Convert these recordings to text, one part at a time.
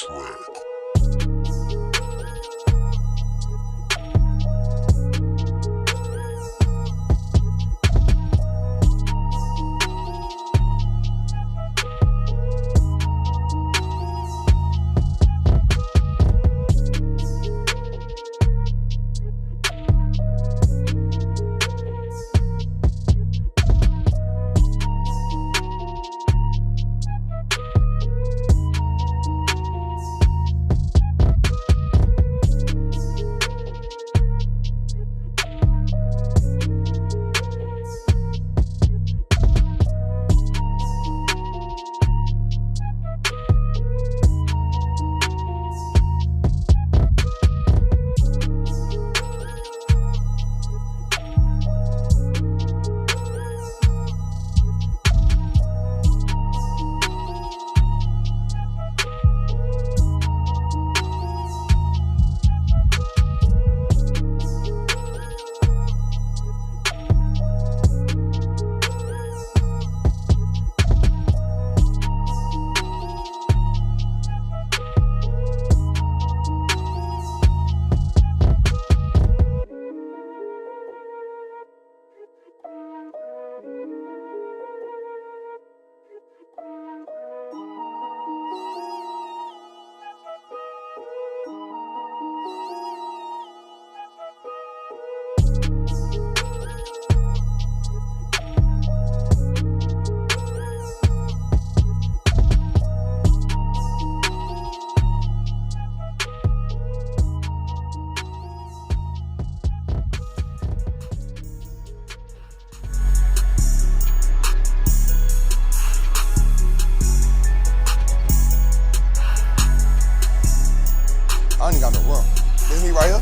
track. I don't even got no room. This is me right here.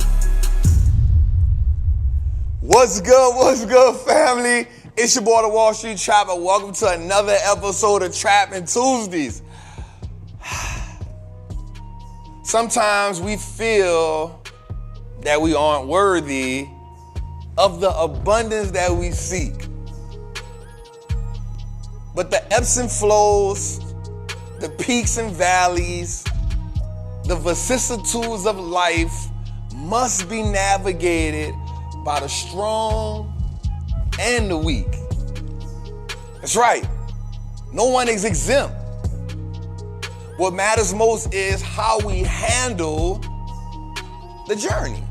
What's good, family? It's your boy, the Wallstreet Trappin. Welcome to another episode of Trappin Tuesdays. Sometimes we feel that we aren't worthy of the abundance that we seek. But the ebbs and flows, the peaks and valleys, the vicissitudes of life must be navigated by the strong and the weak. That's right. No one is exempt. What matters most is how we handle the journey.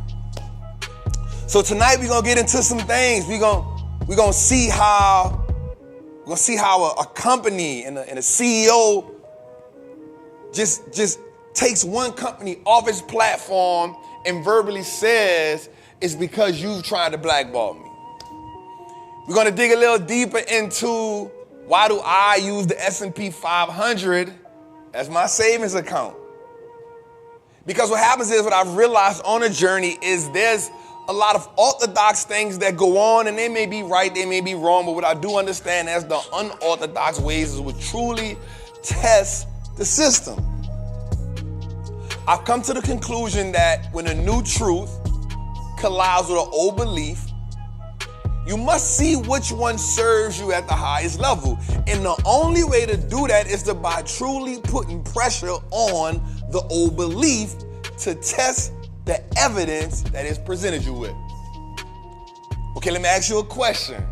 So tonight we're gonna get into some things. We're gonna see how a company and a CEO just takes one company off its platform and verbally says it's because you've tried to blackball me. We're gonna dig a little deeper into why do I use the S&P 500 as my savings account. Because what happens is, what I've realized on a journey is there's a lot of orthodox things that go on, and they may be right, they may be wrong, but what I do understand is the unorthodox ways is what truly test the system. I've come to the conclusion that when a new truth collides with an old belief, you must see which one serves you at the highest level. And the only way to do that is by truly putting pressure on the old belief to test the evidence that is presented you with. Okay, let me ask you a question.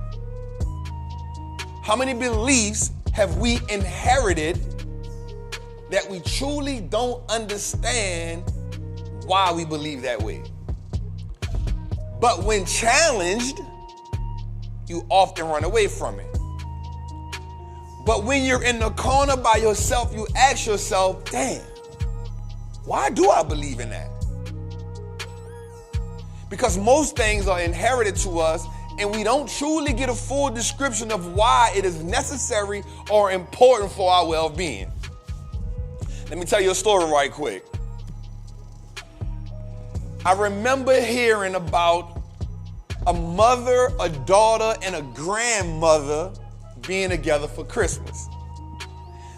How many beliefs have we inherited that we truly don't understand why we believe that way? But when challenged, you often run away from it. But when you're in the corner by yourself, you ask yourself, damn, why do I believe in that? Because most things are inherited to us and we don't truly get a full description of why it is necessary or important for our well-being. Let me tell you a story right quick. I remember hearing about a mother, a daughter, and a grandmother being together for Christmas.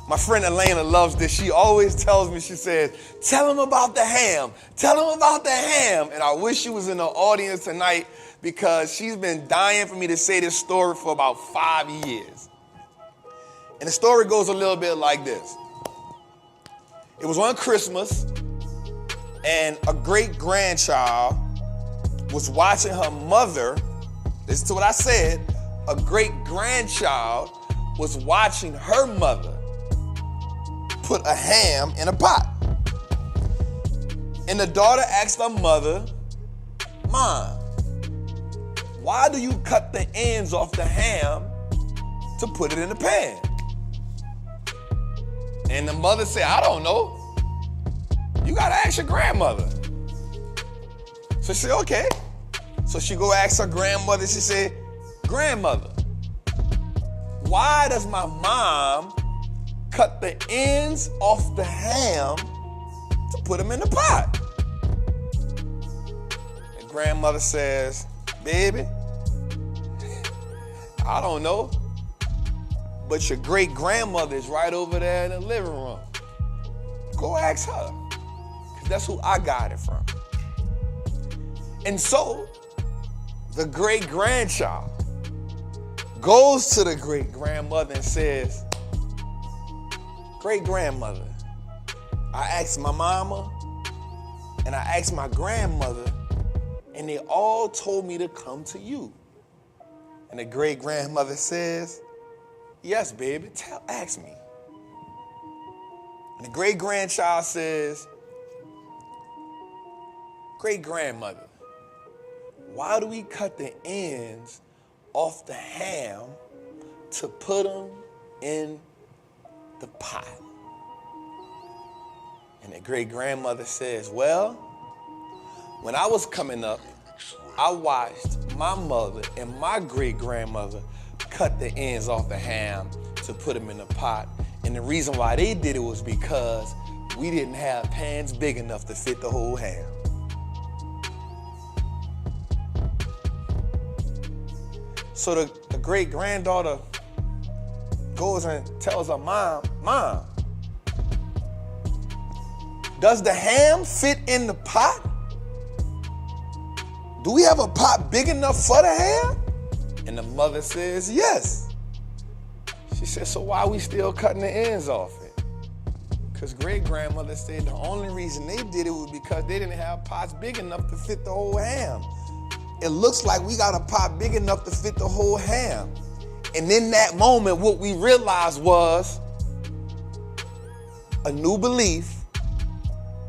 My friend Elena loves this. She always tells me, she says, tell them about the ham. Tell them about the ham. And I wish she was in the audience tonight because she's been dying for me to say this story for about 5 years. And the story goes a little bit like this. It was on Christmas, and a great-grandchild was watching her mother. Listen to what I said. A great-grandchild was watching her mother put a ham in a pot. And the daughter asked her mother, Mom, why do you cut the ends off the ham to put it in the pan? And the mother said, I don't know. You gotta ask your grandmother. So she said, okay. So she go ask her grandmother. She said, Grandmother, why does my mom cut the ends off the ham to put them in the pot? And grandmother says, baby, I don't know, but your great-grandmother is right over there in the living room. Go ask her, because that's who I got it from. And so the great-grandchild goes to the great-grandmother and says, Great-grandmother, I asked my mama and I asked my grandmother, and they all told me to come to you. And the great-grandmother says, yes, baby, ask me. And the great-grandchild says, Great-grandmother, why do we cut the ends off the ham to put them in the pot? And the great-grandmother says, well, when I was coming up, I watched my mother and my great-grandmother cut the ends off the ham to put them in the pot. And the reason why they did it was because we didn't have pans big enough to fit the whole ham. So the great-granddaughter goes and tells her mom, Mom, does the ham fit in the pot? Do we have a pot big enough for the ham? And the mother says, yes. She says, so why are we still cutting the ends off it? Because great-grandmother said the only reason they did it was because they didn't have pots big enough to fit the whole ham. It looks like we got a pot big enough to fit the whole ham. And in that moment, what we realized was a new belief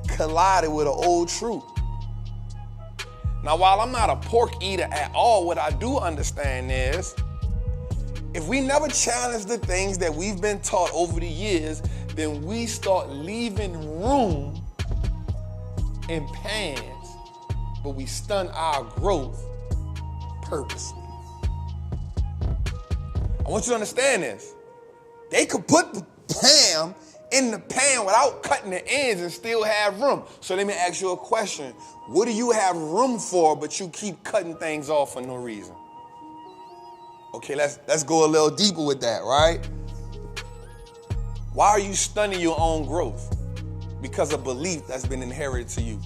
collided with an old truth. Now, while I'm not a pork eater at all, what I do understand is if we never challenge the things that we've been taught over the years, then we start leaving room in pans, but we stun our growth purposely. I want you to understand this. They could put the ham in the pan without cutting the ends and still have room. So let me ask you a question. What do you have room for, but you keep cutting things off for no reason? Okay, let's go a little deeper with that, right? Why are you stunning your own growth? Because of belief that's been inherited to you.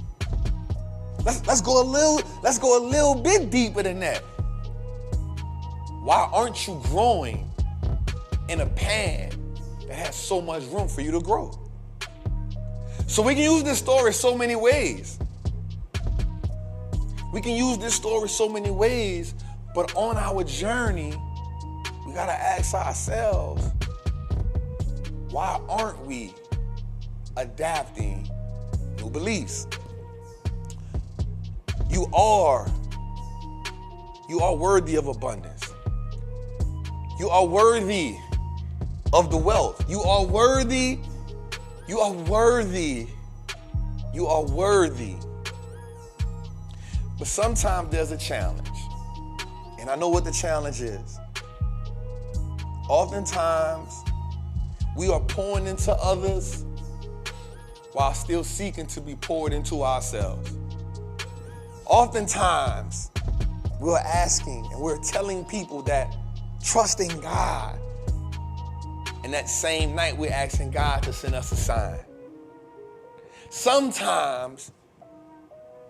Let's go a little bit deeper than that. Why aren't you growing in a pan that has so much room for you to grow? So we can use this story so many ways. We can use this story so many ways, but on our journey, we gotta ask ourselves, why aren't we adapting new beliefs? You are worthy of abundance. You are worthy of the wealth. You are worthy. You are worthy. You are worthy. But sometimes there's a challenge. And I know what the challenge is. Oftentimes, we are pouring into others while still seeking to be poured into ourselves. Oftentimes, we're asking and we're telling people that trust in God. And that same night, we're asking God to send us a sign. Sometimes,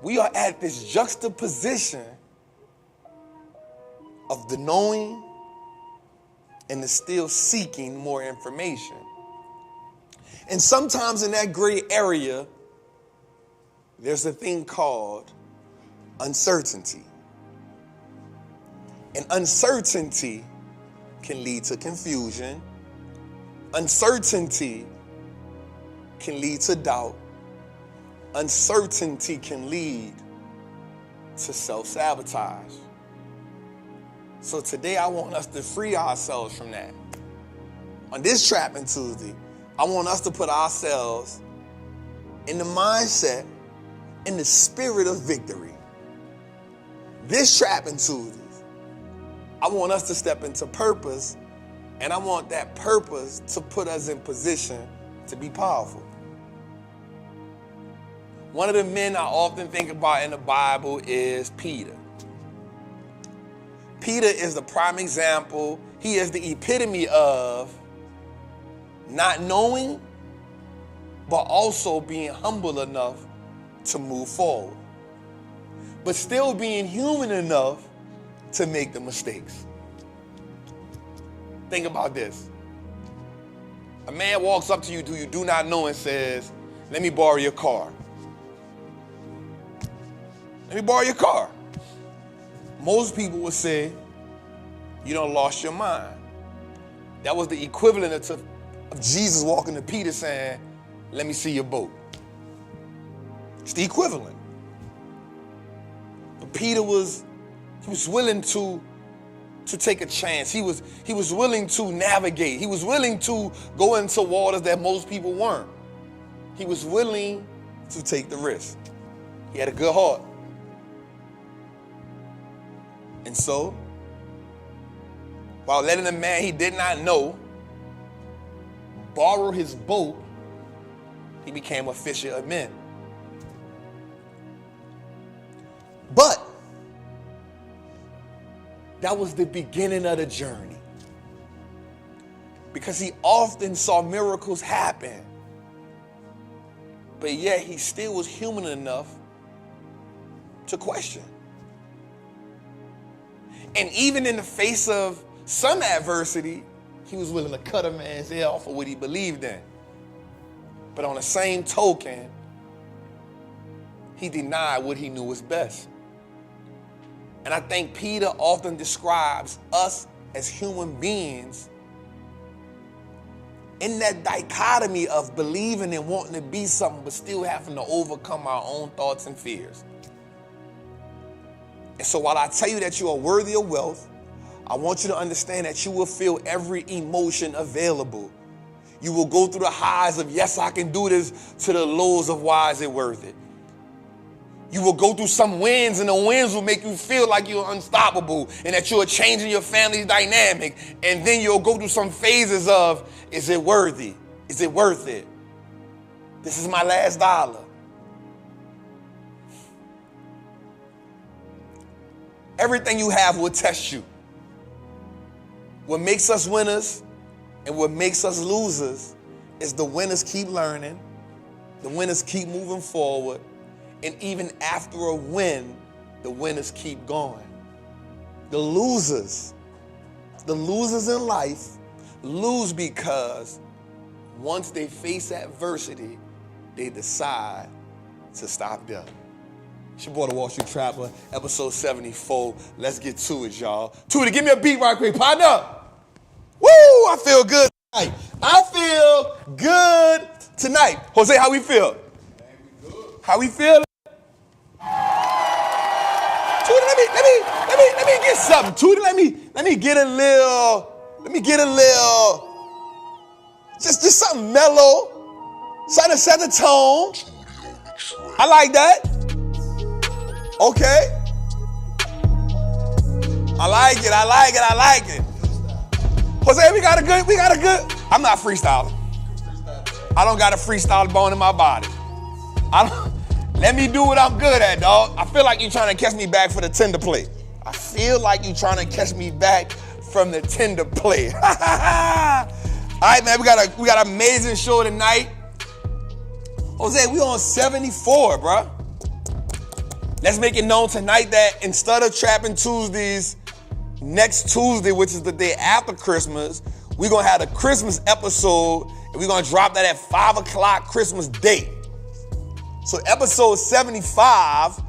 we are at this juxtaposition of the knowing and the still seeking more information. And sometimes in that gray area, there's a thing called uncertainty. And uncertainty can lead to confusion. Uncertainty can lead to doubt. Uncertainty can lead to self-sabotage. So today I want us to free ourselves from that. On this Trappin Tuesday, I want us to put ourselves in the mindset, in the spirit of victory. This Trappin Tuesday, I want us to step into purpose, and I want that purpose to put us in position to be powerful. One of the men I often think about in the Bible is Peter. Peter is the prime example. He is the epitome of not knowing, but also being humble enough to move forward, but still being human enough to make the mistakes. Think about this. A man walks up to you who you do not know and says, "Let me borrow your car." Let me borrow your car. Most people would say, "You done lost your mind." That was the equivalent of Jesus walking to Peter saying, "Let me see your boat." It's the equivalent. But Peter was willing to take a chance. He was willing to navigate. He was willing to go into waters that most people weren't. He was willing to take the risk. He had a good heart. And so, while letting a man he did not know borrow his boat, he became a fisher of men. But that was the beginning of the journey, because he often saw miracles happen, but yet he still was human enough to question. And even in the face of some adversity, he was willing to cut a man's ear off for what he believed in. But on the same token, he denied what he knew was best. And I think Peter often describes us as human beings in that dichotomy of believing and wanting to be something, but still having to overcome our own thoughts and fears. And so while I tell you that you are worthy of wealth, I want you to understand that you will feel every emotion available. You will go through the highs of, yes, I can do this, to the lows of, why is it worth it? You will go through some wins, and the wins will make you feel like you're unstoppable and that you're changing your family's dynamic. And then you'll go through some phases of, is it worthy? Is it worth it? This is my last dollar. Everything you have will test you. What makes us winners and what makes us losers is the winners keep learning, the winners keep moving forward, and even after a win, the winners keep going. The losers in life lose because once they face adversity, they decide to stop there. It's your boy, the Wall Street Trapper, episode 74. Let's get to it, y'all. Tootie, give me a beat right quick, partner. Woo, I feel good tonight. I feel good tonight. Jose, how we feel? How we feel? Tootie, let me get something. Tootie, let me get a little, just something mellow, something to set the tone. I like that. Okay. I like it. Jose, we got a good. I'm not freestyling. I don't got a freestyle bone in my body. Let me do what I'm good at, dog. I feel like you're trying to catch me back for the tender play. I feel like you're trying to catch me back from the tender play. All right, man, we got an amazing show tonight. Jose, we on 74, bro. Let's make it known tonight that instead of Trappin Tuesdays, next Tuesday, which is the day after Christmas, we're going to have a Christmas episode, And we're gonna drop that at 5 o'clock Christmas Day. So episode 75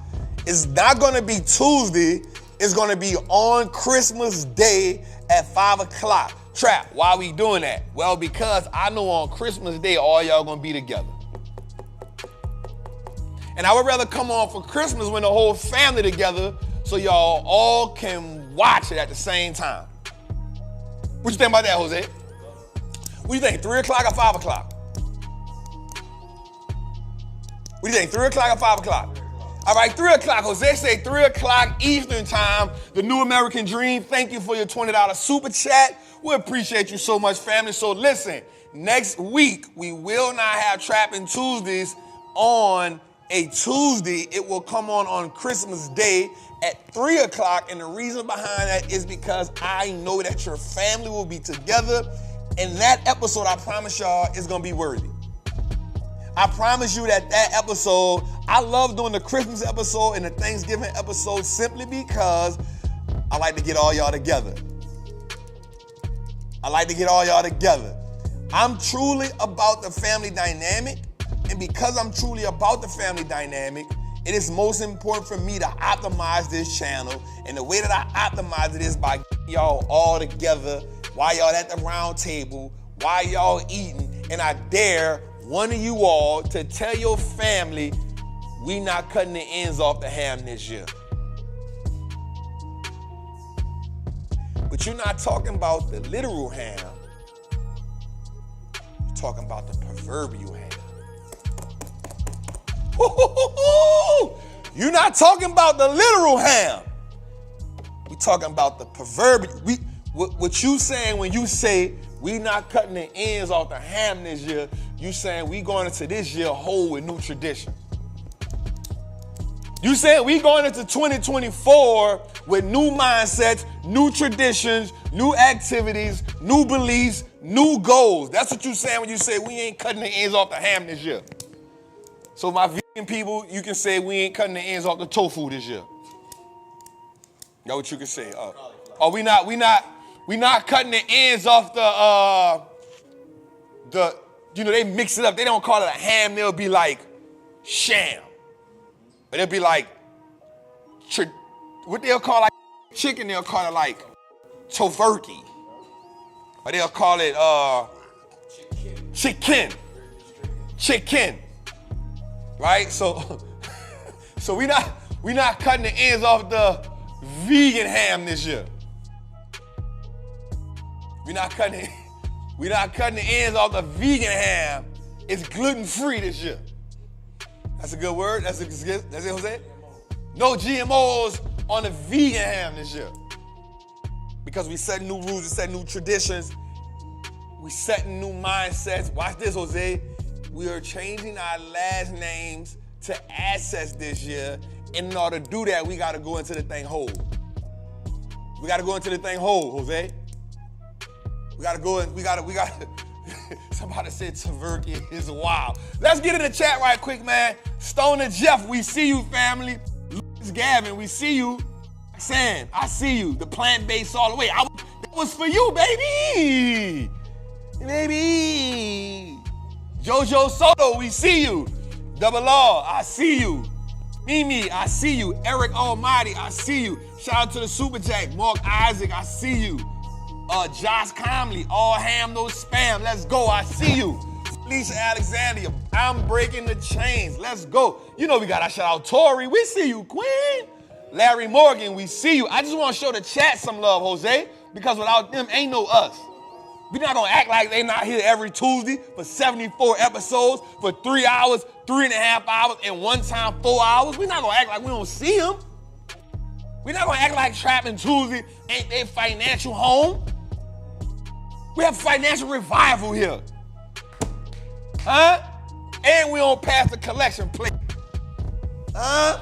is not gonna be Tuesday, it's gonna be on Christmas Day at 5 o'clock. Trap, why we doing that? Well, because I know on Christmas Day, all y'all gonna be together. And I would rather come on for Christmas when the whole family together so y'all all can watch it at the same time. What you think about that, Jose? What do you think, 3 o'clock or 5 o'clock? What do you think, 3 o'clock or 5 o'clock? All right, 3 o'clock. Jose say 3 o'clock Eastern time. The New American Dream. Thank you for your $20 super chat. We appreciate you so much, family. So listen, next week, we will not have Trappin' Tuesdays on a Tuesday. It will come on Christmas Day at 3 o'clock. And the reason behind that is because I know that your family will be together. And that episode, I promise y'all, is going to be worthy. I promise you that episode, I love doing the Christmas episode and the Thanksgiving episode simply because I like to get all y'all together. I like to get all y'all together. I'm truly about the family dynamic. And because I'm truly about the family dynamic, it is most important for me to optimize this channel. And the way that I optimize it is by getting y'all all together while y'all at the round table, while y'all eating. And I dare one of you all to tell your family, we not cutting the ends off the ham this year. But you're not talking about the literal ham. You're talking about the proverbial ham. You're not talking about the literal ham. We're talking about the proverbial. What you saying when you say we not cutting the ends off the ham this year, you saying we going into this year whole with new traditions. You saying we going into 2024 with new mindsets, new traditions, new activities, new beliefs, new goals. That's what you saying when you say we ain't cutting the ends off the ham this year. So my vegan people, you can say we ain't cutting the ends off the tofu this year. That's what you can say. We not cutting the ends off the they mix it up. They don't call it a ham. They'll be like sham. But it'll be like, what they'll call like chicken, they'll call it like tofurkey. Or they'll call it chicken. Right? So we not cutting the ends off the vegan ham this year. We're not cutting the ends off the vegan ham. It's gluten-free this year. That's a good word. That's it, Jose? No GMOs on the vegan ham this year. Because we set new rules, we set new traditions, we setting new mindsets. Watch this, Jose. We are changing our last names to assets this year. And in order to do that, we got to go into the thing whole. We got to go into the thing whole, Jose. We got to go in. We got to. Somebody said Tversky is wild. Let's get in the chat right quick, man. Stoner Jeff, we see you, family. Lucas Gavin, we see you. Sam, I see you. The plant-based all the way. That was for you, baby. Baby. Jojo Soto, we see you. Double R, I see you. Mimi, I see you. Eric Almighty, I see you. Shout out to the Super Jack. Mark Isaac, I see you. Josh Comley, all ham, no spam. Let's go, I see you. Felicia Alexandria, I'm breaking the chains. Let's go. You know we got to shout out Tori. We see you, Queen. Larry Morgan, we see you. I just want to show the chat some love, Jose, because without them, ain't no us. We're not going to act like they not here every Tuesday for 74 episodes, for 3 hours, 3.5 hours, and one time 4 hours. We're not going to act like we don't see them. We're not going to act like Trappin' Tuesday ain't their financial home. We have financial revival here. Huh? And we don't pass the collection plate. Huh?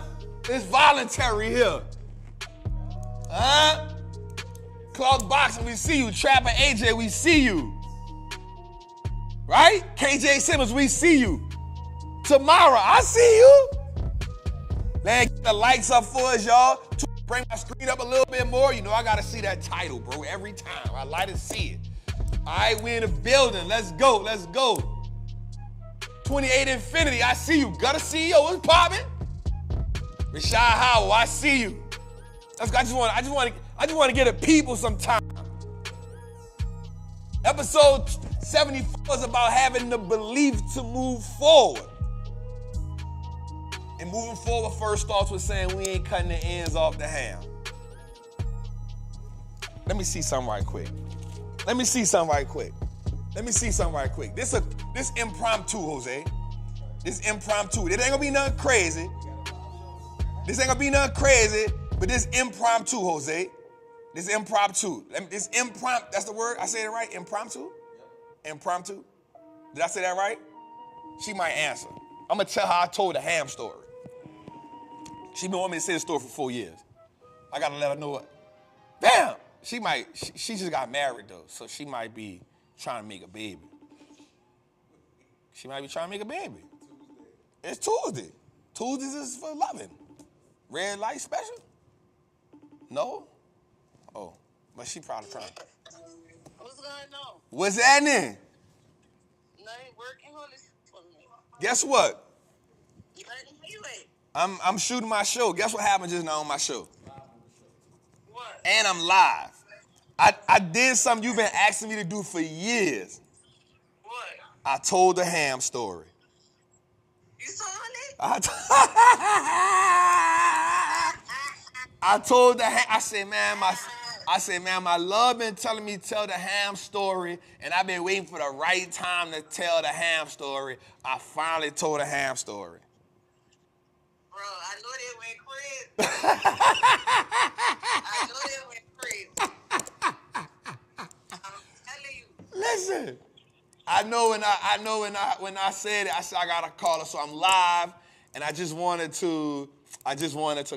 It's voluntary here. Huh? Clark Boxing, we see you. Trapper AJ, we see you. Right? KJ Simmons, we see you. Tamara, I see you. Man, get the lights up for us, y'all. Bring my screen up a little bit more. You know I gotta see that title, bro, every time. I like to see it. All right, we in the building. Let's go, let's go. 28 Infinity, I see you. Gutter CEO, what's poppin'? Rashad Howell, I see you. I just want to get a people some time. Episode 74 is about having the belief to move forward. And moving forward first starts with saying we ain't cutting the ends off the ham. Let me see something right quick. This impromptu, Jose. This impromptu. It ain't gonna be nothing crazy. But this impromptu, Jose. That's the word? I said it right? Impromptu? Yep. Impromptu? Did I say that right? She might answer. I'm gonna tell her I told the ham story. She been wanting me to say the story for 4 years. I gotta let her know it. Damn! She just got married though, so she might be trying to make a baby. It's Tuesday. Tuesdays is for loving. Red light special? No? Oh, but she probably trying. What's going on? What's happening? Nothing working on this for me. Guess what? You hurting me with? I'm shooting my show. Guess what happened just now on my show? What? And I'm live. I did something you've been asking me to do for years. What? I told the ham story. You saw it? I told the ham. I said, man, my love been telling me to tell the ham story, and I've been waiting for the right time to tell the ham story. I finally told the ham story. Bro, I know they went crazy. I'm telling you. Listen, I know when I said it, I said I gotta call her, so I'm live, and I just wanted to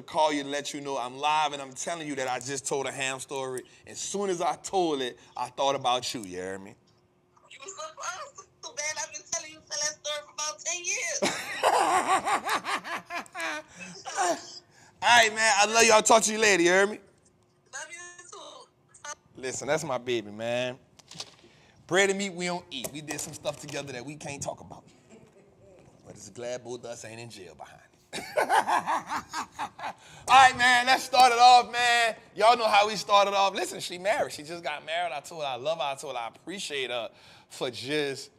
call you and let you know I'm live, and I'm telling you that I just told a ham story. As soon as I told it, I thought about you. You hear me? You was supposed to, man. I've been telling you that story for about 10 years. All right, man. I love you. I'll talk to you later. You hear me? Love you too. Listen, that's my baby, man. Bread and meat we don't eat. We did some stuff together that we can't talk about. But it's glad both of us ain't in jail behind it. All right, man, let's start it off, man. Y'all know how we started off. Listen, she married. She just got married. I told her I love her. I told her I appreciate her for just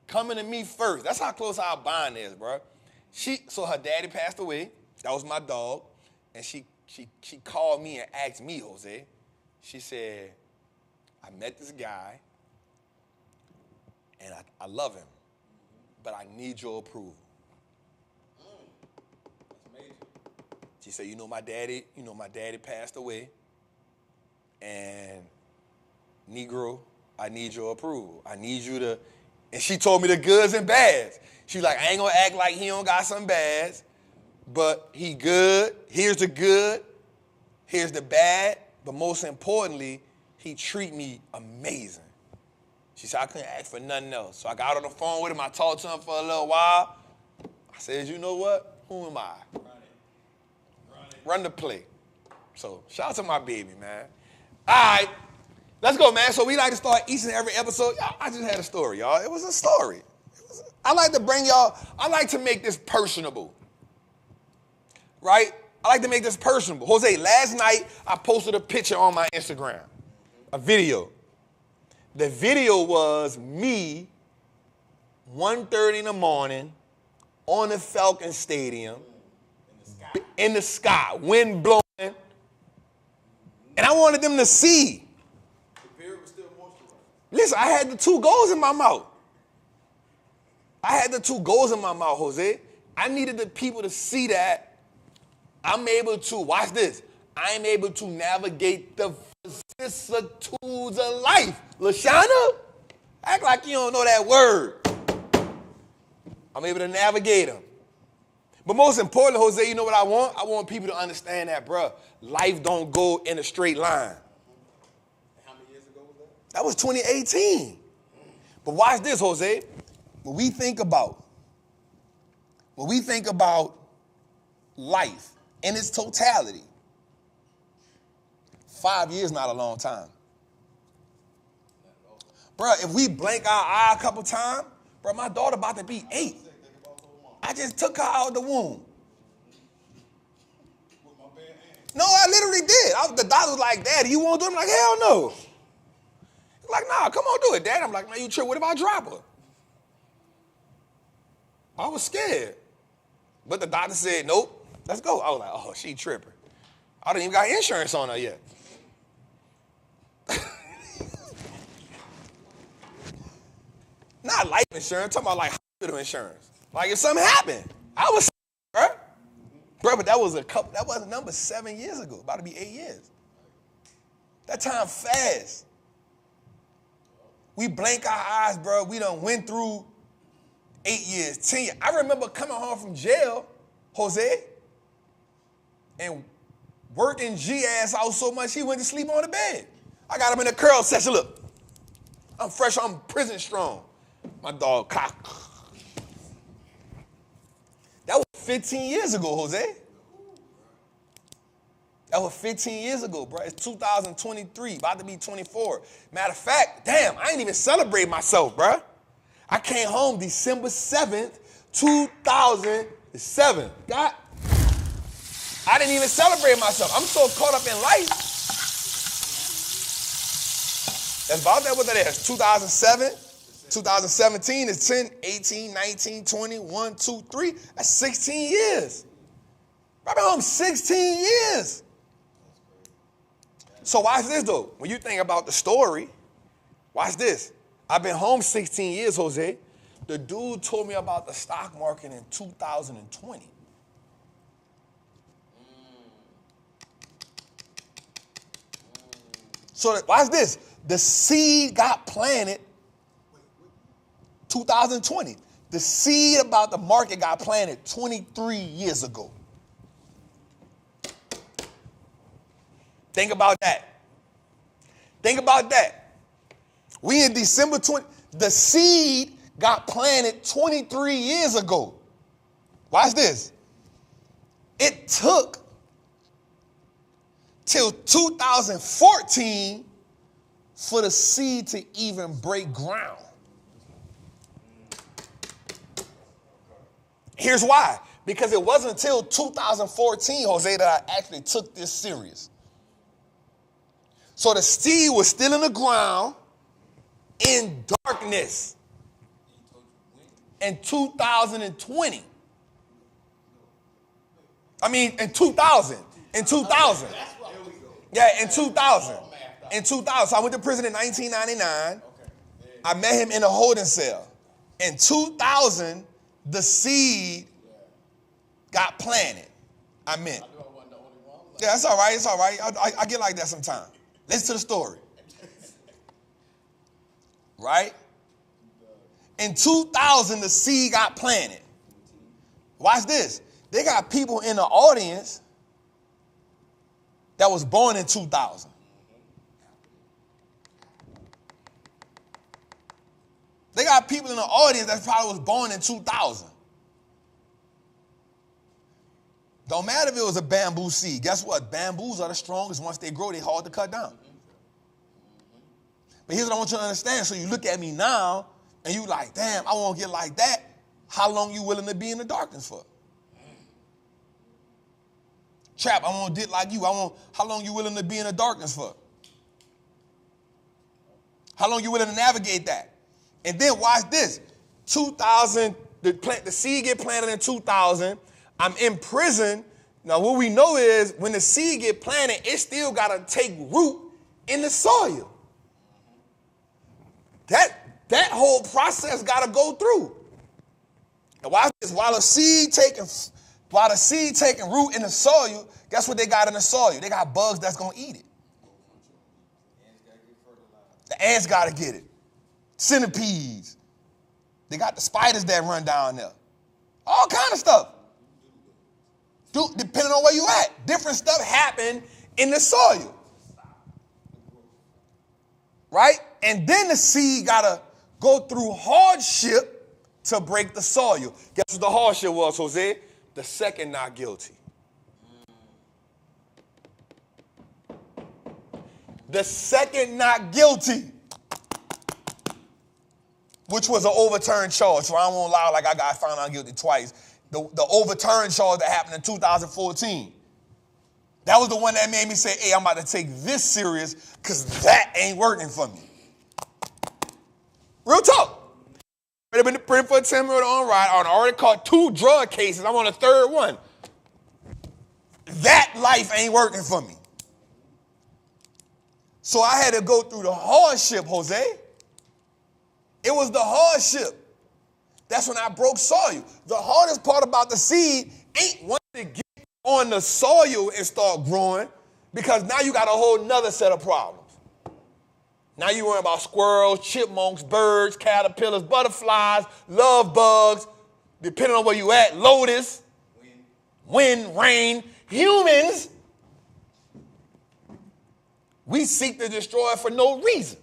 coming to me first. That's how close our bond is, bro. So her daddy passed away. That was my dog. And she called me and asked me, Jose. She said, I met this guy, and I love him, but I need your approval. She said, my daddy passed away, and Negro, I need your approval. I need you to, and she told me the goods and bads. She was like, I ain't gonna act like he don't got some bads, but he good. Here's the good, here's the bad, but most importantly, he treat me amazing. She said, I couldn't ask for nothing else. So I got on the phone with him, I talked to him for a little while. I said, you know what? Who am I? Run the play. So shout out to my baby, man. All right, let's go, man. So we like to start each and every episode. I just had a story, y'all. It was a story. I like to make this personable, right? I like to make this personable. Jose, last night I posted a picture on my Instagram, a video. The video was me, 1:30 in the morning, on the Falcon Stadium, in the sky, wind blowing, and I wanted them to see. The beard was still moisturized. Listen, I had the 2 goals in my mouth. Jose. I needed the people to see that I'm able to, watch this, I'm able to navigate the vicissitudes of life. Lashana, act like you don't know that word. I'm able to navigate them. But most importantly, Jose, you know what I want? I want people to understand that, bruh, life don't go in a straight line. How many years ago was that? That was 2018. But watch this, Jose. When we think about life in its totality, 5 years not a long time. Bro, if we blink our eye a couple times, bro, my daughter about to be 8. I just took her out of the womb. No, I literally did. The doctor was like, Daddy, you won't do it? I'm like, hell no. He's like, nah, come on, do it, Dad. I'm like, man, you trip. What if I drop her? I was scared. But the doctor said, nope, let's go. I was like, oh, she tripping. I didn't even got insurance on her yet. Not life insurance, I'm talking about like hospital insurance. Like if something happened, I was, bro, but that was a number 7 years ago, about to be 8 years. That time fast. We blink our eyes, bro. We done went through 8 years, 10 years. I remember coming home from jail, Jose, and working G-ass out so much he went to sleep on the bed. I got him in the curl section. Look, I'm fresh, I'm prison strong. My dog cock. That was 15 years ago, Jose. That was 15 years ago, bro. It's 2023, about to be 24. Matter of fact, damn, I ain't even celebrate myself, bro. I came home December 7th, 2007. God, I didn't even celebrate myself. I'm so caught up in life. That's about that, what that is. 2007, 2017 is 10, 18, 19, 20, 1, 2, 3. That's 16 years. I've been home 16 years. So watch this, though. When you think about the story, watch this. I've been home 16 years, Jose. The dude told me about the stock market in 2020. So watch this. The seed got planted 2020. The seed about the market got planted 23 years ago. Think about that. Think about that. We in December 20. The seed got planted 23 years ago. Watch this. It took till 2014 for the seed to even break ground. Here's why. Because it wasn't until 2014, Jose, that I actually took this serious. So the seed was still in the ground in darkness in 2020. I mean, in 2000. In 2000. Yeah, in 2000. In 2000. So I went to prison in 1999. I met him in a holding cell. In 2000, the seed got planted. I meant. Yeah, that's all right. It's all right. I get like that sometimes. Listen to the story. Right? In 2000, the seed got planted. Watch this. They got people in the audience that was born in 2000. They got people in the audience that probably was born in 2000. Don't matter if it was a bamboo seed. Guess what? Bamboos are the strongest. Once they grow, they're hard to cut down. But here's what I want you to understand. So you look at me now, and you like, damn, I won't get like that. How long you willing to be in the darkness for? Trap, I won't get like you. How long you willing to be in the darkness for? How long you willing to navigate that? And then watch this. 2000, the seed get planted in 2000. I'm in prison. Now, what we know is when the seed get planted, it still got to take root in the soil. That whole process got to go through. And watch this. While the seed taking root in the soil, guess what they got in the soil? They got bugs that's going to eat it. The ants got to get it. Centipedes. They got the spiders that run down there. All kind of stuff. Depending on where you at. Different stuff happen in the soil. Right? And then the seed got to go through hardship to break the soil. Guess what the hardship was, Jose? The second not guilty. The second not guilty. which was an overturned charge. So I won't lie like I got found out guilty twice. The overturned charge that happened in 2014. That was the one that made me say, hey, I'm about to take this serious because that ain't working for me. Real talk. I've been in prison for a 10-year-old on ride. I already caught 2 drug cases. I'm on a 3rd one. That life ain't working for me. So I had to go through the hardship, Jose. It was the hardship. That's when I broke soil. The hardest part about the seed ain't once it get on the soil and start growing, because now you got a whole nother set of problems. Now you worry about squirrels, chipmunks, birds, caterpillars, butterflies, love bugs, depending on where you at, lotus, wind, rain, humans. We seek to destroy it for no reason.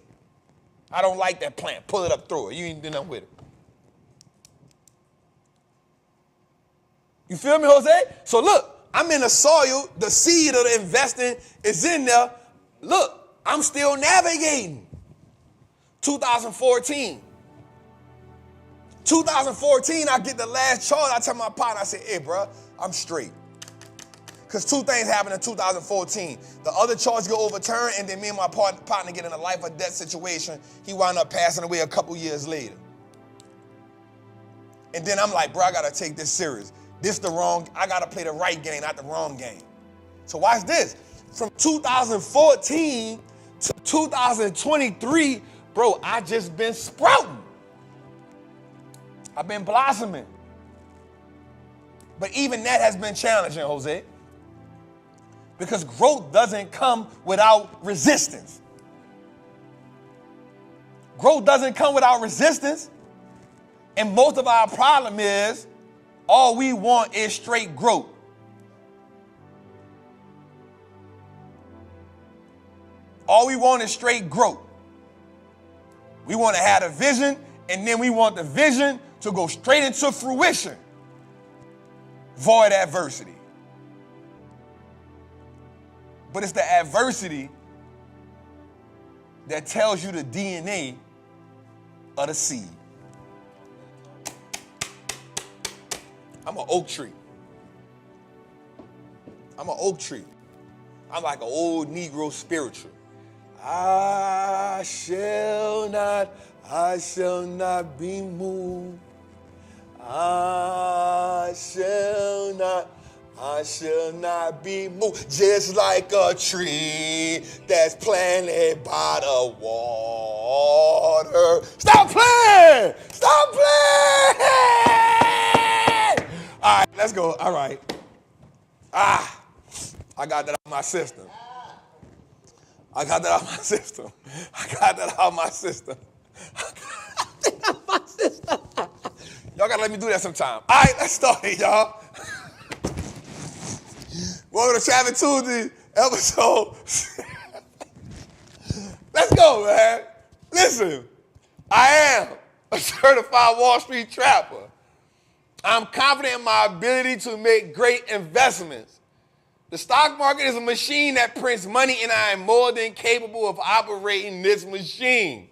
I don't like that plant. Pull it up, throw it. You ain't doing nothing with it. You feel me, Jose? So look, I'm in the soil. The seed of the investing is in there. Look, I'm still navigating. 2014. 2014, I get the last charge. I tell my partner, I say, hey, bro, I'm straight. Because 2 things happened in 2014. The other charge got overturned, and then me and my partner get in a life or death situation. He wound up passing away a couple years later. And then I'm like, bro, I got to take this serious. I got to play the right game, not the wrong game. So watch this. From 2014 to 2023, bro, I just been sprouting. I've been blossoming. But even that has been challenging, Jose. Because growth doesn't come without resistance. Growth doesn't come without resistance. And most of our problem is all we want is straight growth. All we want is straight growth. We want to have a vision, and then we want the vision to go straight into fruition. Void adversity. But it's the adversity that tells you the DNA of the seed. I'm an oak tree. I'm an oak tree. I'm like an old Negro spiritual. I shall not be moved. I shall not be moved. Just like a tree that's planted by the water. Stop playing! Stop playing! All right, let's go. All right. I got that out of my system. I got that out of my system. Y'all gotta let me do that sometime. All right, let's start it, y'all. Welcome to Trappin Tuesday episode. Let's go, man. Listen, I am a certified Wall Street trapper. I'm confident in my ability to make great investments. The stock market is a machine that prints money, and I am more than capable of operating this machine.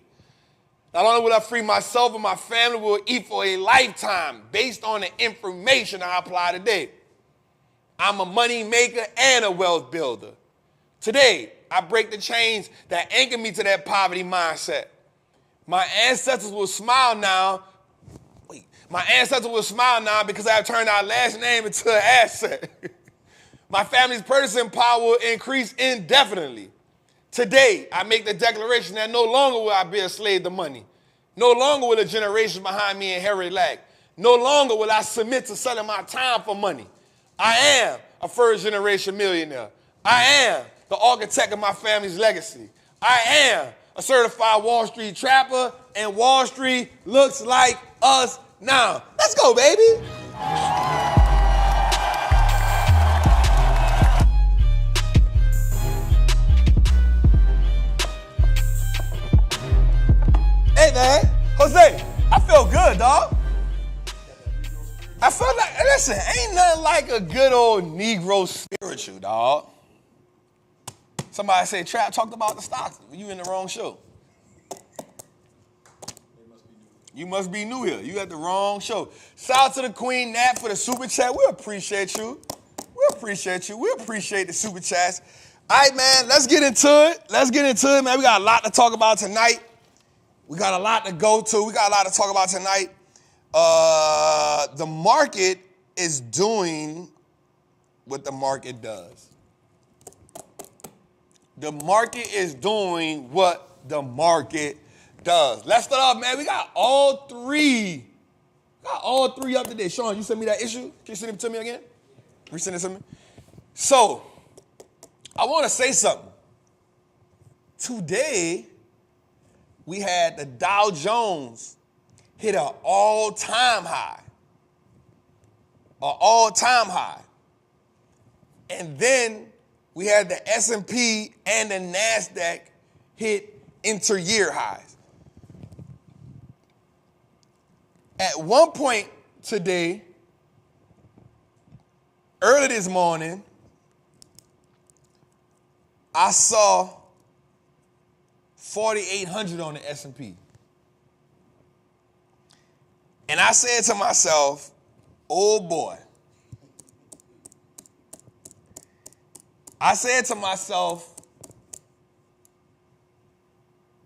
Not only will I free myself and my family, will eat for a lifetime based on the information I apply today. I'm a money maker and a wealth builder. Today, I break the chains that anchor me to that poverty mindset. My ancestors will smile now. Because I have turned our last name into an asset. My family's purchasing power will increase indefinitely. Today, I make the declaration that no longer will I be a slave to money. No longer will the generations behind me inherit lack. No longer will I submit to selling my time for money. I am a first-generation millionaire. I am the architect of my family's legacy. I am a certified Wall Street trapper, and Wall Street looks like us now. Let's go, baby. Hey, man. Jose, I feel good, dog. I feel like, listen, ain't nothing like a good old Negro spiritual, dog. Somebody said Trap talked about the stocks. You in the wrong show. You must be new here. You got the wrong show. Shout out to the Queen Nat for the super chat. We appreciate you. We appreciate you. We appreciate the super chats. All right, man, let's get into it. Let's get into it, man. We got a lot to talk about tonight. We got a lot to go to. We got a lot to talk about tonight. The market is doing what the market does. The market is doing what the market does. Let's start off, man. We got all three. Up to date. Sean, you sent me that issue? Can you send it to me again? Resend it to me. So, I want to say something. Today, we had the Dow Jones hit an all-time high. An all-time high. And then we had the S&P and the NASDAQ hit inter-year highs. At one point today, early this morning, I saw 4,800 on the S&P. And I said to myself, oh boy. I said to myself,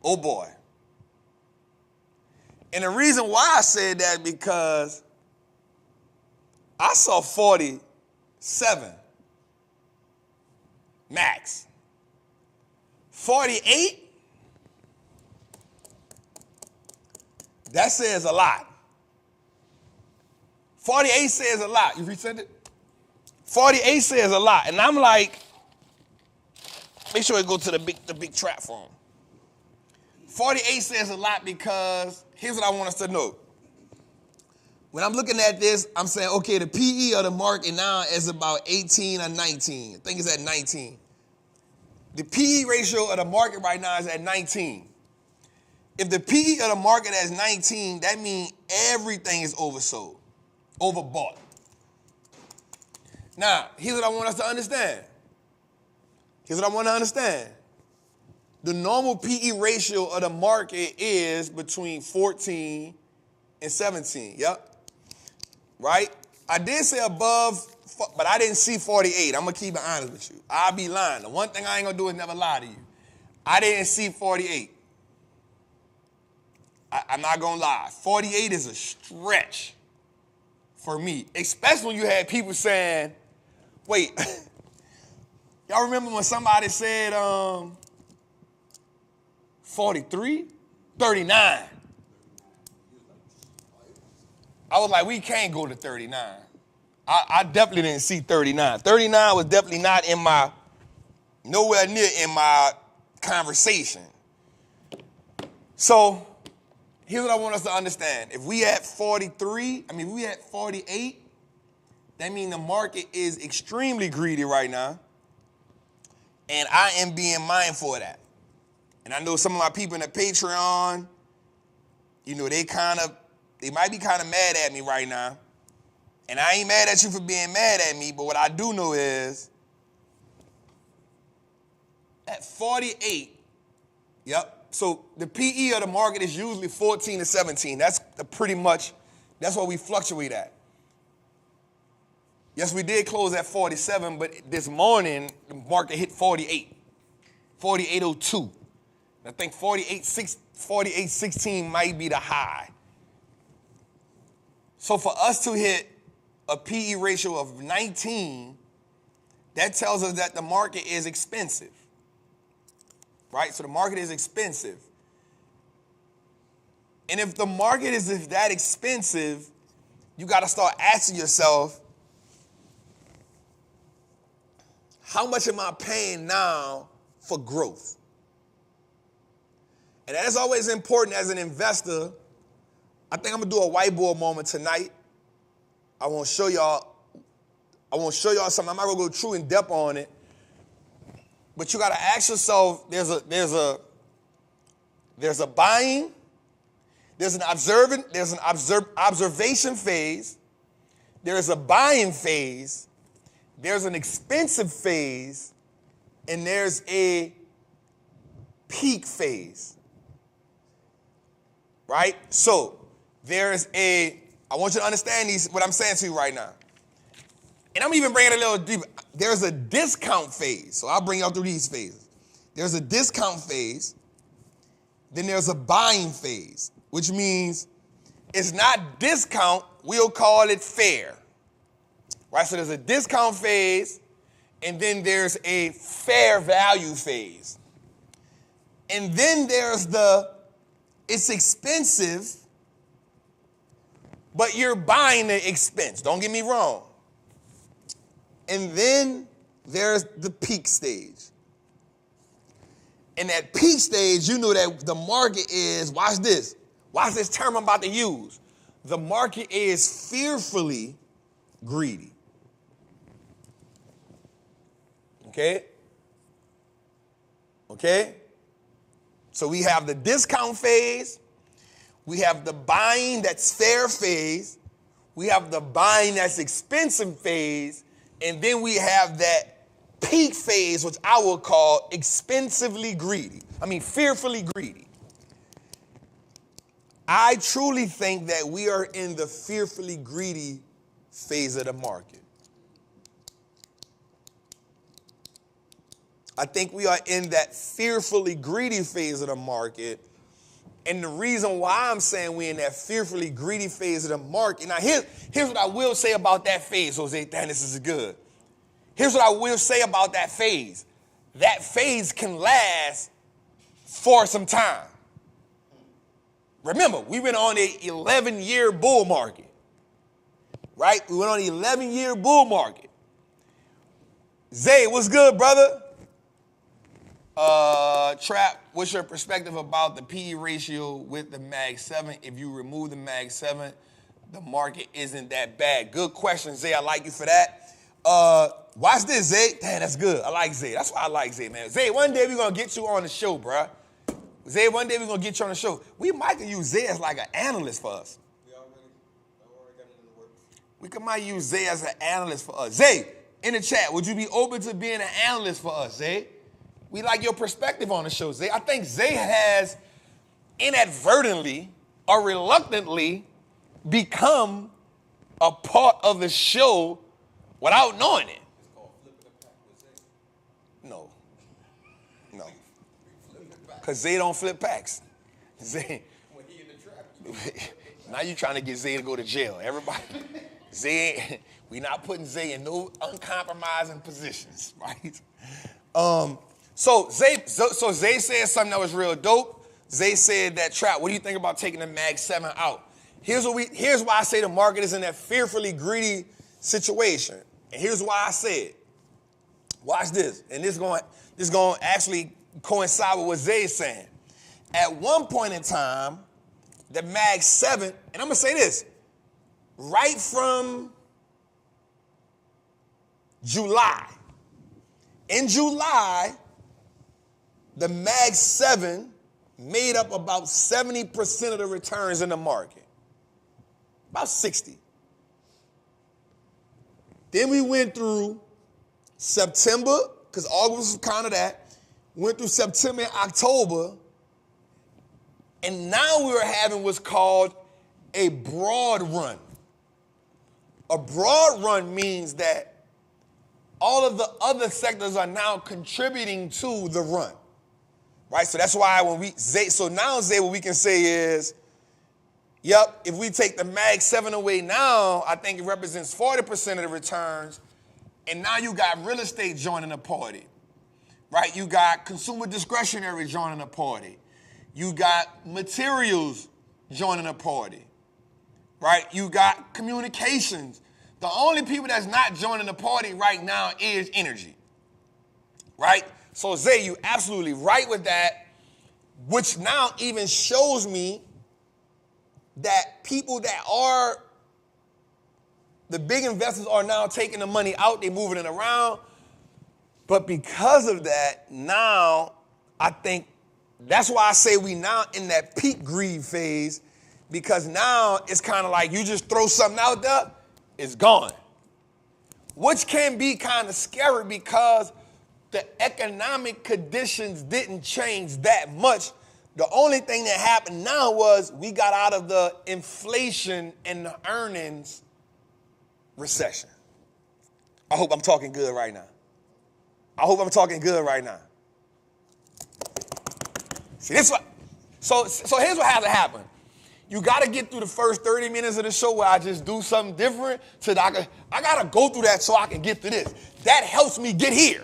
oh boy. And the reason why I said that because I saw 47 max. 48, that says a lot. 48 says a lot. You resend it? 48 says a lot. And I'm like, make sure it go to the big trap form. 48 says a lot because here's what I want us to know. When I'm looking at this, I'm saying, okay, the PE of the market now is about 18 or 19. I think it's at 19. The PE ratio of the market right now is at 19. If the PE of the market is 19, that means everything is oversold, overbought. Now, here's what I want us to understand. Here's what I want to understand. The normal PE ratio of the market is between 14 and 17, yep. Right? I did say above, but I didn't see 48. I'm going to keep it honest with you. I'll be lying. The one thing I ain't going to do is never lie to you. I didn't see 48. I'm not going to lie. 48 is a stretch for me, especially when you had people saying, wait, y'all remember when somebody said 43? 39. I was like, we can't go to 39. I definitely didn't see 39. 39 was definitely not nowhere near in my conversation. So here's what I want us to understand. If we at 48, that means the market is extremely greedy right now. And I am being mindful of that. And I know some of my people in the Patreon, you know, they might be kind of mad at me right now. And I ain't mad at you for being mad at me, but what I do know is at 48, yep, so the PE of the market is usually 14 to 17. That's what we fluctuate at. Yes, we did close at 47, but this morning, the market hit 48, 48.02. I think 48.16 might be the high. So for us to hit a PE ratio of 19, that tells us that the market is expensive, right? So the market is expensive. And if the market is that expensive, you got to start asking yourself, how much am I paying now for growth? And that is always important as an investor. I think I'm going to do a whiteboard moment tonight. I want to show y'all something. I'm not going to go true in depth on it. But you got to ask yourself, there's a buying, there's an observation phase, there's a buying phase, there's an expensive phase, and there's a peak phase. Right? So I want you to understand what I'm saying to you right now. And I'm even bringing it a little deeper. There's a discount phase. So I'll bring y'all through these phases. There's a discount phase. Then there's a buying phase, which means it's not discount. We'll call it fair. Right? So there's a discount phase, and then there's a fair value phase. And then there's it's expensive, but you're buying the expense. Don't get me wrong. And then there's the peak stage. In that peak stage, you know that the market is, watch this term I'm about to use. The market is fearfully greedy. Okay? So we have the discount phase. We have the buying that's fair phase. We have the buying that's expensive phase. And then we have that peak phase, which I will call fearfully greedy. I truly think that we are in the fearfully greedy phase of the market. I think we are in that fearfully greedy phase of the market. And the reason why I'm saying we're in that fearfully greedy phase of the market. Now, here's what I will say about that phase, Jose. Damn, this is good. Here's what I will say about that phase. That phase can last for some time. Remember, we went on an 11-year bull market. Right? We went on an 11-year bull market. Zay, what's good, brother? Trap, what's your perspective about the PE ratio with the Mag 7? If you remove the Mag 7, the market isn't that bad. Good question, Zay. I like you for that. Watch this, Zay. Damn, that's good. I like Zay. That's why I like Zay, man. Zay, one day we're going to get you on the show, bruh. Zay, one day we're going to get you on the show. We might use Zay as like an analyst for us. We already got it in the works. We might use Zay as an analyst for us. Zay, in the chat, would you be open to being an analyst for us, Zay? We like your perspective on the show, Zay. I think Zay has inadvertently or reluctantly become a part of the show without knowing it. It's called flipping the pack with Zay. No. Because Zay don't flip packs. Zay. When he in the trap. Now you trying to get Zay to go to jail. Everybody. Zay, we not putting Zay in no uncompromising positions, right? So Zay said something that was real dope. Zay said that, Trap, what do you think about taking the Mag 7 out? Here's why I say the market is in that fearfully greedy situation. And here's why I say it. Watch this. And this is going to actually coincide with what Zay's saying. At one point in time, the Mag 7, and I'm going to say this, right from July. In July, the Mag 7 made up about 70% of the returns in the market. About 60. Then we went through September, because August was kind of that. Went through September and October. And now we were having what's called a broad run. A broad run means that all of the other sectors are now contributing to the run. Right? So that's why what we can say is, yep, if we take the Mag 7 away now, I think it represents 40% of the returns. And now you got real estate joining the party. Right? You got consumer discretionary joining the party. You got materials joining the party. Right? You got communications. The only people that's not joining the party right now is energy. Right? So, Zay, you absolutely right with that, which now even shows me that people that are, the big investors are now taking the money out, they're moving it around. But because of that, now I think that's why I say we now in that peak greed phase, because now it's kind of like you just throw something out there, it's gone. Which can be kind of scary because the economic conditions didn't change that much The only thing that happened now was we got out of the inflation and the earnings recession. I hope I'm talking good right now. See, this what. So here's what has to happen. You got to get through the first 30 minutes of the show where I just do something different so that I got to go through that so I can get to this. That helps me get here.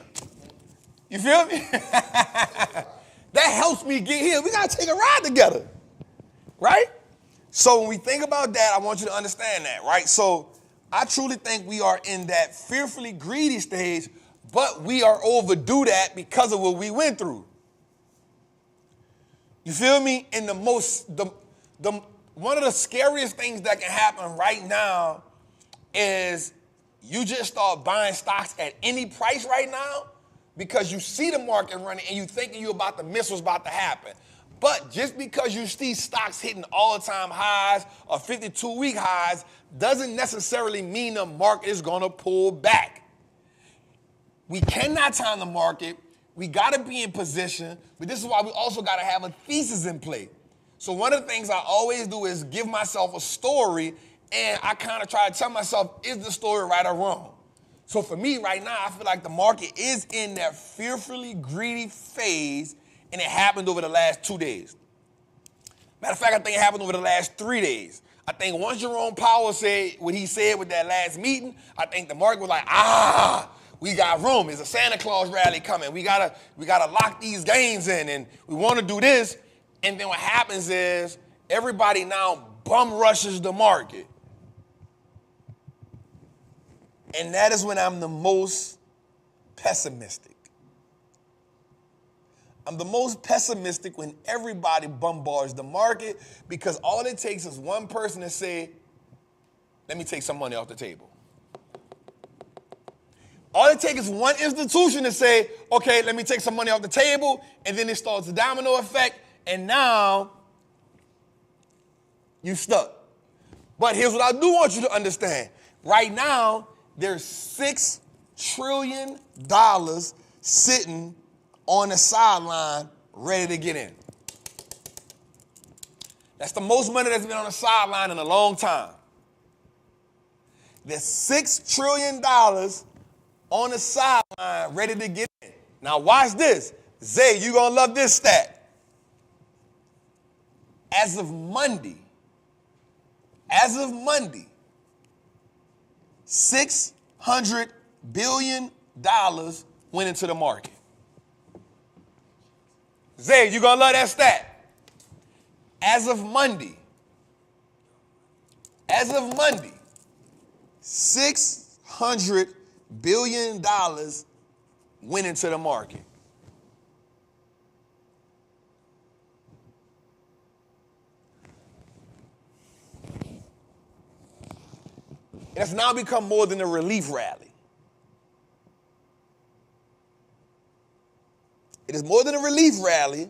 You feel me? That helps me get here. We got to take a ride together, right? So when we think about that, I want you to understand that, right? So I truly think we are in that fearfully greedy stage, but we are overdue that because of what we went through. You feel me? And one of the scariest things that can happen right now is you just start buying stocks at any price right now because you see the market running and you thinking you about to miss what's about to happen. But just because you see stocks hitting all-time highs or 52-week highs doesn't necessarily mean the market is going to pull back. We cannot time the market. We got to be in position, but this is why we also got to have a thesis in play. So one of the things I always do is give myself a story, and I kind of try to tell myself, is the story right or wrong? So for me right now, I feel like the market is in that fearfully greedy phase, and it happened over the last 2 days. Matter of fact, I think it happened over the last 3 days. I think once Jerome Powell said what he said with that last meeting, I think the market was like, we got room. There's a Santa Claus rally coming. We gotta lock these gains in, and we want to do this. And then what happens is everybody now bum rushes the market. And that is when I'm the most pessimistic. I'm the most pessimistic when everybody bombards the market because all it takes is one person to say, let me take some money off the table. All it takes is one institution to say, okay, let me take some money off the table, and then it starts a domino effect, and now you stuck. But here's what I do want you to understand. Right now, there's $6 trillion sitting on the sideline ready to get in. That's the most money that's been on the sideline in a long time. There's $6 trillion on the sideline ready to get in. Now watch this. Zay, you're going to love this stat. As of Monday, $600 billion went into the market. Zay, you're going to love that stat. As of Monday, $600 billion went into the market. It has now become more than a relief rally. It is more than a relief rally,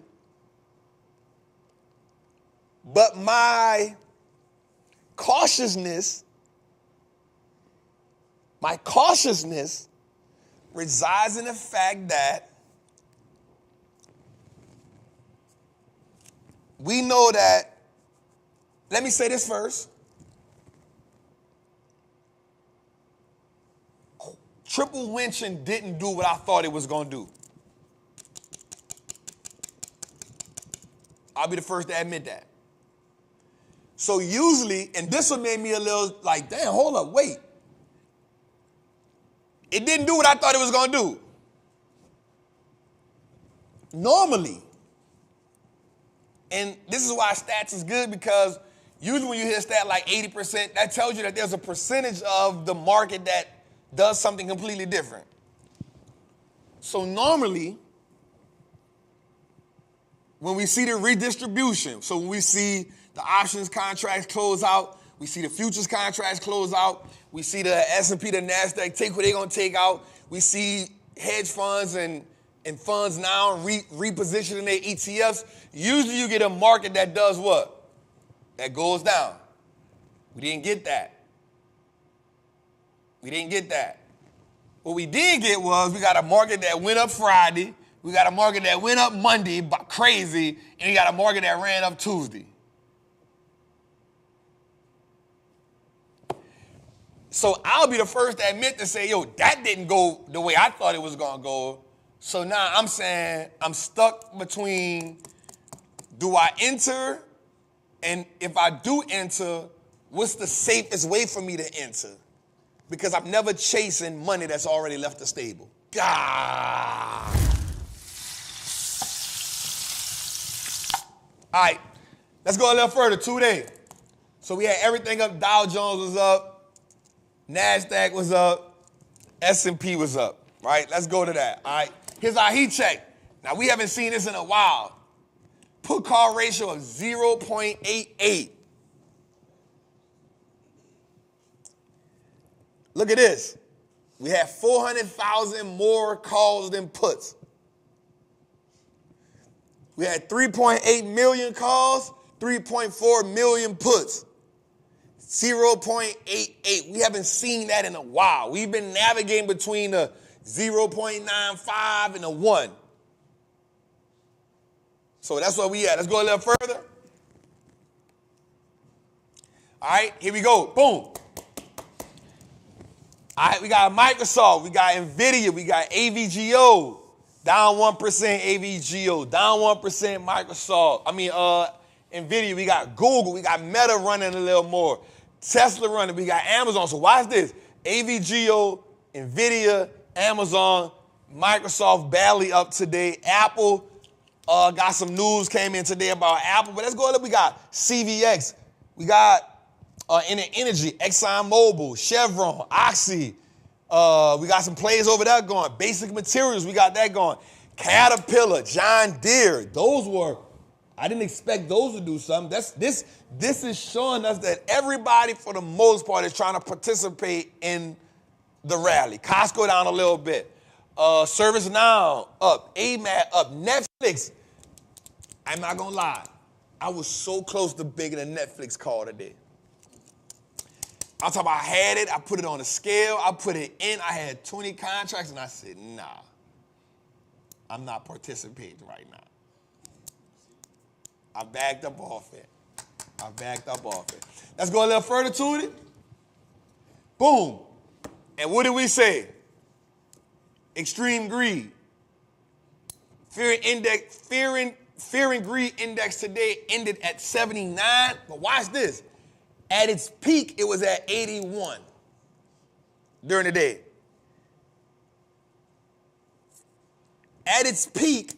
but my cautiousness resides in the fact that we know that, let me say this first. Triple winching didn't do what I thought it was going to do. I'll be the first to admit that. So usually, and this one made me a little like, damn, hold up, wait. It didn't do what I thought it was going to do. Normally, and this is why stats is good, because usually when you hit a stat like 80%, that tells you that there's a percentage of the market that does something completely different. So normally, when we see the redistribution, so when we see the options contracts close out, we see the futures contracts close out, we see the S&P, the NASDAQ take what they're going to take out, we see hedge funds and funds now repositioning their ETFs, usually you get a market that does what? That goes down. We didn't get that. What we did get was we got a market that went up Friday, we got a market that went up Monday, crazy, and you got a market that ran up Tuesday. So I'll be the first to admit to say, yo, that didn't go the way I thought it was going to go. So now I'm saying I'm stuck between, do I enter? And if I do enter, what's the safest way for me to enter? Because I'm never chasing money that's already left the stable. God. All right, let's go a little further, 2 days. So we had everything up. Dow Jones was up. NASDAQ was up. S&P was up, right? Let's go to that, all right? Here's our heat check. Now, we haven't seen this in a while. Put call ratio of 0.88. Look at this. We have 400,000 more calls than puts. We had 3.8 million calls, 3.4 million puts. 0.88. We haven't seen that in a while. We've been navigating between the 0.95 and the 1. So that's where we at. Let's go a little further. All right, here we go. Boom. All right, we got Microsoft, we got Nvidia, we got AVGO. Down 1% AVGO, down 1% Microsoft. Nvidia, we got Google, we got Meta running a little more. Tesla running, we got Amazon. So watch this. AVGO, Nvidia, Amazon, Microsoft badly up today. Apple got some news came in today about Apple. But let's go up. We got CVX. We got Energy, ExxonMobil, Chevron, Oxy. We got some plays over there going. Basic Materials, we got that going. Caterpillar, John Deere. Those were, I didn't expect those to do something. This is showing us that everybody, for the most part, is trying to participate in the rally. Costco down a little bit. ServiceNow up. AMAT up. Netflix. I'm not going to lie. I was so close to bigging a Netflix call today. I'm talking about I had it. I put it on a scale. I put it in. I had 20 contracts, and I said, nah, I'm not participating right now. I backed up off it. Let's go a little further to it. Boom. And what did we say? Extreme greed. Fear and greed index today ended at 79. But watch this. At its peak, it was at 81 during the day. At its peak,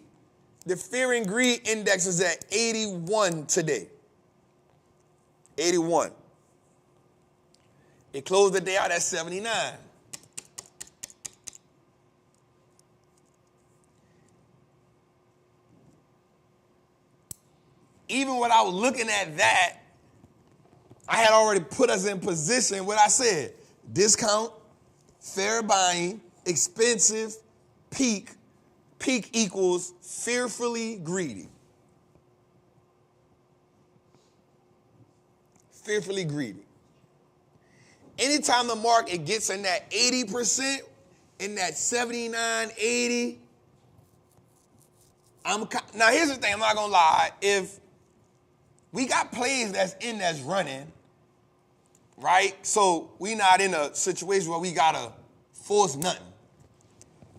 the fear and greed index is at 81 today. 81. It closed the day out at 79. Even when I was looking at that, I had already put us in position what I said. Discount, fair buying, expensive, peak. Peak equals fearfully greedy. Fearfully greedy. Anytime the market gets in that 80%, in that 79, 80, now here's the thing, I'm not gonna lie. If we got plays that's running, right? So we not in a situation where we gotta force nothing.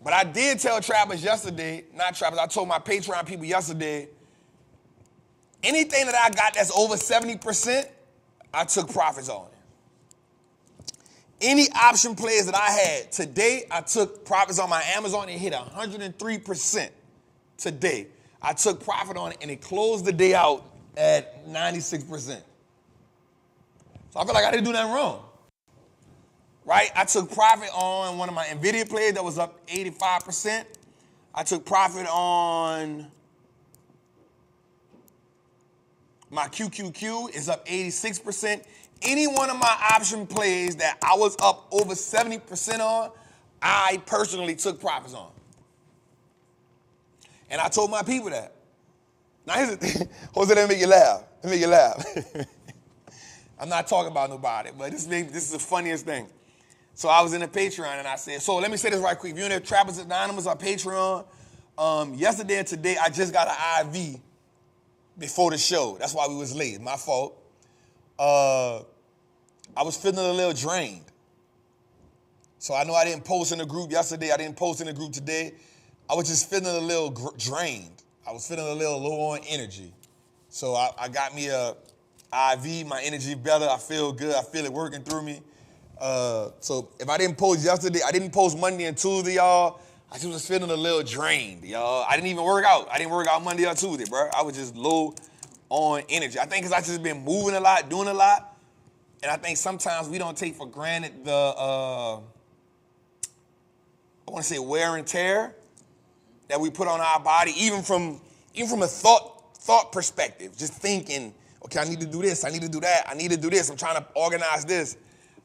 But I did tell Trappers yesterday, not Trappers, I told my Patreon people yesterday, anything that I got that's over 70%, I took profits on it. Any option plays that I had today, I took profits on my Amazon. It hit 103% today. I took profit on it, and it closed the day out at 96%. So I feel like I didn't do nothing wrong. Right? I took profit on one of my Nvidia plays that was up 85%. I took profit on my QQQ is up 86%. Any one of my option plays that I was up over 70% on, I personally took profits on. And I told my people that. Now here's the thing. Jose, let me make you laugh. I'm not talking about nobody, but this is the funniest thing. So I was in the Patreon and I said, so let me say this right quick. If you're in the Trappers Anonymous on Patreon, Yesterday and today, I just got an IV before the show. That's why we was late. My fault. I was feeling a little drained. So I know I didn't post in the group yesterday. I didn't post in the group today. I was just feeling a little drained. I was feeling a little low on energy. So I got me a IV. My energy better. I feel good. I feel it working through me. So if I didn't post yesterday, I didn't post Monday and Tuesday, y'all. I just was feeling a little drained, y'all. I didn't even work out. I didn't work out Monday or Tuesday, bro. I was just low on energy. I think because I just been moving a lot, doing a lot. And I think sometimes we don't take for granted the, I want to say wear and tear that we put on our body, even from a thought perspective. Just thinking, okay, I need to do this, I need to do that, I need to do this, I'm trying to organize this.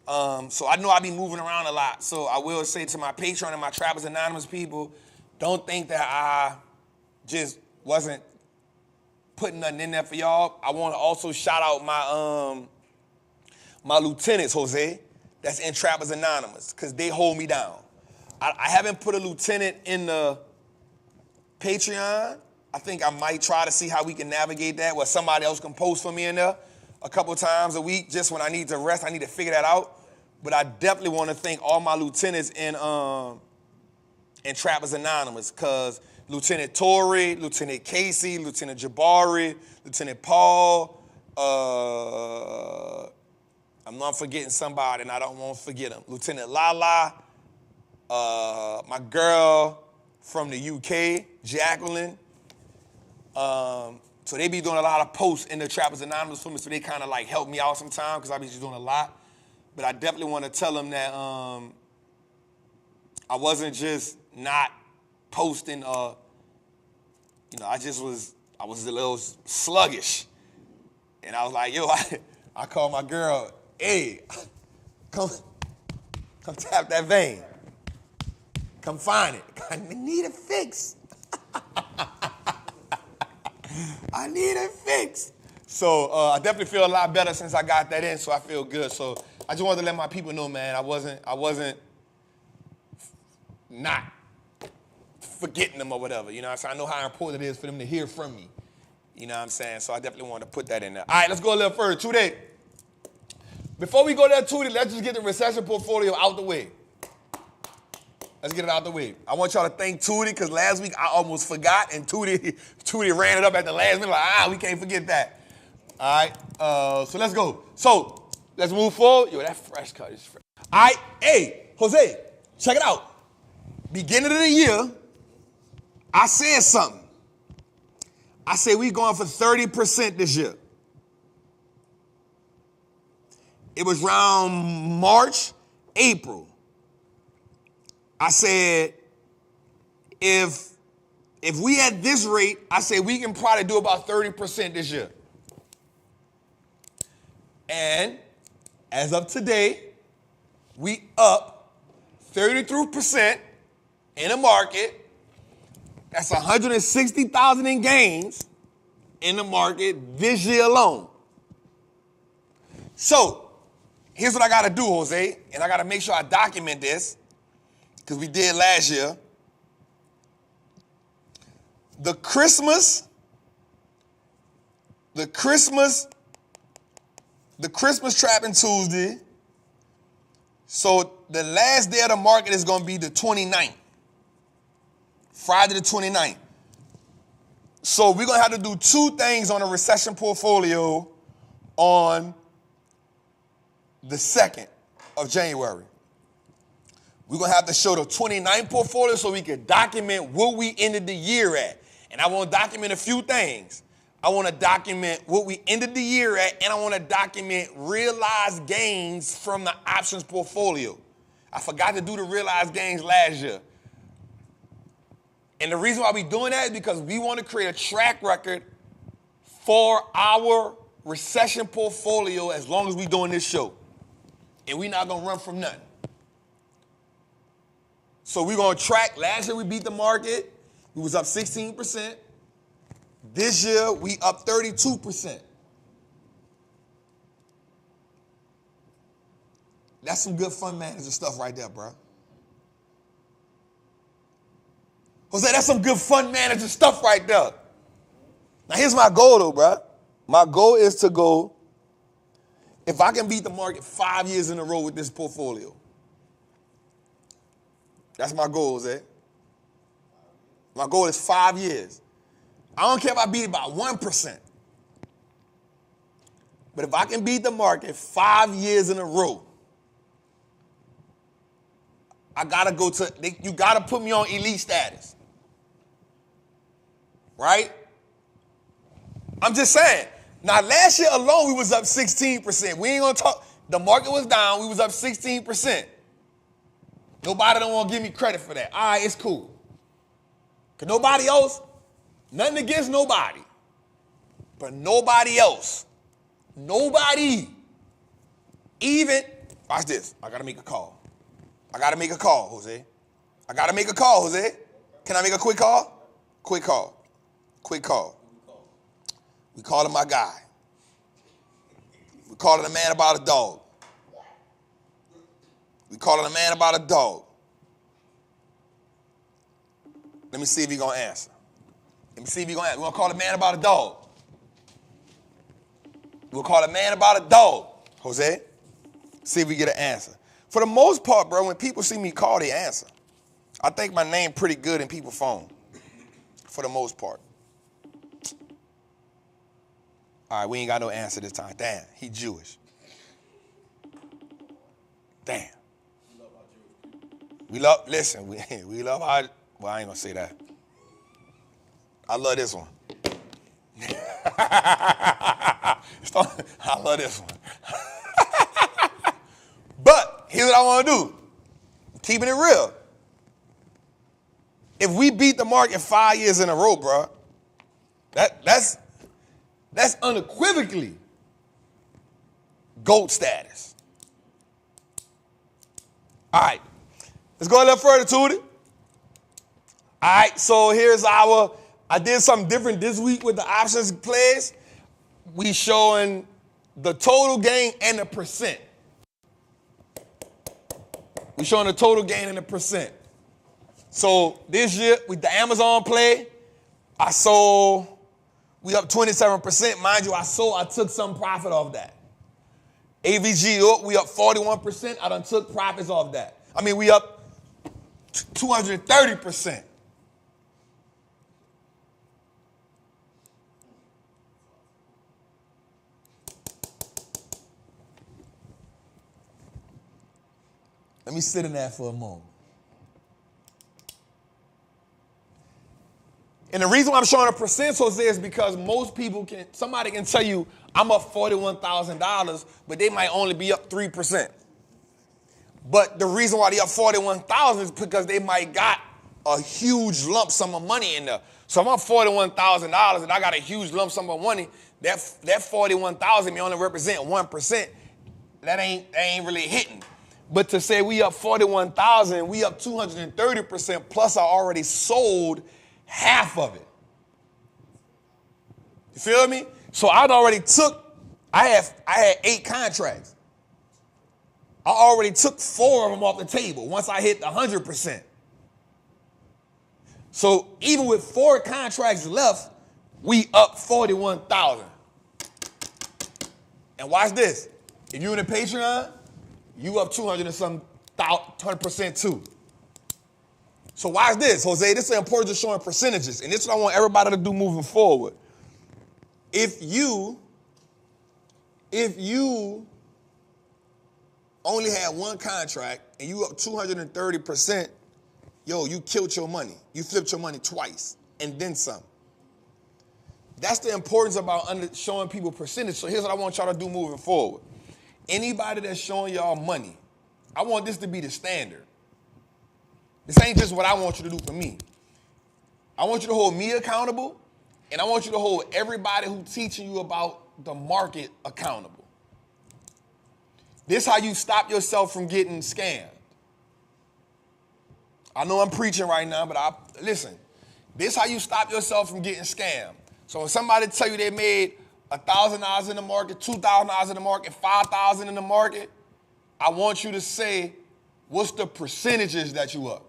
So I know I be moving around a lot. So I will say to my Patreon and my Trappers Anonymous people, don't think that I just wasn't putting nothing in there for y'all. I want to also shout out my lieutenants, Jose, that's in Trappers Anonymous, because they hold me down. I haven't put a lieutenant in the Patreon. I think I might try to see how we can navigate that, where somebody else can post for me in there a couple times a week, just when I need to rest. I need to figure that out. But I definitely want to thank all my lieutenants in Trappers Anonymous, because Lieutenant Torrey, Lieutenant Casey, Lieutenant Jabari, Lieutenant Paul, I'm not forgetting somebody, and I don't want to forget them. Lieutenant Lala, my girl from the UK, Jacqueline. So they be doing a lot of posts in the Trappers Anonymous for me, so they kind of like help me out sometimes, because I be just doing a lot. But I definitely want to tell them that I wasn't just not posting, I was a little sluggish. And I was like, yo, I called my girl, hey, come tap that vein. Come find it. I need a fix. I need a fix. So I definitely feel a lot better since I got that in, so I feel good. So I just wanted to let my people know, man, I wasn't not forgetting them or whatever. You know what I'm saying? I know how important it is for them to hear from me. You know what I'm saying? So I definitely want to put that in there. All right, let's go a little further. Today, before we go there, Tootie, let's just get the recession portfolio out the way. Let's get it out the way. I want y'all to thank Tootie, because last week I almost forgot, and Tootie ran it up at the last minute, like, we can't forget that. All right, so let's go. So let's move forward. Yo, that fresh cut is fresh. All right, hey, Jose, check it out. Beginning of the year, I said something. I said we going for 30% this year. It was around March, April. I said, if we at this rate, I said we can probably do about 30% this year. And as of today, we up 33% in the market. That's 160,000 in gains in the market this year alone. So here's what I got to do, Jose, and I got to make sure I document this, because we did last year. The Christmas Trappin Tuesday. So the last day of the market is going to be the 29th. Friday the 29th. So we're going to have to do two things on a recession portfolio on the 2nd of January. We're going to have to show the 29th portfolio so we can document what we ended the year at. And I want to document a few things. I want to document what we ended the year at, and I want to document realized gains from the options portfolio. I forgot to do the realized gains last year. And the reason why we're doing that is because we want to create a track record for our recession portfolio as long as we're doing this show. And we're not going to run from nothing. So we're going to track. Last year we beat the market. We was up 16%. This year we up 32%. That's some good fund manager stuff right there, bro. Jose, that's some good fund manager stuff right there. Now, here's my goal, though, bro. My goal is to go, if I can beat the market 5 years in a row with this portfolio. That's my goal, Jose. My goal is 5 years. I don't care if I beat it by 1%. But if I can beat the market 5 years in a row, I gotta go to, you gotta put me on elite status. Right? I'm just saying. Now, last year alone, we was up 16%. We ain't gonna talk, the market was down, we was up 16%. Nobody don't want to give me credit for that. All right, it's cool. Because nobody else, nothing against nobody, but nobody else, nobody, even, watch this, I got to make a call. I got to make a call, Jose. I got to make a call, Jose. Can I make a quick call? Quick call. Quick call. We calling my guy. We calling a man about a dog. We calling a man about a dog. Let me see if he's going to answer. Let me see if he's going to answer. We're going to call a man about a dog. We'll call a man about a dog, Jose. See if we get an answer. For the most part, bro, when people see me call, they answer. I think my name pretty good in people's phone. For the most part. All right, we ain't got no answer this time. Damn, he Jewish. Damn. We love, listen, we love our, well, I ain't gonna say that. I love this one. I love this one. But here's what I want to do. Keeping it real. If we beat the market 5 years in a row, bro, that's unequivocally GOAT status. All right. Let's go a little further, Tootie. All right, so here's I did something different this week with the options plays. We showing the total gain and the percent. We showing the total gain and the percent. So this year with the Amazon play, we up 27%. Mind you, I took some profit off that. AVG, we up 41%. I done took profits off that. I mean, we up 230%. Let me sit in that for a moment. And the reason why I'm showing a percent, Jose, is because most people somebody can tell you, I'm up $41,000, but they might only be up 3%. But the reason why they up 41,000 is because they might got a huge lump sum of money in there. So if I'm up $41,000 and I got a huge lump sum of money, that 41,000 may only represent 1%. That ain't really hitting. But to say we up 41,000, we up 230%, plus I already sold half of it. You feel me? So I had 8 contracts. I already took 4 of them off the table once I hit 100%. So even with 4 contracts left, we up 41,000. And watch this. If you're in the Patreon, you up 200 and some 100% too. So watch this, Jose. This is important to showing percentages. And this is what I want everybody to do moving forward. If you only had 1 contract and you up 230%, yo, you killed your money. You flipped your money twice and then some. That's the importance about showing people percentage. So here's what I want y'all to do moving forward. Anybody that's showing y'all money, I want this to be the standard. This ain't just what I want you to do for me. I want you to hold me accountable, and I want you to hold everybody who's teaching you about the market accountable. This is how you stop yourself from getting scammed. I know I'm preaching right now, but listen. This is how you stop yourself from getting scammed. So when somebody tell you they made $1,000 in the market, $2,000 in the market, $5,000 in the market, I want you to say, what's the percentages that you up?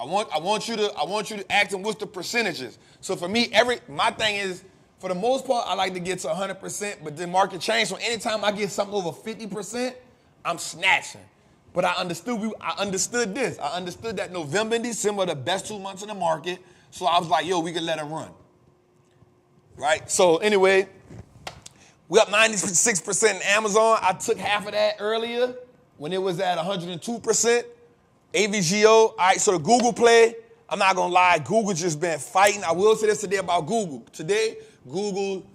I want you to ask them what's the percentages. So for me, my thing is, for the most part, I like to get to 100%, but then market change. So anytime I get something over 50%, I'm snatching. But I understood this. I understood that November and December are the best 2 months in the market. So I was like, yo, we can let it run. Right? So anyway, we up 96% in Amazon. I took half of that earlier when it was at 102%. AVGO. All right, so the Google play, I'm not going to lie, Google just been fighting. I will say this today about Google. Today, Google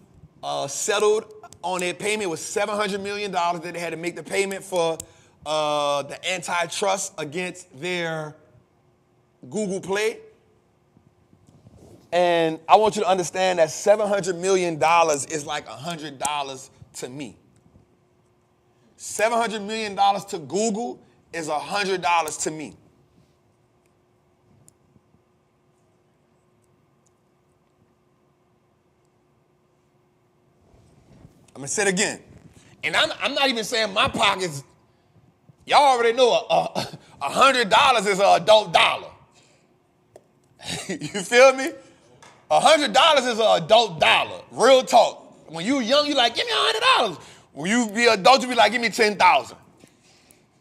settled on their payment. It was $700 million that they had to make the payment for the antitrust against their Google Play. And I want you to understand that $700 million is like $100 to me. $700 million to Google is $100 to me. I'm gonna say it again. And I'm not even saying my pockets. Y'all already know $100 is an adult dollar. You feel me? $100 is an adult dollar. Real talk. When you young, you like, give me $100. When you be adult, you be like, give me 10,000.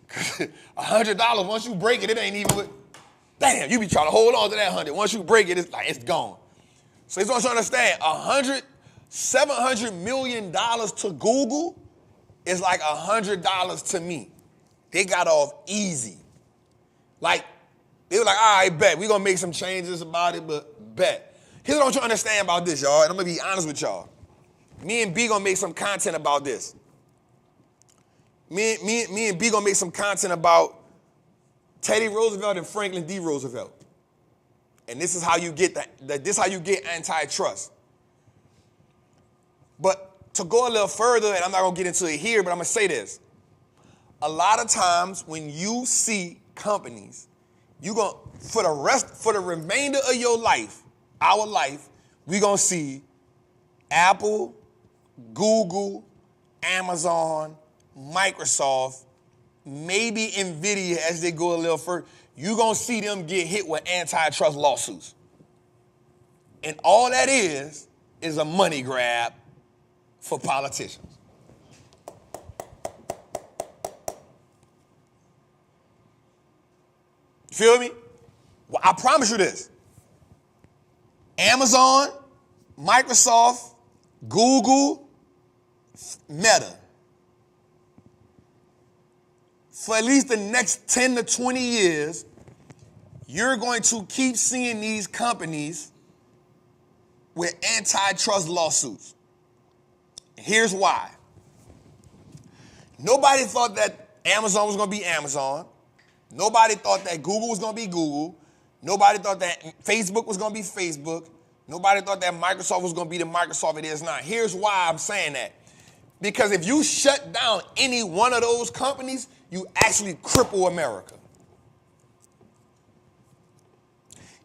$100, once you break it, it ain't even. Damn, you be trying to hold on to that 100. Once you break it, it's gone. So here's what I'm trying to understand. $700 million to Google is like $100 to me. They got off easy. Like, they were like, all right, bet. We're going to make some changes about it, but bet. Here's what I'm trying to understand about this, y'all, and I'm going to be honest with y'all. Me and B going to make some content about this. Me and B going to make some content about Teddy Roosevelt and Franklin D. Roosevelt. And this is how you get this is how you get antitrust. But to go a little further, and I'm not going to get into it here, but I'm going to say this. A lot of times when you see companies, for the remainder of your life, our life, we're going to see Apple, Google, Amazon, Microsoft, maybe NVIDIA as they go a little further. You're going to see them get hit with antitrust lawsuits. And all that is a money grab for politicians. Feel me? Well, I promise you this. Amazon, Microsoft, Google, Meta. For at least the next 10 to 20 years, you're going to keep seeing these companies with antitrust lawsuits. Here's why. Nobody thought that Amazon was going to be Amazon. Nobody thought that Google was going to be Google. Nobody thought that Facebook was going to be Facebook. Nobody thought that Microsoft was going to be the Microsoft it is now. Here's why I'm saying that. Because if you shut down any one of those companies, you actually cripple America.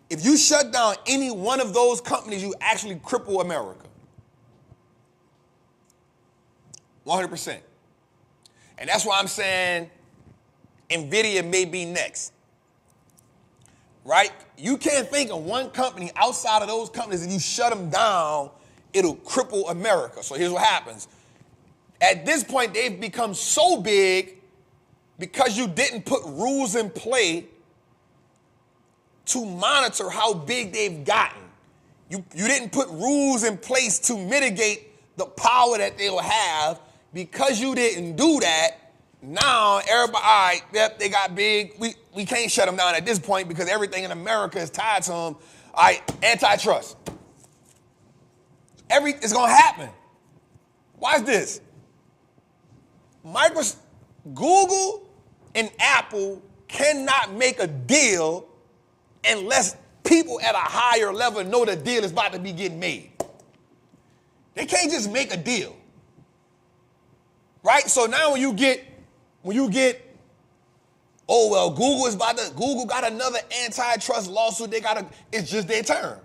If you shut down any one of those companies, you actually cripple America. 100%. And that's why I'm saying NVIDIA may be next. Right? You can't think of one company outside of those companies. If you shut them down, it'll cripple America. So here's what happens. At this point, they've become so big because you didn't put rules in play to monitor how big they've gotten. You didn't put rules in place to mitigate the power that they'll have. Because you didn't do that, now everybody, all right, yep, they got big. We can't shut them down at this point because everything in America is tied to them. All right, antitrust. It's going to happen. Watch this. Google and Apple cannot make a deal unless people at a higher level know the deal is about to be getting made. They can't just make a deal. Right? So now when you get, oh, well, Google got another antitrust lawsuit. It's just their turn.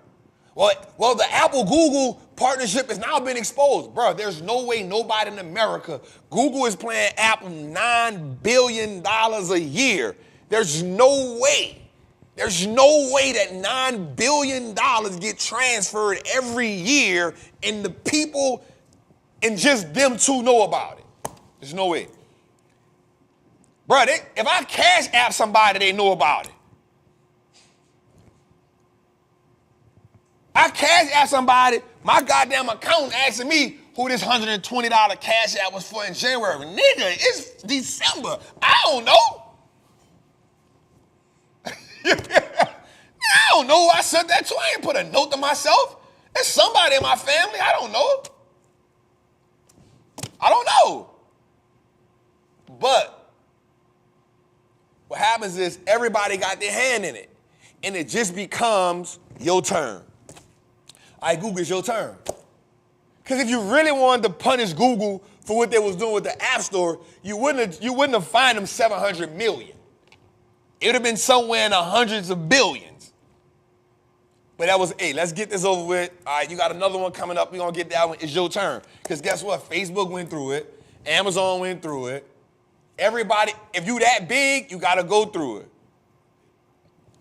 Well, the Apple-Google partnership has now been exposed. Bro, there's no way nobody in America, Google is paying Apple $9 billion a year. There's no way There's no way that $9 billion get transferred every year and the people and just them two know about it. There's no way. Bro, if I cash app somebody, they know about it. I cash app somebody, my goddamn accountant asking me who this $120 cash app was for in January. Nigga, it's December. I don't know. I don't know who I sent that to. I ain't put a note to myself. It's somebody in my family. I don't know. I don't know. But what happens is everybody got their hand in it. And it just becomes your turn. All right, Google, it's your turn. Because if you really wanted to punish Google for what they was doing with the App Store, you wouldn't have fined them $700 million. It would have been somewhere in the hundreds of billions. But that was, hey, let's get this over with. All right, you got another one coming up. We're going to get that one. It's your turn. Because guess what? Facebook went through it. Amazon went through it. Everybody, if you that big, you got to go through it.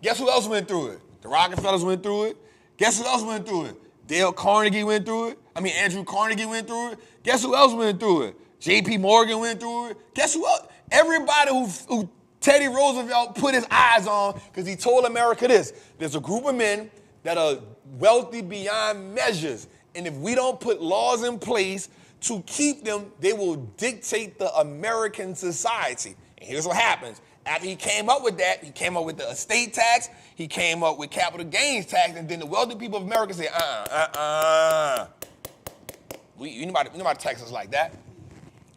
Guess who else went through it? The Rockefellers went through it. Guess who else went through it? Dale Carnegie went through it. Andrew Carnegie went through it. Guess who else went through it? J.P. Morgan went through it. Guess who else? Everybody who Teddy Roosevelt put his eyes on, because he told America this: there's a group of men that are wealthy beyond measures, and if we don't put laws in place to keep them, they will dictate the American society. And here's what happens. After he came up with that, he came up with the estate tax, he came up with capital gains tax, and then the wealthy people of America say, nobody tax us like that.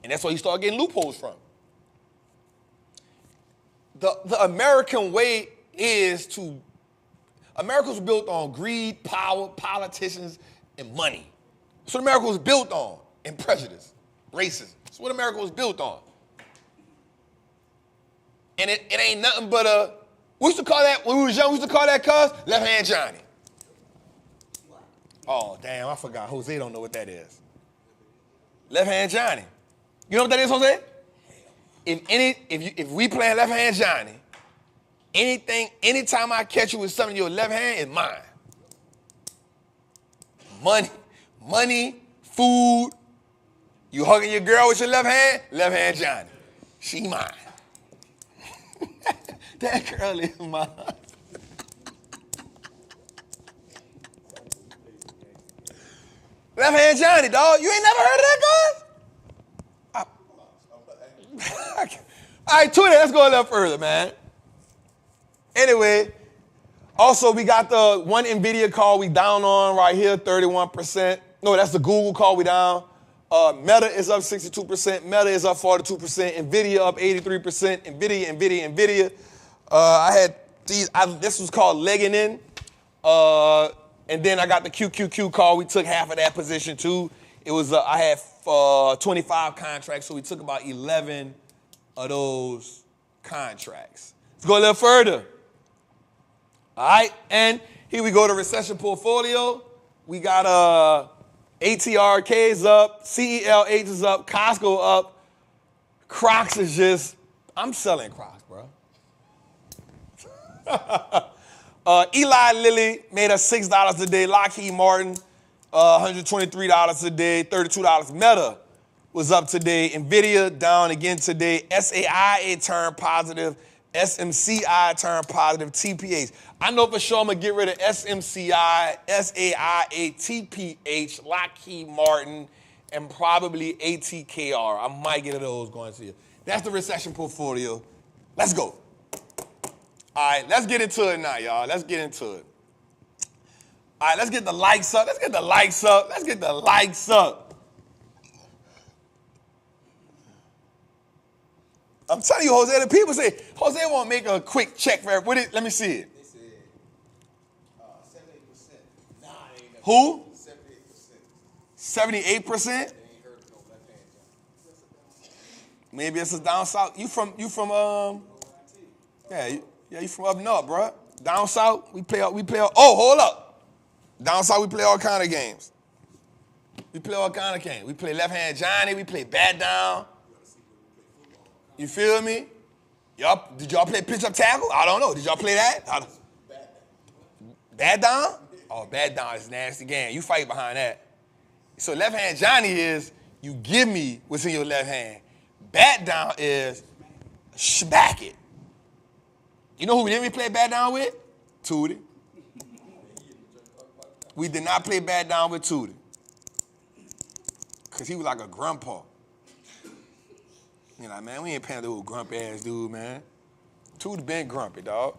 And that's why you start getting loopholes from. The American way is to, America was built on greed, power, politicians, and money. That's what America was built on, and prejudice, racism. That's what America was built on. And it ain't nothing but we used to call that, when we was young, we used to call that cuz left hand Johnny. Oh, damn, I forgot. Jose don't know what that is. Left hand Johnny. You know what that is, Jose? If we playing left hand Johnny, anytime I catch you with something in your left hand, it's mine. Money, food. You hugging your girl with your left hand Johnny. She mine. That girl is mine. Left hand Johnny, dog. You ain't never heard of that, guys? All right, Twitter, let's go a little further, man. Anyway, also we got the one NVIDIA call we down on right here, 31%. No, that's the Google call we down. Meta is up 62%. Meta is up 42%. NVIDIA up 83%. NVIDIA. I had these, this was called legging in. And then I got the QQQ call. We took half of that position too. It was, I had 25 contracts, so we took about 11 of those contracts. Let's go a little further. All right, and here we go to recession portfolio. We got ATRK is up, CELH is up, Costco up. Crocs is just, I'm selling Crocs, bro. Eli Lilly made us $6 a day. Lockheed Martin, $123 a day, $32. Meta was up today. NVIDIA down again today. SAIA turned positive. SMCI turned positive. TPH. I know for sure I'm going to get rid of SMCI, SAIA, TPH, Lockheed Martin, and probably ATKR. I might get those going to you. That's the recession portfolio. Let's go. All right, let's get into it now, y'all. Let's get into it. All right, let's get the likes up. Let's get the likes up. I'm telling you, Jose, the people say, Jose won't make a quick check for everybody. Let me see it. They said 78%. Nah, they ain't never. Who? 78%. 78%? They ain't heard of no left hand Johnny. Maybe it's a down south. You from you from up north, bro. Down south, we play, oh, hold up. Down south, we play all kind of games. We play left hand Johnny, we play bat down. You feel me? Did y'all play pitch up tackle? I don't know. Did y'all play that? Bad down? Oh, bad down is nasty game. You fight behind that. So left hand Johnny is you give me what's in your left hand. Bat down is smack it. You know who we didn't play bat down with? Tootie. We did not play bat down with Tootie. Because he was like a grandpa. You know, man, we ain't paying the old grumpy ass dude, man. Tootie been grumpy, dog.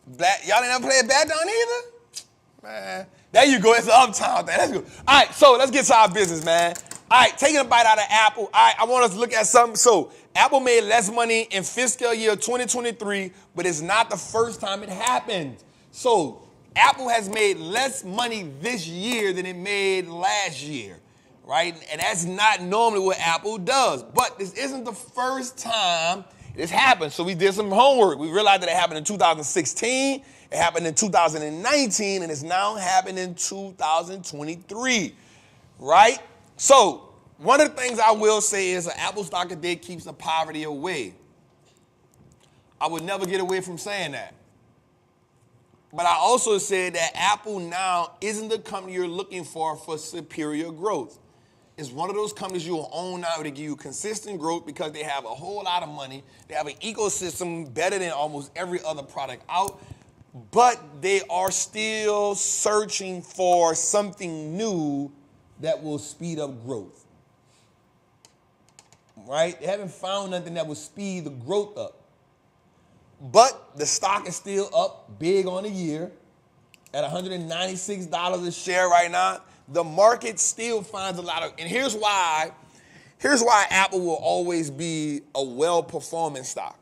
Y'all ain't never played bat down either? Man, there you go. It's an uptown thing. Let's go. All right, so let's get to our business, man. All right, taking a bite out of Apple. All right, I want us to look at something. So Apple made less money in fiscal year 2023, but it's not the first time it happened. So Apple has made less money this year than it made last year, right? And that's not normally what Apple does. But this isn't the first time this happened. So we did some homework. We realized that it happened in 2016. It happened in 2019, and it's now happening in 2023, right? So one of the things I will say is an Apple stock a day keeps the poverty away. I would never get away from saying that. But I also said that Apple now isn't the company you're looking for superior growth. It's one of those companies you will own now to give you consistent growth because they have a whole lot of money. They have an ecosystem better than almost every other product out. But they are still searching for something new that will speed up growth. Right? They haven't found nothing that will speed the growth up. But the stock is still up big on the year at $196 a share right now. The market still finds a lot of, and here's why Apple will always be a well-performing stock.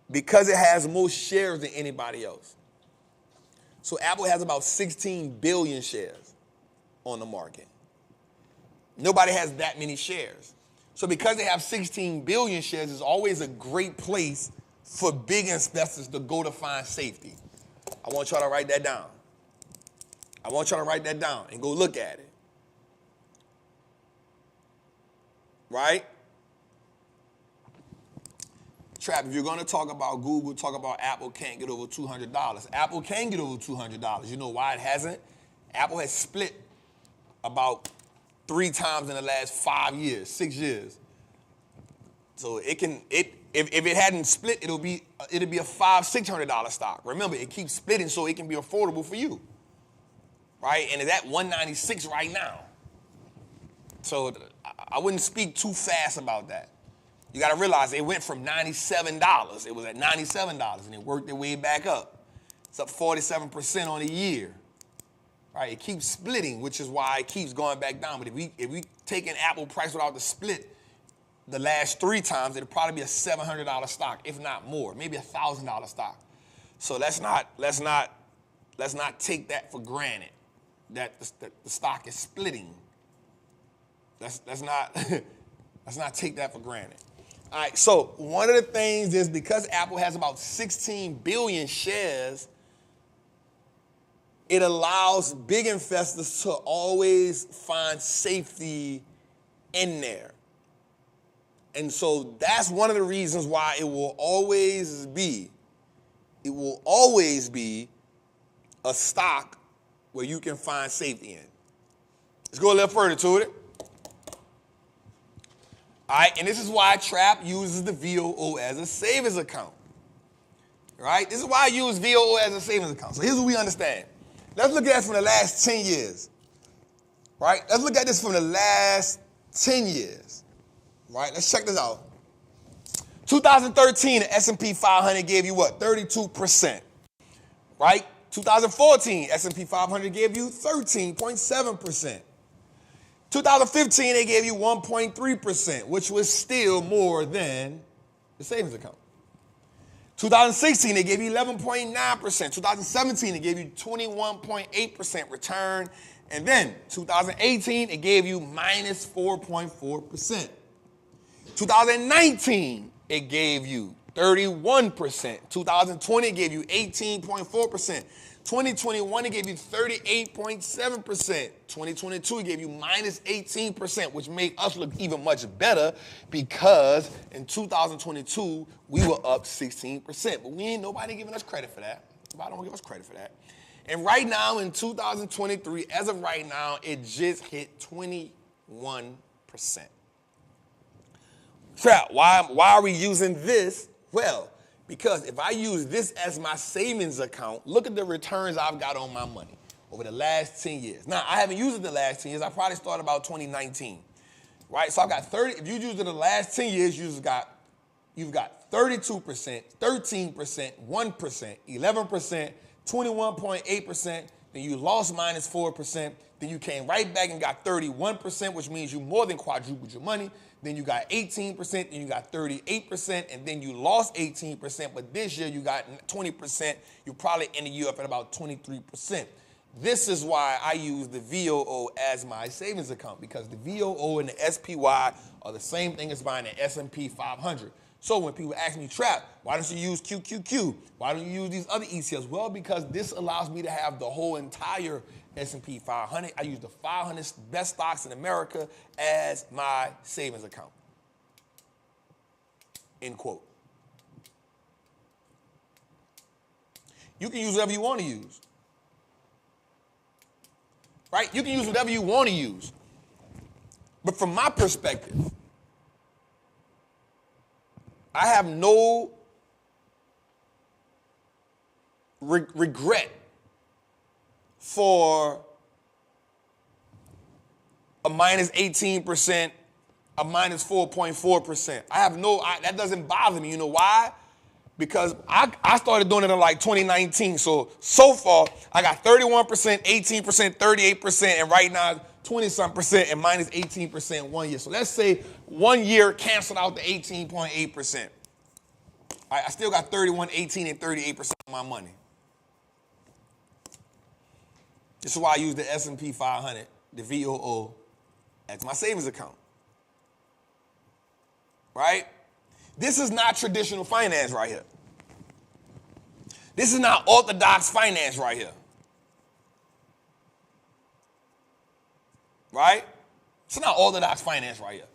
Because it has more shares than anybody else. So Apple has about 16 billion shares on the market. Nobody has that many shares. So because they have 16 billion shares, it's always a great place for big investors to go to find safety. I want y'all to write that down. I want y'all to write that down and go look at it. Right? Trap, if you're going to talk about Google, talk about Apple can't get over $200. Apple can get over $200. You know why it hasn't? Apple has split about 3 times in the last 5 years, 6 years. So if it hadn't split, it'd be a $500-$600 stock. Remember, it keeps splitting so it can be affordable for you. Right? And it's at $196 right now. So I wouldn't speak too fast about that. You got to realize it went from $97. It was at $97, and it worked their way back up. It's up 47% on the year. Right? It keeps splitting, which is why it keeps going back down. But if we take an Apple price without the split, the last 3 times, it'll probably be a $700 stock, if not more, maybe a $1,000 stock. So let's not take that for granted that the stock is splitting. Let's not take that for granted. All right, so one of the things is because Apple has about 16 billion shares, it allows big investors to always find safety in there. And so that's one of the reasons why it will always be a stock where you can find safety in. Let's go a little further to it. All right, and this is why Trap uses the VOO as a savings account. Right? This is why I use VOO as a savings account. So here's what we understand. Let's look at it from the last 10 years. Right? Let's look at this from the last 10 years. Right? Let's check this out. 2013, the S&P 500 gave you what? 32%. Right? 2014, S&P 500 gave you 13.7%. 2015, they gave you 1.3%, which was still more than the savings account. 2016, they gave you 11.9%. 2017, they gave you 21.8% return. And then 2018, it gave you minus 4.4%. 2019, it gave you 31%. 2020, it gave you 18.4%. 2021, it gave you 38.7%. 2022, it gave you minus 18%, which made us look even much better because in 2022, we were up 16%. But we ain't nobody giving us credit for that. but I don't give us credit for that. And right now in 2023, as of right now, it just hit 21%. Trap, why are we using this? Well, because if I use this as my savings account, look at the returns I've got on my money over the last 10 years. Now, I haven't used it the last 10 years. I probably started about 2019, right? So I've got 30. If you use it in the last 10 years, you've got 32%, 13%, 1%, 11%, 21.8%. Then you lost minus 4%. Then you came right back and got 31%, which means you more than quadrupled your money. Then you got 18%, then you got 38%, and then you lost 18%, but this year you got 20%. You probably ended you up at about 23%. This is why I use the VOO as my savings account, because the VOO and the SPY are the same thing as buying the S&P 500. So when people ask me, Trap, why don't you use QQQ? Why don't you use these other ETFs? Well, because this allows me to have the whole entire S&P 500. I use the 500 best stocks in America as my savings account. End quote. You can use whatever you want to use. Right? You can use whatever you want to use. But from my perspective, I have no regret for a minus 18%, a minus 4.4%. That doesn't bother me. You know why? Because I started doing it in like 2019. So far, I got 31%, 18%, 38%, and right now, 20-something% and minus 18% 1 year. So let's say 1 year canceled out the 18.8%. I still got 31, 18, and 38% of my money. This is why I use the S&P 500, the VOO, as my savings account. Right? This is not traditional finance right here. This is not orthodox finance right here. Right? It's not orthodox finance right here.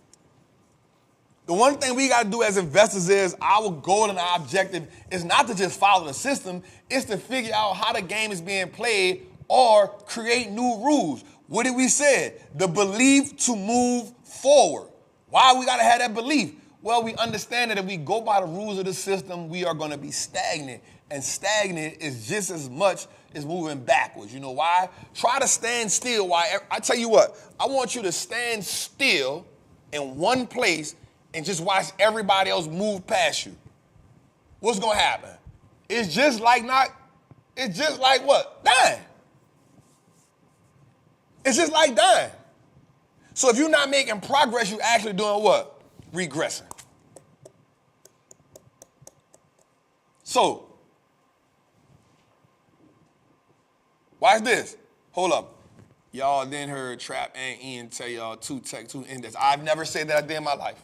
The one thing we got to do as investors is our goal and our objective is not to just follow the system. It's to figure out how the game is being played or create new rules. What did we say? The belief to move forward. Why we got to have that belief? Well, we understand that if we go by the rules of the system, we are going to be stagnant. And stagnant is just as much as moving backwards. You know why? Try to stand still. I tell you what, I want you to stand still in one place and just watch everybody else move past you. What's going to happen? It's just like what? Dying. It's just like dying. So if you're not making progress, you're actually doing what? Regressing. So, watch this. Hold up. Y'all then heard Trap and Ian tell y'all 2 tech, 2 index. I've never said that a day in my life.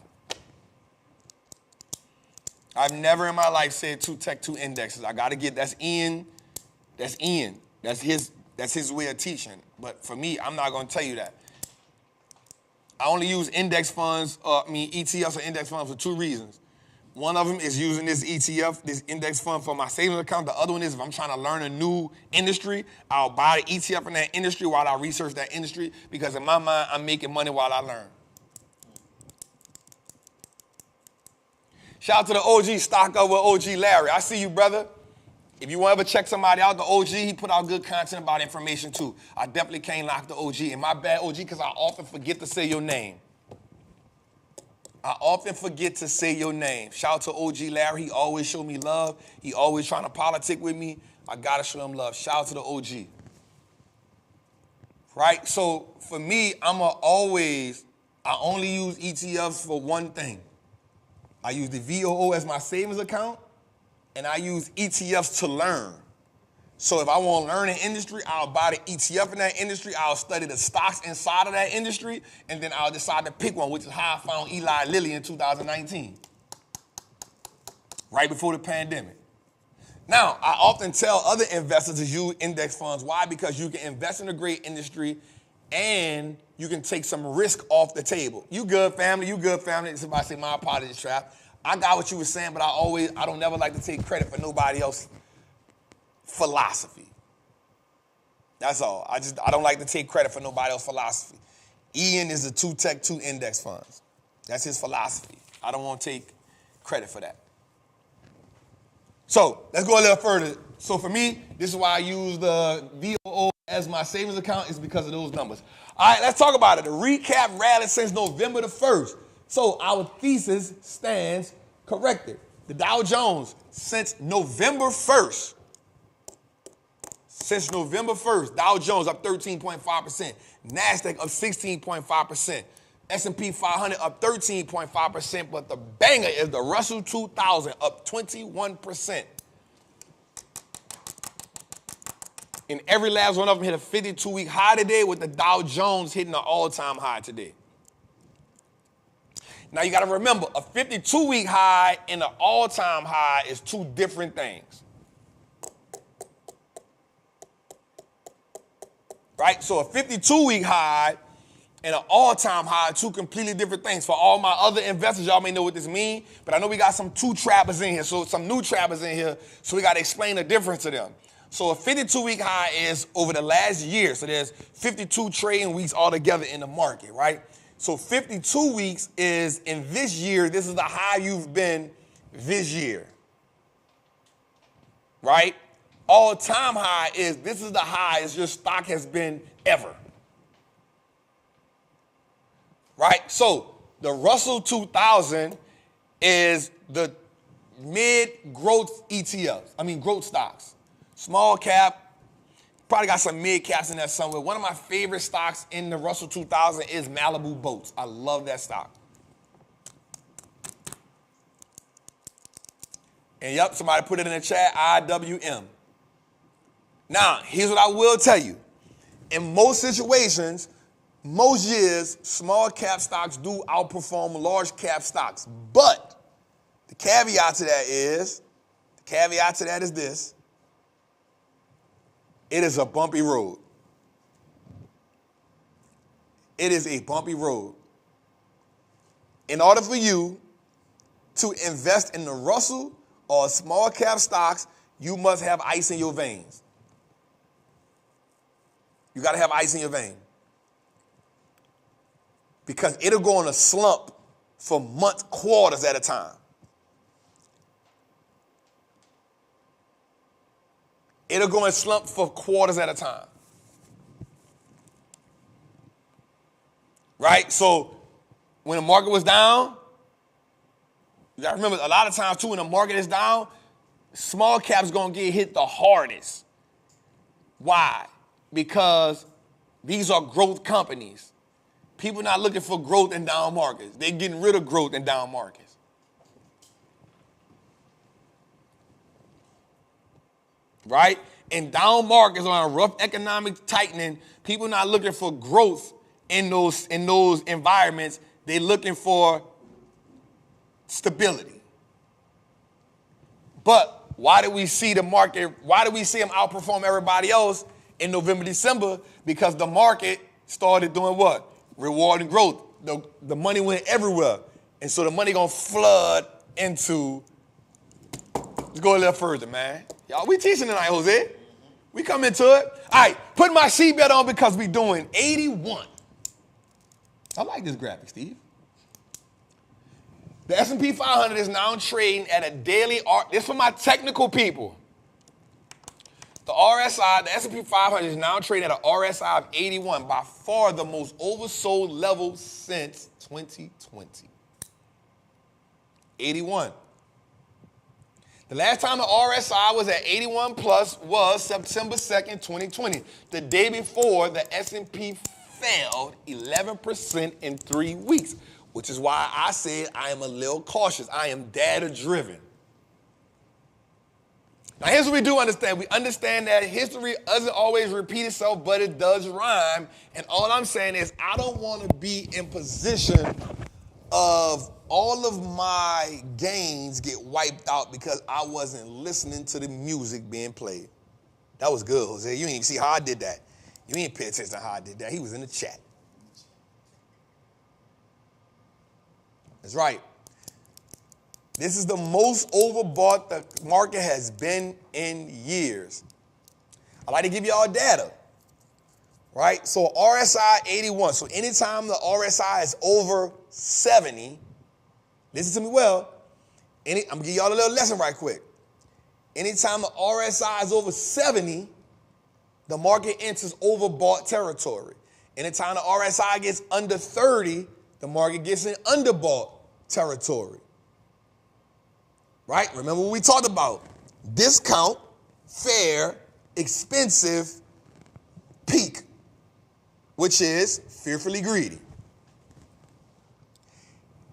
I've never in my life said 2 tech, 2 indexes. I got to get, that's Ian. That's Ian. That's his way of teaching. But for me, I'm not going to tell you that. I only use index funds, ETFs or index funds for 2 reasons. One of them is using this ETF, this index fund for my savings account. The other one is if I'm trying to learn a new industry, I'll buy the ETF in that industry while I research that industry, because in my mind, I'm making money while I learn. Shout out to the OG Stock Up with OG Larry. I see you, brother. If you want to ever check somebody out, the OG, he put out good content about information too. I definitely can't knock the OG. And my bad, OG, because I often forget to say your name. Shout out to OG Larry. He always show me love. He always trying to politic with me. I got to show him love. Shout out to the OG. Right? So for me, I only use ETFs for one thing. I use the VOO as my savings account, and I use ETFs to learn. So if I want to learn an industry, I'll buy the ETF in that industry. I'll study the stocks inside of that industry, and then I'll decide to pick one, which is how I found Eli Lilly in 2019, right before the pandemic. Now, I often tell other investors to use index funds. Why? Because you can invest in a great industry, and you can take some risk off the table. You good, family? You good, family? Somebody say, my apologies, Trap. I got what you were saying, but I don't never like to take credit for nobody else. philosophy. That's all. I don't like to take credit for nobody else's philosophy. Ian is the 2 Tech 2 index funds. That's his philosophy. I don't want to take credit for that. So let's go a little further. So for me, this is why I use the VOO as my savings account, is because of those numbers. All right, let's talk about it. The recap rally since November the 1st. So our thesis stands corrected. The Dow Jones since November 1st. Since November 1st, Dow Jones up 13.5%. NASDAQ up 16.5%. S&P 500 up 13.5%. But the banger is the Russell 2000 up 21%. And every last one of them hit a 52-week high today, with the Dow Jones hitting an all-time high today. Now you got to remember, a 52-week high and an all-time high is two different things. Right? So a 52-week high and an all-time high are two completely different things. For all my other investors, y'all may know what this means, but I know we got some two trappers in here, so some new trappers in here, so we got to explain the difference to them. So a 52-week high is over the last year, so there's 52 trading weeks altogether in the market, right? So 52 weeks is in this year, this is the high you've been this year, right? All-time high is, this is the highest your stock has been ever, right? So the Russell 2000 is the mid-growth ETFs, growth stocks. Small cap, probably got some mid caps in there somewhere. One of my favorite stocks in the Russell 2000 is Malibu Boats. I love that stock. And yep, somebody put it in the chat, IWM. Now, here's what I will tell you. In most situations, most years, small cap stocks do outperform large cap stocks. But the caveat to that is this. It is a bumpy road. It is a bumpy road. In order for you to invest in the Russell or small cap stocks, you must have ice in your veins. You got to have ice in your vein. Because it'll go on a slump for months, quarters at a time. It'll go in slump for quarters at a time. Right? So when the market was down, you got to remember, a lot of times too, when the market is down, small caps going to get hit the hardest. Why? Because these are growth companies. People not looking for growth in down markets. They're getting rid of growth in down markets. Right? In down markets, on a rough economic tightening, people not looking for growth in those environments. They're looking for stability. But why do we see the market, why do we see them outperform everybody else in November, December? Because the market started doing what? Rewarding growth. The money went everywhere. And so the money gonna flood into, let's go a little further, man. Y'all, we teaching tonight, Jose. We come into it. All right, put my seatbelt on because we doing 81. I like this graphic, Steve. The S&P 500 is now trading at a daily, this is for my technical people. The RSI, the S&P 500 is now trading at an RSI of 81, by far the most oversold level since 2020. 81. The last time the RSI was at 81 plus was September 2nd, 2020. The day before, the S&P fell 11% in 3 weeks, which is why I said I am a little cautious. I am data-driven. Now, here's what we do understand. We understand that history doesn't always repeat itself, but it does rhyme. And all I'm saying is I don't want to be in position of all of my gains get wiped out because I wasn't listening to the music being played. That was good, Jose. You didn't even see how I did that. You didn't pay attention to how I did that. He was in the chat. That's right. This is the most overbought the market has been in years. I like to give y'all data, right? So RSI 81. So anytime the RSI is over 70, listen to me well. I'm going to give y'all a little lesson right quick. Anytime the RSI is over 70, the market enters overbought territory. Anytime the RSI gets under 30, the market gets in underbought territory. Right? Remember what we talked about. Discount, fair, expensive, peak, which is fearfully greedy.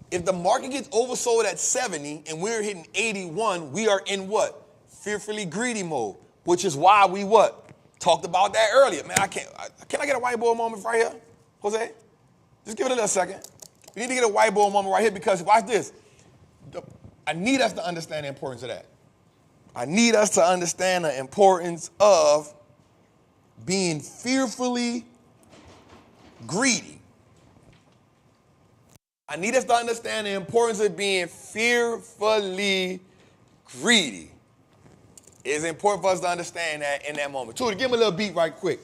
If the market gets oversold at 70 and we're hitting 81, we are in what? Fearfully greedy mode, which is why we what? Talked about that earlier. Man, can I get a whiteboard moment right here, Jose? Just give it a little second. We need to get a whiteboard moment right here because watch this. I need us to understand the importance of that. I need us to understand the importance of being fearfully greedy. I need us to understand the importance of being fearfully greedy. It's important for us to understand that in that moment. Tootie, give me a little beat right quick.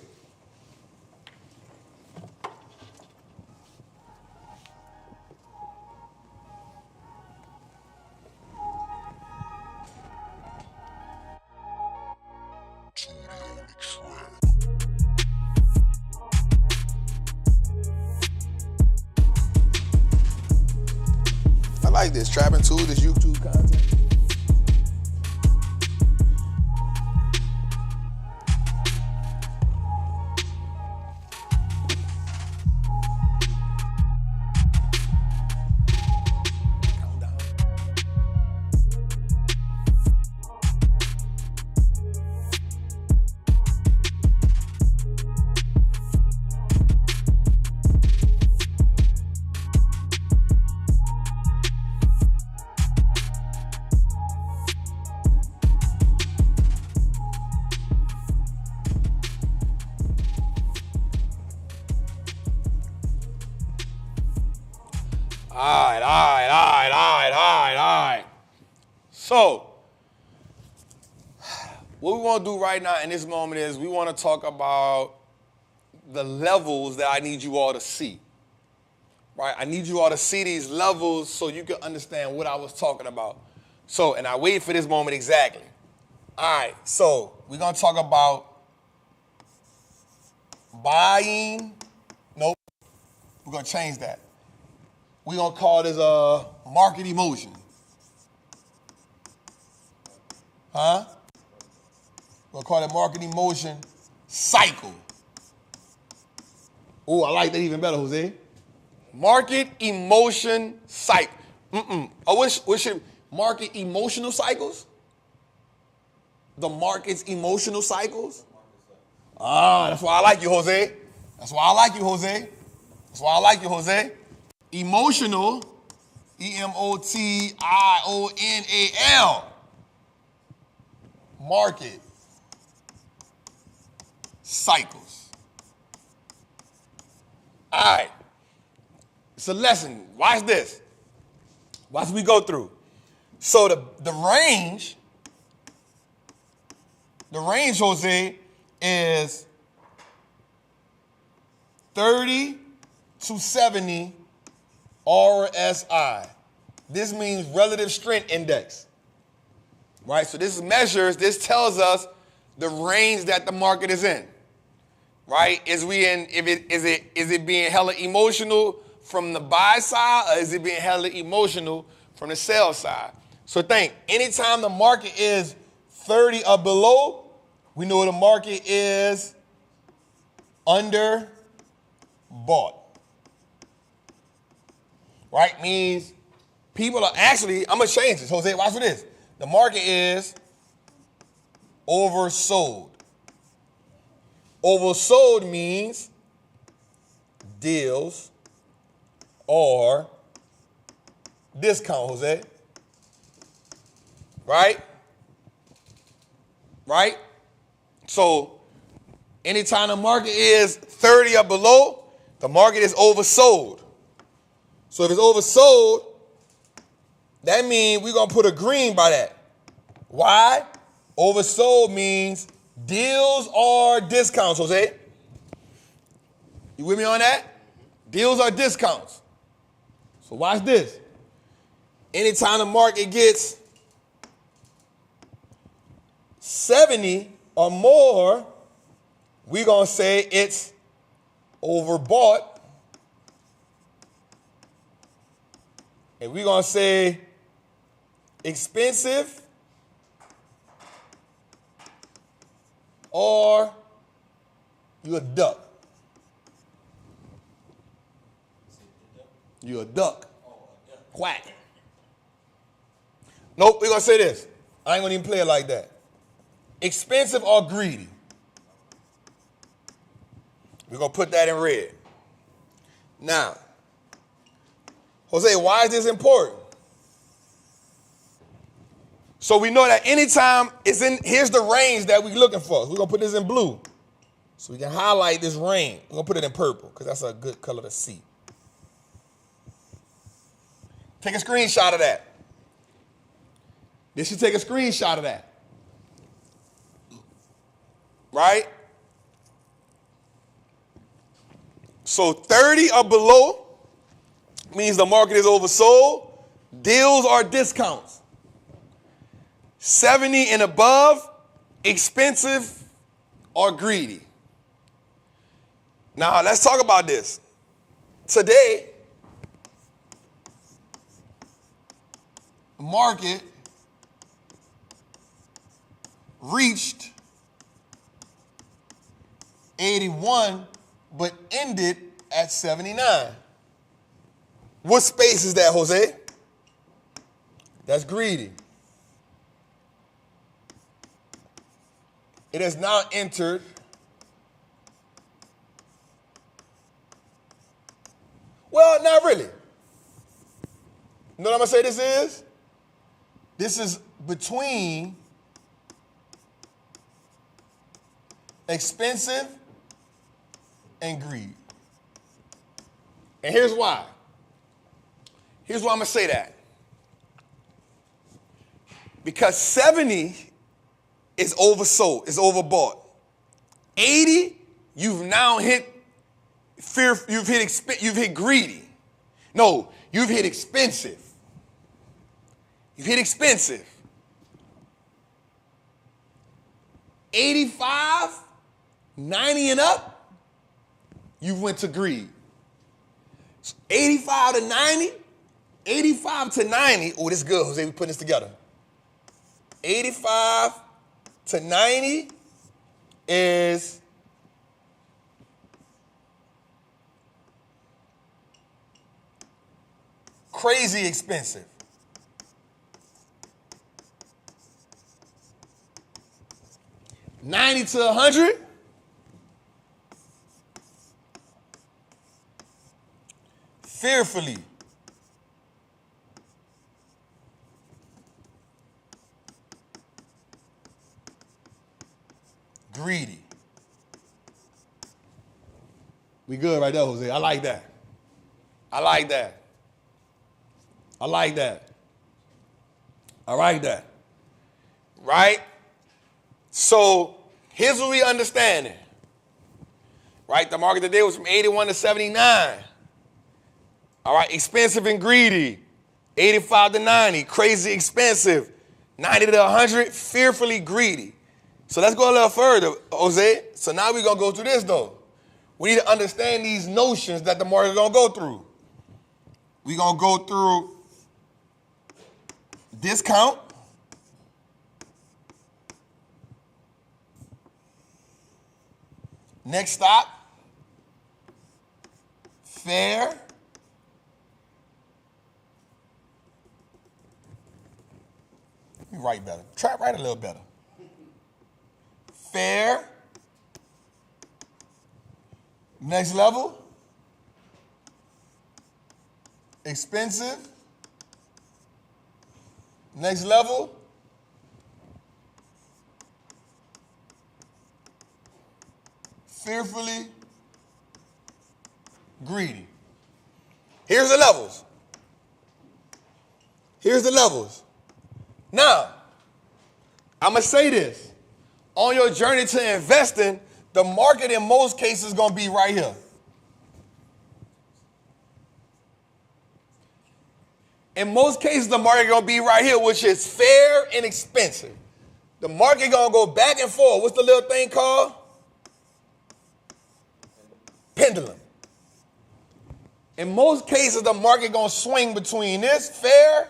I like this. Trappin too, this YouTube content. All right. So, what we want to do right now in this moment is we want to talk about the levels that I need you all to see. Right? I need you all to see these levels so you can understand what I was talking about. So, and I waited for this moment exactly. All right, so we're going to talk about buying. Nope, we're going to change that. We're going to call this market emotion. Huh? We're going to call it market emotion cycle. Oh, I like that even better, Jose. Market emotion cycle. What should market emotional cycles? The market's emotional cycles? That's why I like you, Jose. That's why I like you, Jose. That's why I like you, Jose. Emotional, E-M-O-T-I-O-N-A-L. Market cycles. All right. It's a lesson. Watch this. Watch we go through. So the range, Jose, is 30 to 70 RSI. This means relative strength index. Right? So this tells us the range that the market is in. Right? Is it being hella emotional from the buy side, or is it being hella emotional from the sell side? So think, anytime the market is 30 or below, we know the market is under bought. Right? Means people are actually, I'm going to change this. Jose, watch for this. The market is oversold. Oversold means deals or discount, Jose. Right? Right? So anytime the market is 30 or below, the market is oversold. So if it's oversold, that means we're going to put a green by that. Why? Oversold means Deals or discounts, Jose? You with me on that? Deals or discounts. So watch this. Anytime the market gets 70 or more, we're going to say it's overbought. And we're going to say expensive or you a duck. You a duck. Quack. Nope, we're going to say this. I ain't going to even play it like that. Expensive or greedy. We're going to put that in red. Now, Jose, why is this important? So we know that anytime it's in, here's the range that we're looking for. So we're going to put this in blue. So we can highlight this range. We're going to put it in purple because that's a good color to see. Take a screenshot of that. This should take a screenshot of that. Right? So 30 or below means the market is oversold. Deals or discounts. 70 and above, expensive or greedy. Now, let's talk about this. Today, the market reached 81, but ended at 79. What space is that, Jose? That's greedy. It has now entered well, not really. You know what I'm going to say this is? This is between expensive and greed. And here's why. Here's why I'm going to say that. Because 70 is oversold, is overbought. 80, you've now hit fear, you've hit greedy. No, you've hit expensive. You've hit expensive. 85, 90 and up, you went to greed. 85 to 90, 85 to 90, oh, this is good, Jose, we putting this together. 85 to 90 is crazy expensive. $90 to $100, fearfully greedy. We good right there, Jose. I like that. I like that. I like that. I like that. Right? So here's what we understanding. Right? The market today was from 81 to 79. All right, expensive and greedy. 85 to 90, crazy expensive. 90 to 100, fearfully greedy. So let's go a little further, Jose. So now we're going to go through this, though. We need to understand these notions that the market is going to go through. We're going to go through discount, next stop, fair, let me write better. Try to write a little better. Fair, next level, expensive, next level, fearfully greedy. Here's the levels. Here's the levels. Now, I'm going to say this. on your journey to investing, the market in most cases is going to be right here. In most cases, the market going to be right here, which is fair and expensive. The market going to go back and forth. What's the little thing called? Pendulum. In most cases, the market going to swing between this, fair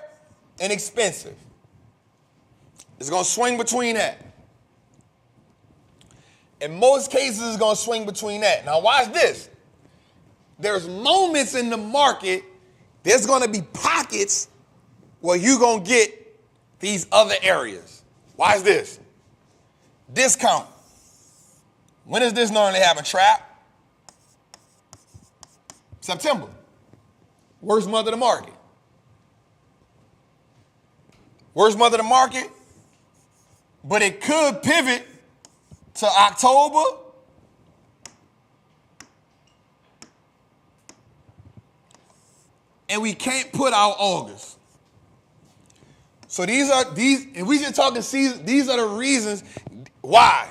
and expensive. It's going to swing between that. In most cases, it's going to swing between that. Now, watch this. There's moments in the market, there's going to be pockets where you're going to get these other areas. Watch this. Discount. When does this normally happen, Trap? September. Worst month of the market. Worst month of the market. But it could pivot to October. And we can't put out August. So and we just talking season, these are the reasons why.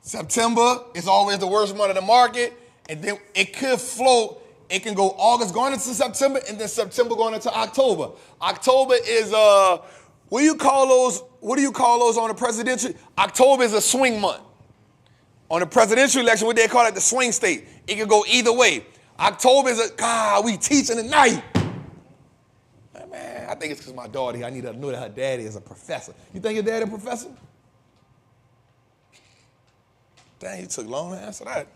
September is always the worst month of the market, and then it could float. It can go August going into September, and then September going into October. October is what do you call those? What do you call those on the presidential? October is a swing month. On the presidential election, what they call it, the swing state. It can go either way. October is we teaching tonight. Man, I think it's because my daughter here. I need to know that her daddy is a professor. You think your daddy a professor? Dang, you took long to answer that.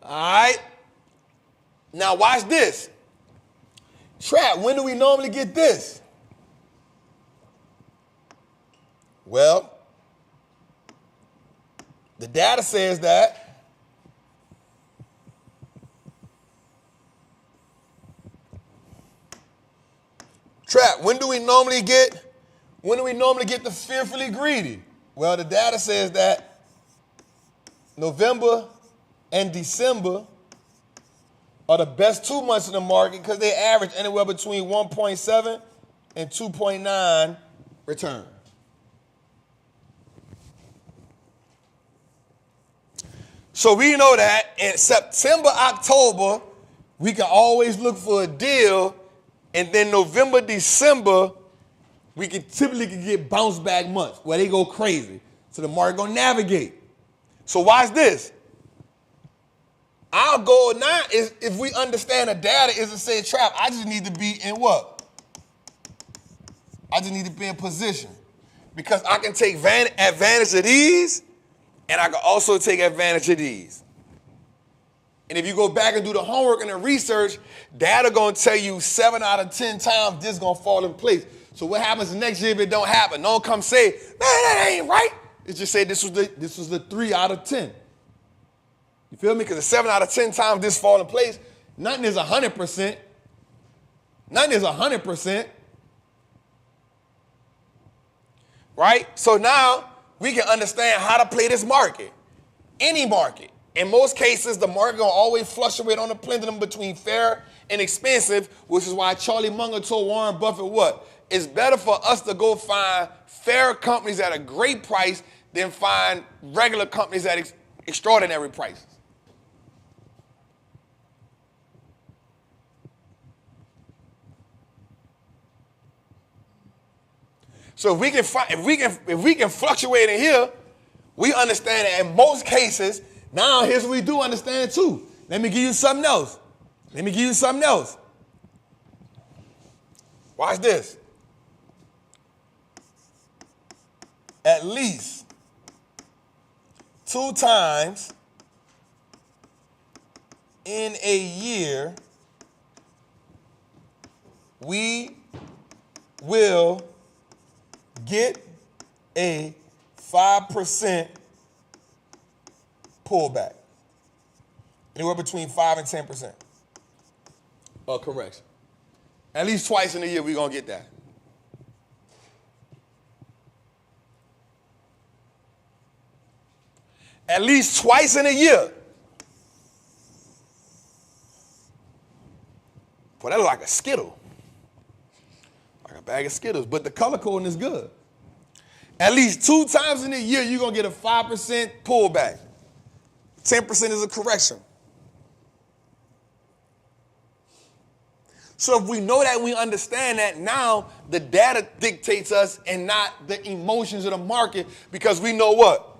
All right. Now watch this. Trap, when do we normally get this? Well, the data says that Trap, when do we normally get the fearfully greedy? Well, the data says that November and December are the best 2 months in the market because they average anywhere between 1.7 and 2.9 return. So we know that in September, October, we can always look for a deal. And then November, December, we can typically get bounce back months where they go crazy. So the market gonna navigate. So watch this. Our goal now is, if we understand the data, is to say, Trap, I just need to be in what? I just need to be in position. Because I can take advantage of these, and I can also take advantage of these. And if you go back and do the homework and the research, data gonna tell you 7 out of 10 times this gonna fall in place. So what happens next year if it don't happen? Don't come say, man, that ain't right. It's just say this was the 3 out of 10. You feel me? Because the 7 out of 10 times this fall in place, nothing is 100%. Nothing is 100%. Right? So now we can understand how to play this market. Any market. In most cases, the market gonna always fluctuate on the pendulum between fair and expensive, which is why Charlie Munger told Warren Buffett what? It's better for us to go find fair companies at a great price than find regular companies at extraordinary prices. So if we can fluctuate in here, we understand that in most cases. Now, here's what we do understand too. Let me give you something else. Watch this. At least 2 times in a year, we will get a 5% pullback. Anywhere between 5 and 10%. Correction. At least twice in a year we're going to get that. At least twice in a year. Boy, that look like a Skittle. Like a bag of Skittles. But the color coding is good. At least 2 times in a year, you're going to get a 5% pullback. 10% is a correction. So if we know that, we understand that, now the data dictates us and not the emotions of the market, because we know what?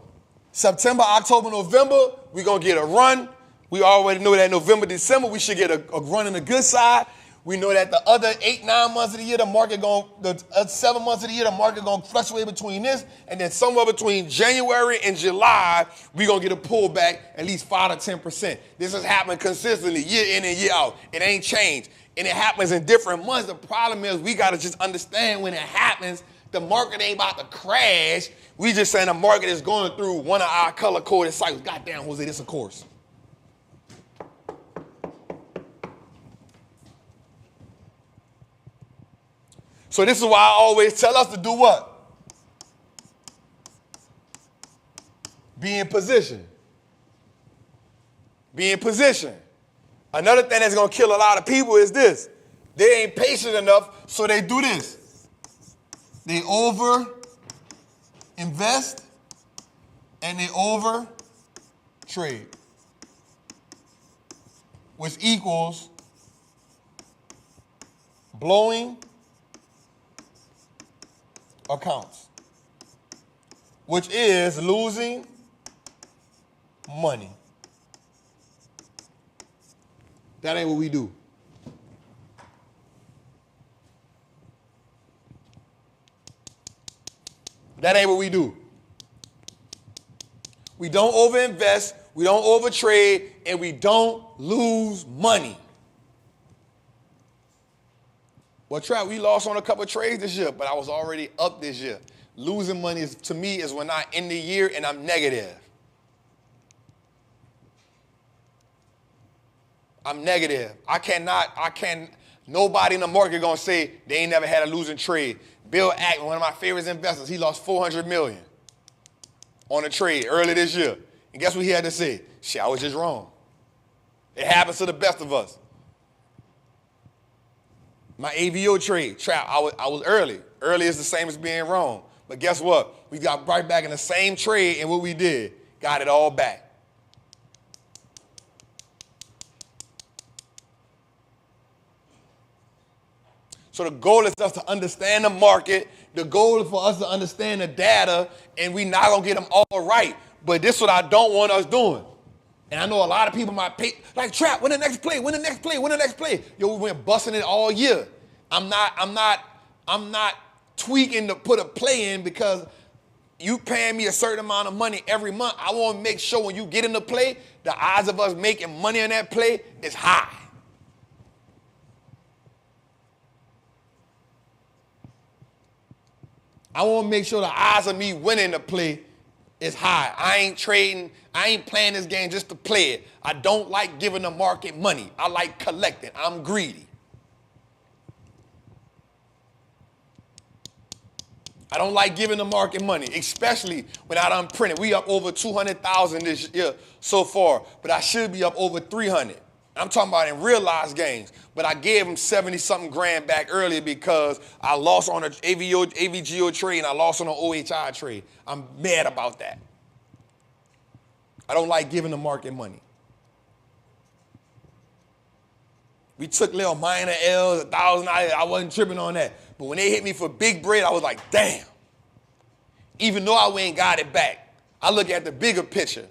September, October, November, we're going to get a run. We already know that November, December, we should get a run on the good side. We know that the other 8, 9 months of the year, the market the 7 months of the year, the market going to fluctuate between this, and then somewhere between January and July, we're going to get a pullback at least 5 to 10%. This has happened consistently, year in and year out. It ain't changed. And it happens in different months. The problem is we got to just understand when it happens, the market ain't about to crash. We just saying the market is going through one of our color-coded cycles. Goddamn, Jose, this a course. So this is why I always tell us to do what? Be in position. Be in position. Another thing that's going to kill a lot of people is this. They ain't patient enough, so they do this. They over invest and they over trade, which equals blowing accounts, which is losing money. That ain't what we do. That ain't what we do. We don't overinvest, we don't overtrade, and we don't lose money. Well, Trap, we lost on a couple of trades this year, but I was already up this year. Losing money is, to me, is when I end the year and I'm negative. I'm negative. Nobody in the market gonna say they ain't never had a losing trade. Bill Ackman, one of my favorite investors, he lost $400 million on a trade early this year. And guess what he had to say? Shit, I was just wrong. It happens to the best of us. My AVO trade, Trap, I was early. Early is the same as being wrong. But guess what? We got right back in the same trade, and what we did, got it all back. So the goal is us to understand the market. The goal is for us to understand the data, and we not going to get them all right. But this is what I don't want us doing. And I know a lot of people might pay, like, Trap, when the next play, when the next play, when the next play. Yo, we went busting it all year. I'm not tweaking to put a play in because you paying me a certain amount of money every month. I want to make sure when you get in the play, the odds of us making money on that play is high. I want to make sure the odds of me winning the play is high. I ain't trading. I ain't playing this game just to play it. I don't like giving the market money. I like collecting. I'm greedy. I don't like giving the market money, especially when I done printed. We up over 200,000 this year so far, but I should be up over 300. I'm talking about in realized gains, but I gave him 70-something grand back earlier because I lost on an AVGO trade and I lost on an OHI trade. I'm mad about that. I don't like giving the market money. We took little minor L's, $1,000. I wasn't tripping on that. But when they hit me for big bread, I was like, damn. Even though I ain't got it back, I look at the bigger picture.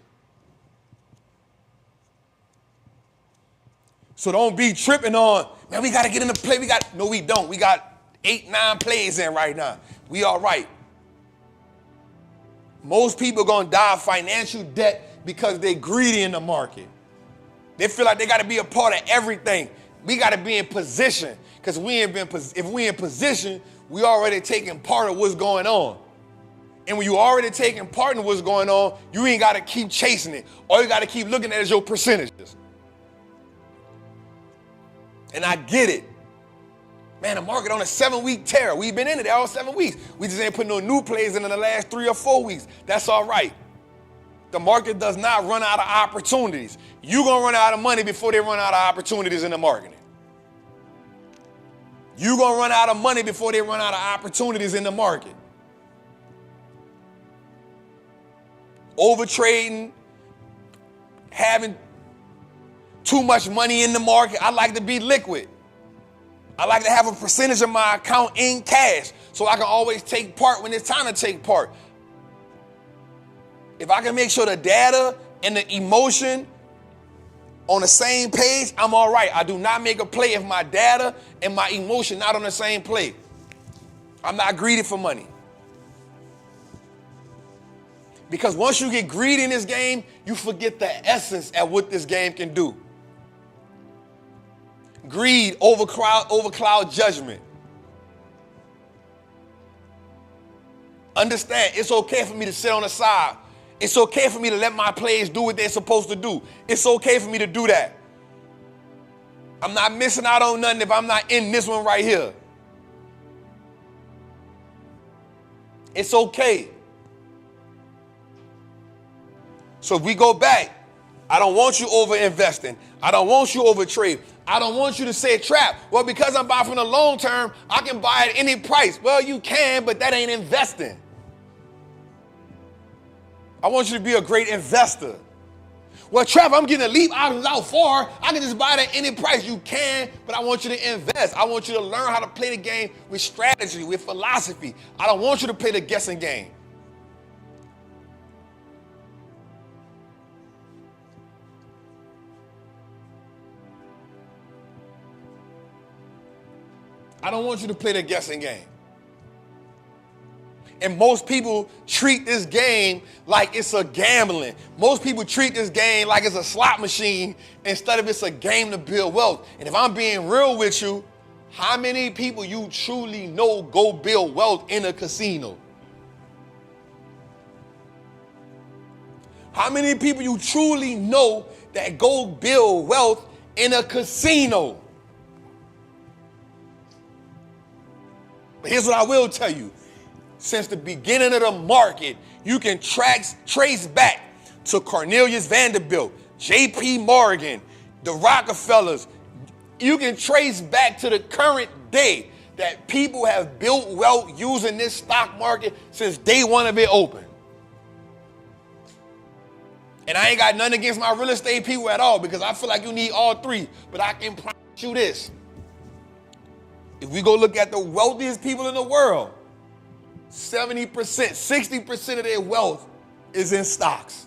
So don't be tripping on, man, we got to get in the play. No, we don't. We got 8, 9 plays in right now. We all right. Most people going to die of financial debt because they're greedy in the market. They feel like they got to be a part of everything. We got to be in position because if we in position, we already taking part of what's going on. And when you already taking part in what's going on, you ain't got to keep chasing it. All you got to keep looking at is your percentages. And I get it. Man, the market on a 7-week tear. We've been in it all 7 weeks. We just ain't putting no new plays in the last 3 or 4 weeks. That's all right. The market does not run out of opportunities. You're going to run out of money before they run out of opportunities in the market. You're going to run out of money before they run out of opportunities in the market. Overtrading, having too much money in the market. I like to be liquid. I like to have a percentage of my account in cash so I can always take part when it's time to take part. If I can make sure the data and the emotion on the same page, I'm all right. I do not make a play if my data and my emotion not on the same play. I'm not greedy for money. Because once you get greedy in this game, you forget the essence at what this game can do. Greed overcloud judgment. Understand, it's okay for me to sit on the side. It's okay for me to let my players do what they're supposed to do. It's okay for me to do that. I'm not missing out on nothing if I'm not in this one right here. It's okay. So if we go back, I don't want you over investing. I don't want you over trade. I don't want you to say trap. Well, because I'm buying from the long term, I can buy at any price. Well, you can, but that ain't investing. I want you to be a great investor. Well, Trap, I'm getting a leap options out far. I can just buy it at any price. You can, but I want you to invest. I want you to learn how to play the game with strategy, with philosophy. I don't want you to play the guessing game. I don't want you to play the guessing game. And most people treat this game like it's a gambling. Most people treat this game like it's a slot machine instead of it's a game to build wealth. And if I'm being real with you, how many people you truly know go build wealth in a casino? How many people you truly know that go build wealth in a casino? But here's what I will tell you. Since the beginning of the market, you can trace back to Cornelius Vanderbilt, J.P. Morgan, the Rockefellers. You can trace back to the current day that people have built wealth using this stock market since day one of it open. And I ain't got nothing against my real estate people at all because I feel like you need all three. But I can promise you this. If we go look at the wealthiest people in the world, 70%, 60% of their wealth is in stocks.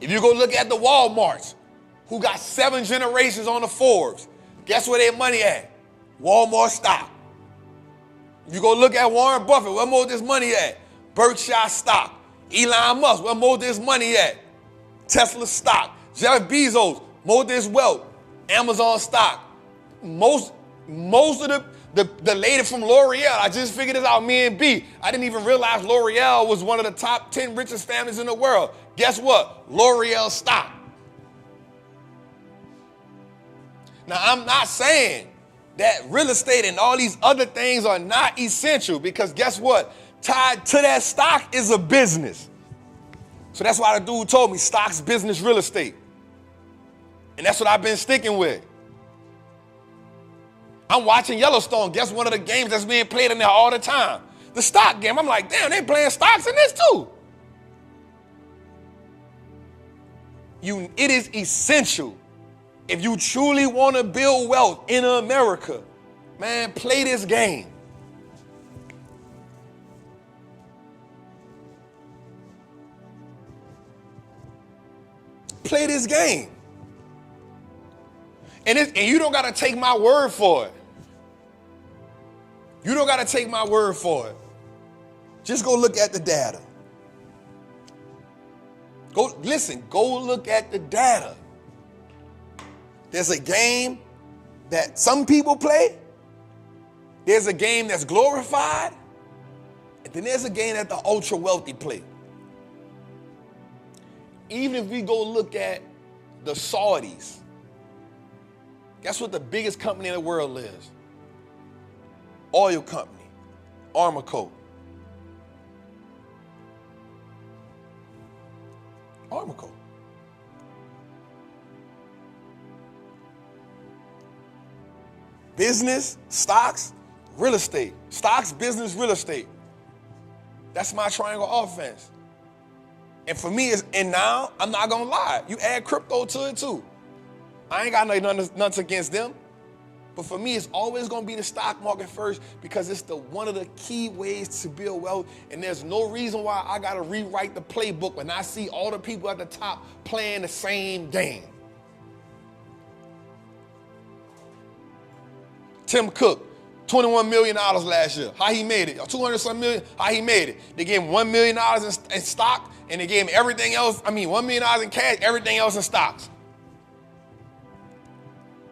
If you go look at the Walmarts, who got 7 generations on the Forbes, guess where their money at? Walmart stock. If you go look at Warren Buffett, where most of this money at? Berkshire stock. Elon Musk, where most of this money at? Tesla stock. Jeff Bezos, most of this wealth, Amazon stock. Most of the lady from L'Oreal, I just figured this out, me and B. I didn't even realize L'Oreal was one of the top 10 richest families in the world. Guess what? L'Oreal stock. Now, I'm not saying that real estate and all these other things are not essential because guess what? Tied to that stock is a business. So that's why the dude told me stocks, business, real estate. And that's what I've been sticking with. I'm watching Yellowstone. Guess one of the games that's being played in there all the time? The stock game. I'm like, damn, they playing stocks in this too. It is essential. If you truly want to build wealth in America, man, play this game. Play this game. And you don't got to take my word for it. You don't got to take my word for it. Just go look at the data. Go look at the data. There's a game that some people play. There's a game that's glorified. And then there's a game that the ultra wealthy play. Even if we go look at the Saudis, guess what the biggest company in the world is? Oil company, Aramco. Aramco. business, stocks, real estate. Stocks, business, real estate. That's my triangle offense. And for me, and now, I'm not gonna lie, you add crypto to it too. I ain't got nothing against them. But for me, it's always gonna be the stock market first because it's one of the key ways to build wealth. And there's no reason why I gotta rewrite the playbook when I see all the people at the top playing the same game. Tim Cook, $21 million last year. How he made it? 200-something million, how he made it? They gave him $1 million in stock, and they gave him everything else. $1 million in cash, everything else in stocks.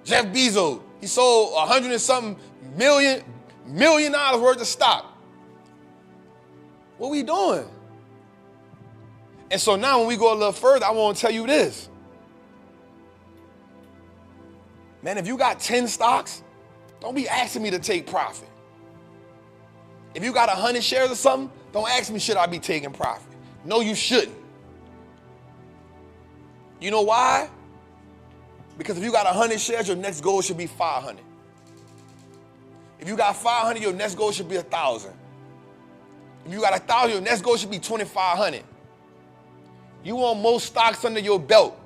Jeff Bezos, he sold 100-something million worth of stock. What we doing? And so now when we go a little further, I want to tell you this. Man, if you got 10 stocks, don't be asking me to take profit. If you got 100 shares or something, don't ask me, should I be taking profit? No, you shouldn't. You know why? Because if you got 100 shares, your next goal should be 500. If you got 500, your next goal should be 1,000. If you got 1,000, your next goal should be 2,500. You want most stocks under your belt.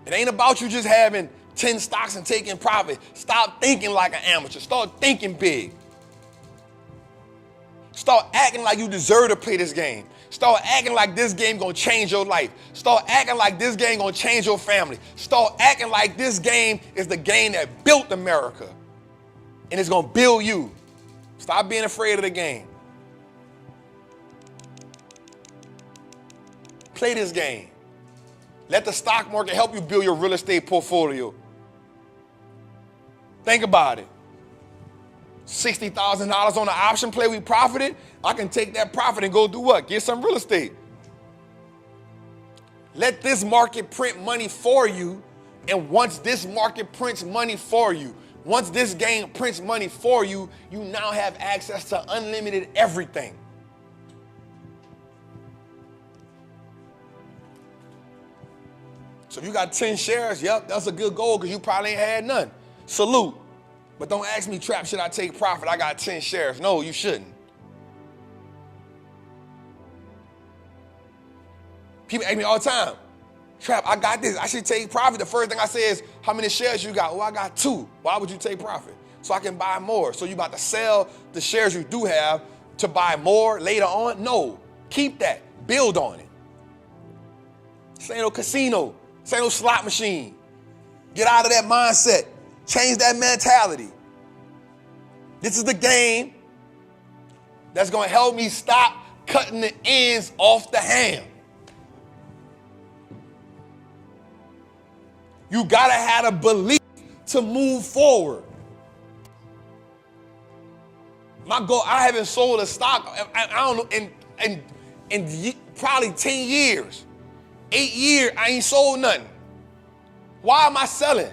It ain't about you just having 10 stocks and taking profit. Stop thinking like an amateur. Start thinking big. Start acting like you deserve to play this game. Start acting like this game gonna change your life. Start acting like this game gonna change your family. Start acting like this game is the game that built America. And it's gonna build you. Stop being afraid of the game. Play this game. Let the stock market help you build your real estate portfolio. Think about it. $60,000 on an option play we profited. I can take that profit and go do what? Get some real estate. Let this market print money for you. And once this market prints money for you, once this game prints money for you, you now have access to unlimited everything. So if you got 10 shares, yep, that's a good goal because you probably ain't had none. Salute. But don't ask me, Trap, should I take profit? I got 10 shares. No, you shouldn't. People ask me all the time, Trap, I got this. I should take profit. The first thing I say is, how many shares you got? Oh, I got 2. Why would you take profit? So I can buy more. So you about to sell the shares you do have to buy more later on? No. Keep that. Build on it. This ain't no casino. This ain't no slot machine. Get out of that mindset. Change that mentality. This is the game that's going to help me stop cutting the ends off the ham. You got to have a belief to move forward. My goal, I haven't sold a stock, I don't know, in probably 10 years. 8 years, I ain't sold nothing. Why am I selling?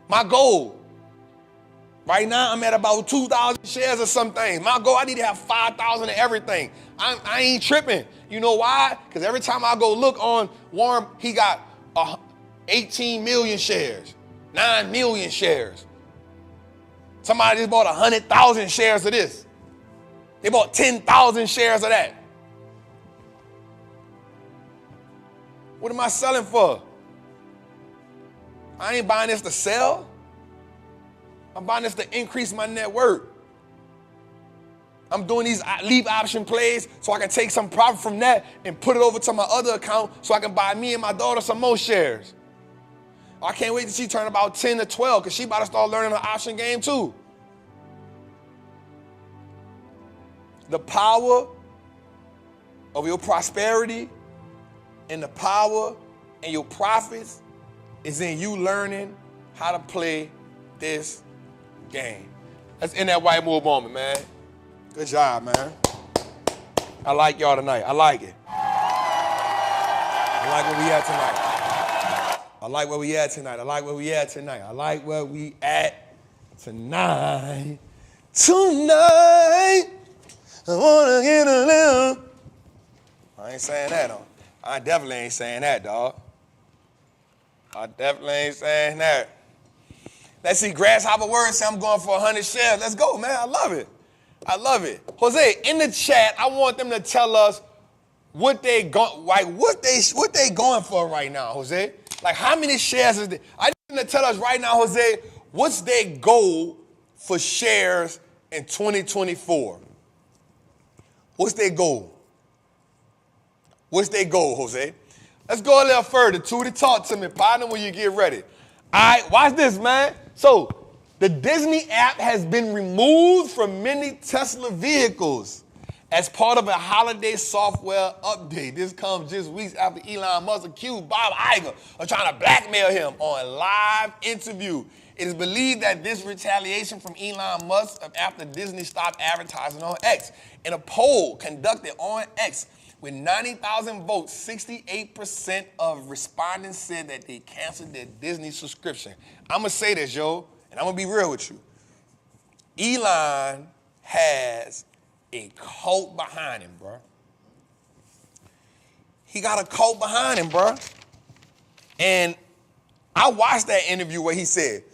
My goal. Right now, I'm at about 2,000 shares of some things. My goal, I need to have 5,000 of everything. I ain't tripping. You know why? Because every time I go look on Warren, he got 18 million shares, 9 million shares. Somebody just bought 100,000 shares of this. They bought 10,000 shares of that. What am I selling for? I ain't buying this to sell. I'm buying this to increase my net worth. I'm doing these leap option plays so I can take some profit from that and put it over to my other account so I can buy me and my daughter some more shares. I can't wait to see turn about 10 to 12 because she about to start learning the option game too. The power of your prosperity and the power and your profits is in you learning how to play this game. Let's end that white move moment, man. Good job, man. I like y'all tonight. I like it. I like where we at tonight. I like where we at tonight. I like where we at tonight. I like where we at tonight. Tonight, I wanna get a little. I ain't saying that, though. I definitely ain't saying that, dog. I definitely ain't saying that. Let's see, Grasshopper Word say I'm going for 100 shares. Let's go, man. I love it. I love it. Jose, in the chat, I want them to tell us what they going for right now, Jose. Like, how many shares is there? I need them to tell us right now, Jose, what's their goal for shares in 2024? What's their goal? What's their goal, Jose? Let's go a little further. Tootie, talk to me, partner, when you get ready. All right, watch this, man. So, the Disney app has been removed from many Tesla vehicles as part of a holiday software update. This comes just weeks after Elon Musk accused Bob Iger of trying to blackmail him on a live interview. It is believed that this retaliation from Elon Musk after Disney stopped advertising on X. In a poll conducted on X, with 90,000 votes, 68% of respondents said that they canceled their Disney subscription. I'm going to say this, yo, and I'm going to be real with you. Elon has a cult behind him, bro. He got a cult behind him, bro. And I watched that interview where he said,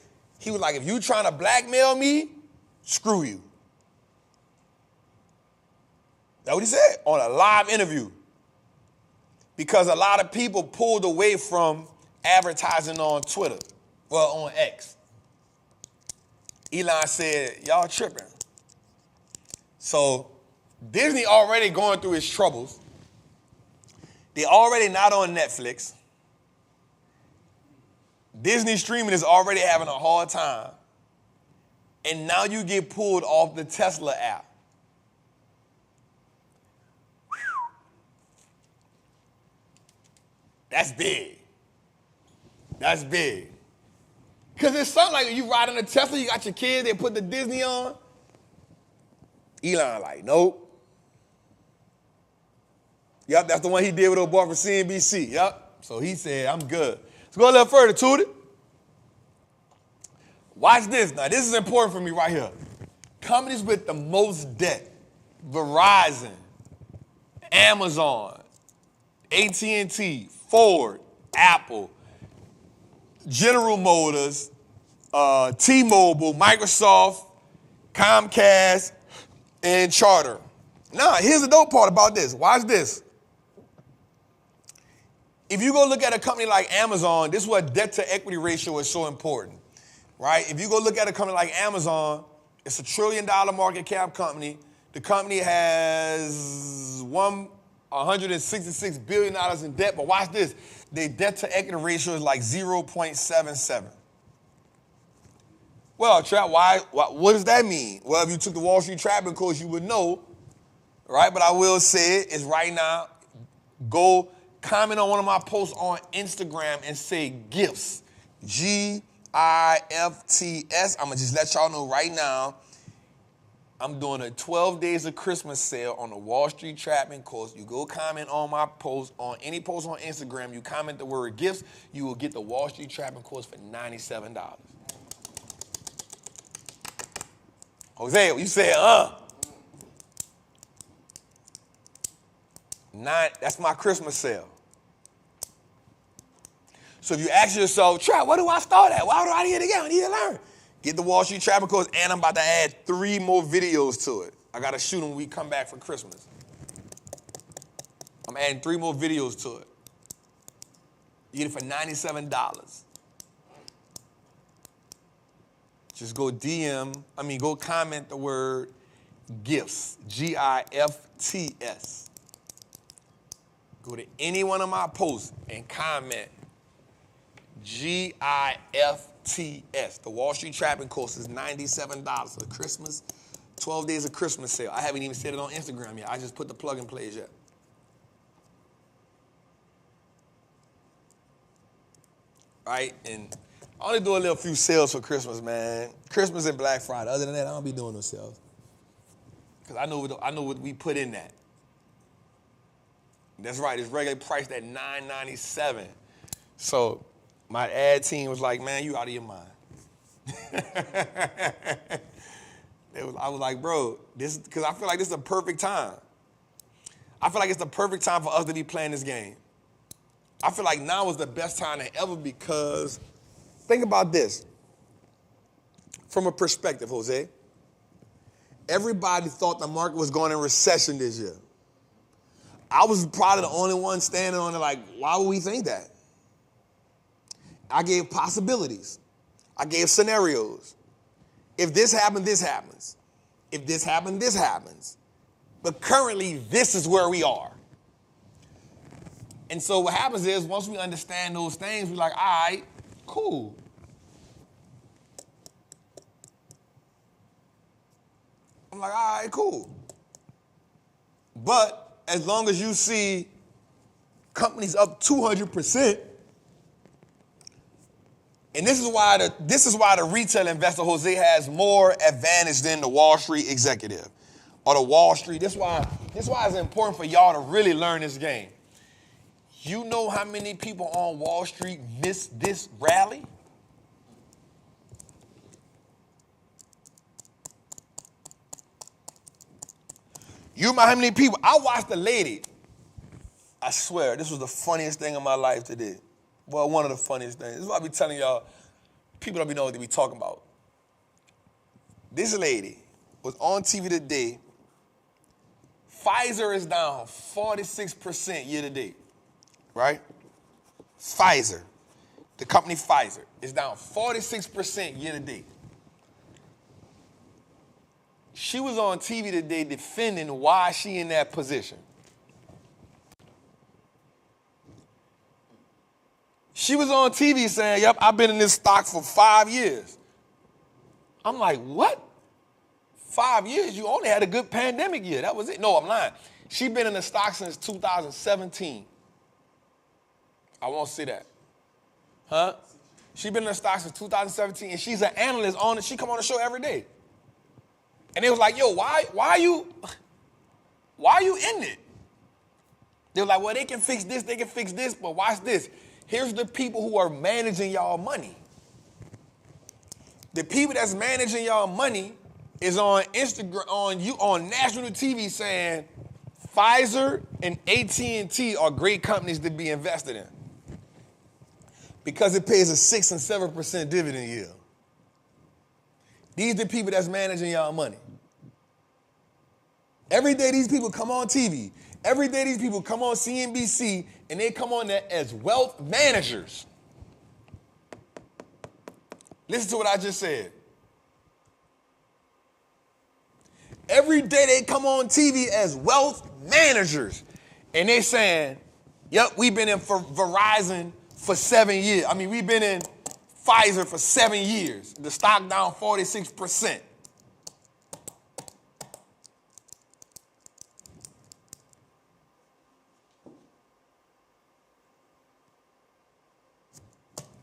he was like, if you trying to blackmail me, screw you. That's what he said on a live interview. Because a lot of people pulled away from advertising on Twitter, well, on X. Elon said, y'all tripping. So Disney already going through its troubles. They already not on Netflix. Disney streaming is already having a hard time. And now you get pulled off the Tesla app. That's big. That's big. Because it's something like you riding a Tesla, you got your kids, they put the Disney on. Elon like, nope. Yep, that's the one he did with Obama for CNBC. Yep. So he said, I'm good. Let's go a little further, Tootie. Watch this. Now, this is important for me right here. Companies with the most debt: Verizon, Amazon, AT&T, Ford, Apple, General Motors, T-Mobile, Microsoft, Comcast, and Charter. Now, here's the dope part about this. Watch this. If you go look at a company like Amazon, this is what debt-to-equity ratio is so important, right? If you go look at a company like Amazon, it's $1 trillion market cap company. The company has $166 billion in debt, but watch this. Their debt-to-equity ratio is like 0.77. Well, Trap, what does that mean? Well, if you took the Wallstreet Trappin course, you would know, right? But I will say it is right now, go comment on one of my posts on Instagram and say gifts, GIFTS. I'm going to just let y'all know right now, I'm doing a 12 days of Christmas sale on the Wallstreet Trappin course. You go comment on my post, on any post on Instagram, you comment the word gifts, you will get the Wallstreet Trappin course for $97. Jose, you said, that's my Christmas sale. So if you ask yourself, Trap, where do I start at? Why do I need to get? I need to learn. Get the Wallstreet Trappin course, and I'm about to add 3 more videos to it. I got to shoot them when we come back for Christmas. I'm adding 3 more videos to it. You get it for $97. Just go go comment the word gifts, GIFTS. Go to any one of my posts and comment GIFTS. The Wallstreet Trappin course is $97 for the Christmas, 12 days of Christmas sale. I haven't even said it on Instagram yet. I just put the plug and plays yet. Right? And I only do a little few sales for Christmas, man. Christmas and Black Friday. Other than that, I don't be doing no sales. Because I know what we put in that. That's right. It's regular priced at $9.97. So my ad team was like, man, you out of your mind. I was like, bro, because I feel like this is a perfect time. I feel like it's the perfect time for us to be playing this game. I feel like now is the best time than ever because think about this. From a perspective, Jose, everybody thought the market was going in recession this year. I was probably the only one standing on it like, why would we think that? I gave possibilities. I gave scenarios. If this happened, this happens. If this happened, this happens. But currently, this is where we are. And so what happens is, once we understand those things, we're like, all right, cool. I'm like, all right, cool. But as long as you see companies up 200%, and this is why the retail investor, Jose, has more advantage than the Wall Street executive or the Wall Street. This is why it's important for y'all to really learn this game. You know how many people on Wall Street missed this rally? You know how many people? I watched a lady. I swear, this was the funniest thing in my life today. Well, one of the funniest things. This is what I be telling y'all. People don't be know what they be talking about. This lady was on TV today. Pfizer is down 46% year to date, right? Pfizer, the company Pfizer, is down 46% year to date. She was on TV today defending why she in that position. She was on TV saying, yep, I've been in this stock for 5 years. I'm like, what? 5 years? You only had a good pandemic year. That was it. No, I'm lying. She's been in the stock since 2017. I won't say that. Huh? She's been in the stock since 2017, and she's an analyst on it. She come on the show every day. And they was like, yo, why are you in it? They were like, well, they can fix this, but watch this. Here's the people who are managing y'all money. The people that's managing y'all money is on Instagram, on national TV saying Pfizer and AT&T are great companies to be invested in because it pays a 6 and 7% dividend yield. These are the people that's managing y'all money. Every day these people come on TV. Every day these people come on CNBC and they come on there as wealth managers. Listen to what I just said. Every day they come on TV as wealth managers. And they saying, yep, we've been in for Verizon for 7 years. I mean, we've been in Pfizer for 7 years. The stock down 46%.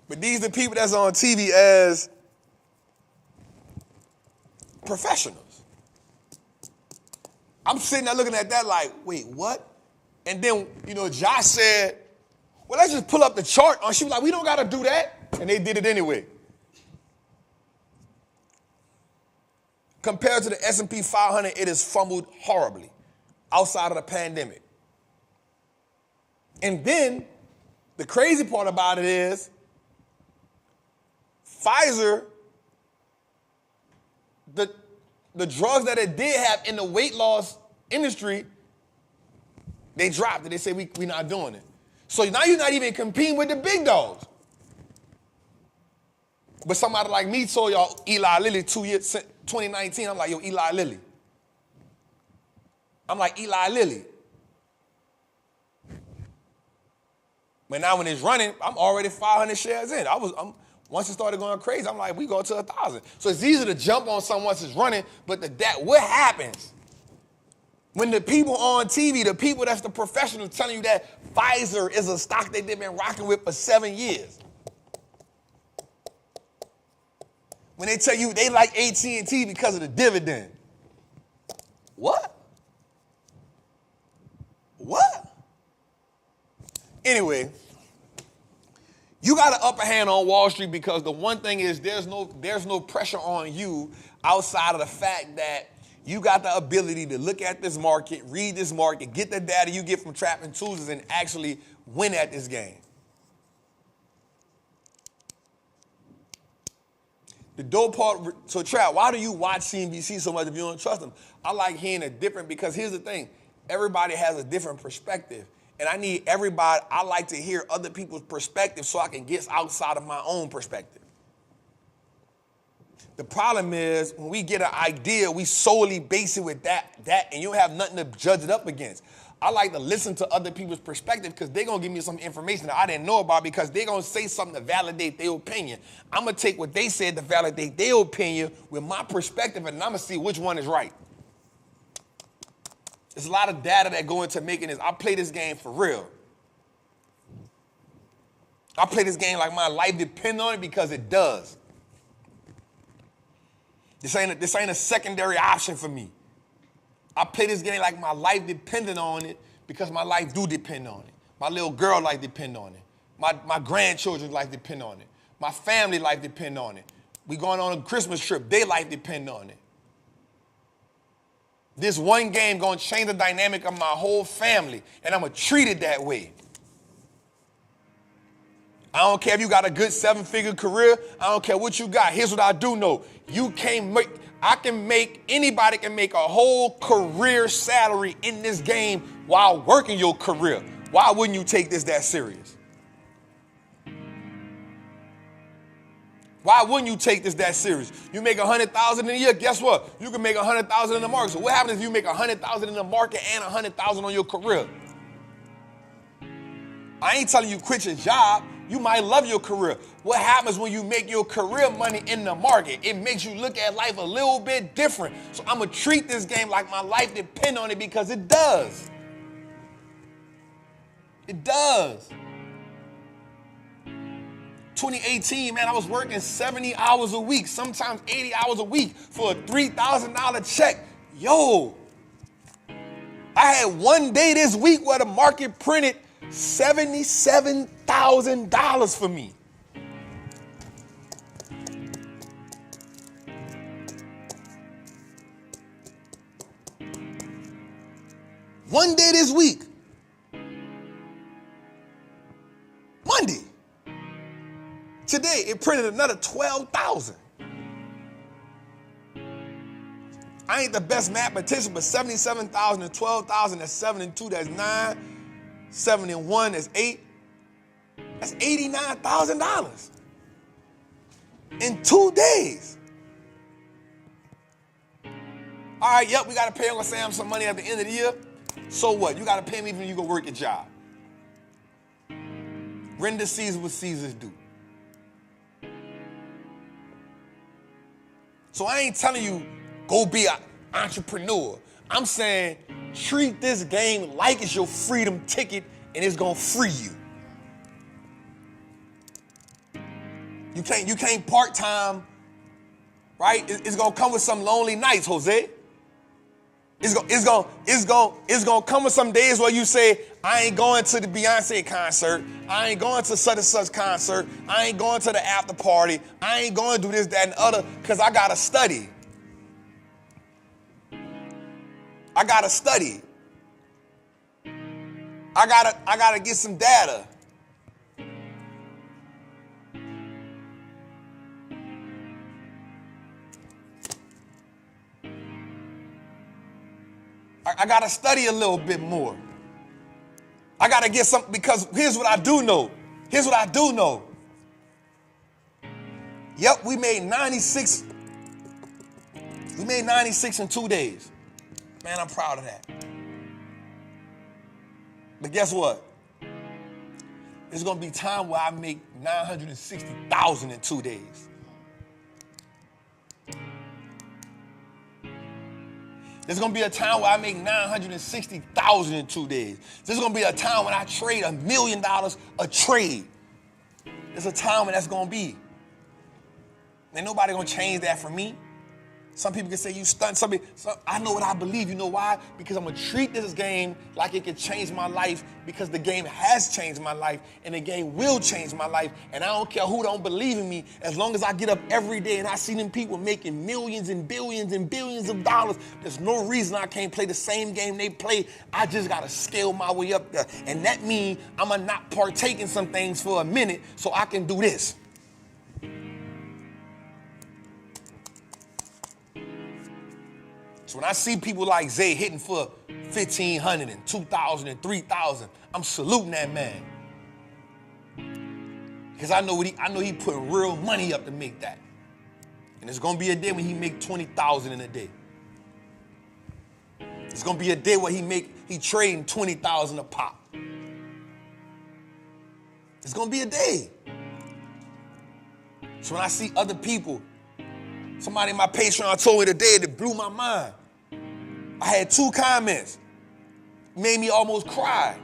But these are the people that's on TV as professionals. I'm sitting there looking at that like, wait, what? And then, Josh said, well, let's just pull up the chart. And she was like, we don't got to do that. And they did it anyway. Compared to the S&P 500, it has fumbled horribly outside of the pandemic. And then the crazy part about it is Pfizer, the drugs that it did have in the weight loss industry, they dropped it. They said, we're not doing it. So now you're not even competing with the big dogs. But somebody like me told y'all Eli Lilly 2019. I'm like, yo, Eli Lilly. I'm like, Eli Lilly. But now when it's running, I'm already 500 shares in. Once it started going crazy, I'm like, we go to 1,000. So it's easy to jump on someone once it's running, but what happens when the people on TV, the people that's the professionals telling you that Pfizer is a stock that they've been rocking with for 7 years? When they tell you they like AT&T because of the dividend. What? Anyway, you got an upper hand on Wall Street because the one thing is there's no pressure on you outside of the fact that you got the ability to look at this market, read this market, get the data you get from Trappin Tuesdays and actually win at this game. The dope part, so Trap, why do you watch CNBC so much if you don't trust them? I like hearing it different because here's the thing. Everybody has a different perspective. And I like to hear other people's perspective so I can get outside of my own perspective. The problem is when we get an idea, we solely base it with that, and you don't have nothing to judge it up against. I like to listen to other people's perspective because they're going to give me some information that I didn't know about because they're going to say something to validate their opinion. I'm going to take what they said to validate their opinion with my perspective, and I'm going to see which one is right. There's a lot of data that go into making this. I play this game for real. I play this game like my life depends on it because it does. This ain't a secondary option for me. I play this game like my life depended on it because my life do depend on it. My little girl life depend on it. My grandchildren's life depend on it. My family life depend on it. We going on a Christmas trip, their life depend on it. This one game gonna change the dynamic of my whole family, and I'm gonna treat it that way. I don't care if you got a good 7-figure career. I don't care what you got. Here's what I do know. Anybody can make a whole career salary in this game while working your career. Why wouldn't you take this that serious? Why wouldn't you take this that serious? You make $100,000 in a year, guess what? You can make $100,000 in the market. So what happens if you make $100,000 in the market and $100,000 on your career? I ain't telling you quit your job. You might love your career. What happens when you make your career money in the market? It makes you look at life a little bit different. So I'm going to treat this game like my life depends on it because it does. It does. 2018, man, I was working 70 hours a week, sometimes 80 hours a week for a $3,000 check. Yo, I had one day this week where the market printed $77,000 for me. One day this week. Monday. Today, it printed another 12,000. I ain't the best mathematician, but 77,000 and 12,000, that's 7 and 2, that's 9. 7 and 1, that's 8. That's $89,000 in 2 days. All right, yep, we got to pay Uncle Sam some money at the end of the year. So what? You got to pay me when you go work your job. Render Caesar what Caesar's do. So I ain't telling you go be an entrepreneur. I'm saying treat this game like it's your freedom ticket and it's gonna free you. You can't part-time, right? It's gonna come with some lonely nights, Jose. It's gonna come with some days where you say, I ain't going to the Beyonce concert. I ain't going to such and such concert. I ain't going to the after party. I ain't going to do this, that, and the other because I gotta study. I gotta study. I gotta get some data. I gotta study a little bit more. I gotta get some, because here's what I do know. Yep, we made 96. We made 96 in 2 days. Man, I'm proud of that. But guess what? There's gonna be time where I make 960,000 in 2 days. There's gonna be a time where I make 960,000 in 2 days. There's gonna be a time when I trade $1 million a trade. There's a time when that's gonna be. Ain't nobody gonna change that for me. Some people can say you stunt. I know what I believe. You know why? Because I'm going to treat this game like it can change my life, because the game has changed my life and the game will change my life. And I don't care who don't believe in me. As long as I get up every day and I see them people making millions and billions of dollars, there's no reason I can't play the same game they play. I just got to scale my way up there. And that means I'm going to not partake in some things for a minute so I can do this. So when I see people like Zay hitting for 1,500 and 2,000 and 3,000, I'm saluting that man. Because I know he put real money up to make that. And it's gonna be a day when he make 20,000 in a day. It's gonna be a day where he trading 20,000 a pop. It's gonna be a day. So when I see other people, somebody in my Patreon told me today that blew my mind. I had 2 comments, made me almost cry.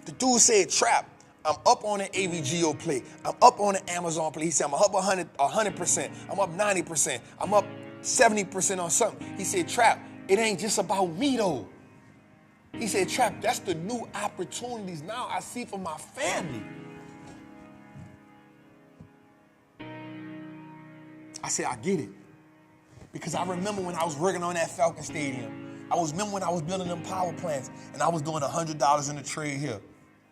The dude said, Trap, I'm up on an AVGO play. I'm up on an Amazon play. He said, I'm up 100%. I'm up 90%. I'm up 70% on something. He said, Trap, it ain't just about me though. He said, Trap, that's the new opportunities now I see for my family. I said, I get it. Because I remember when I was working on that Falcon Stadium. Remember when I was building them power plants and I was doing $100 in the trade here.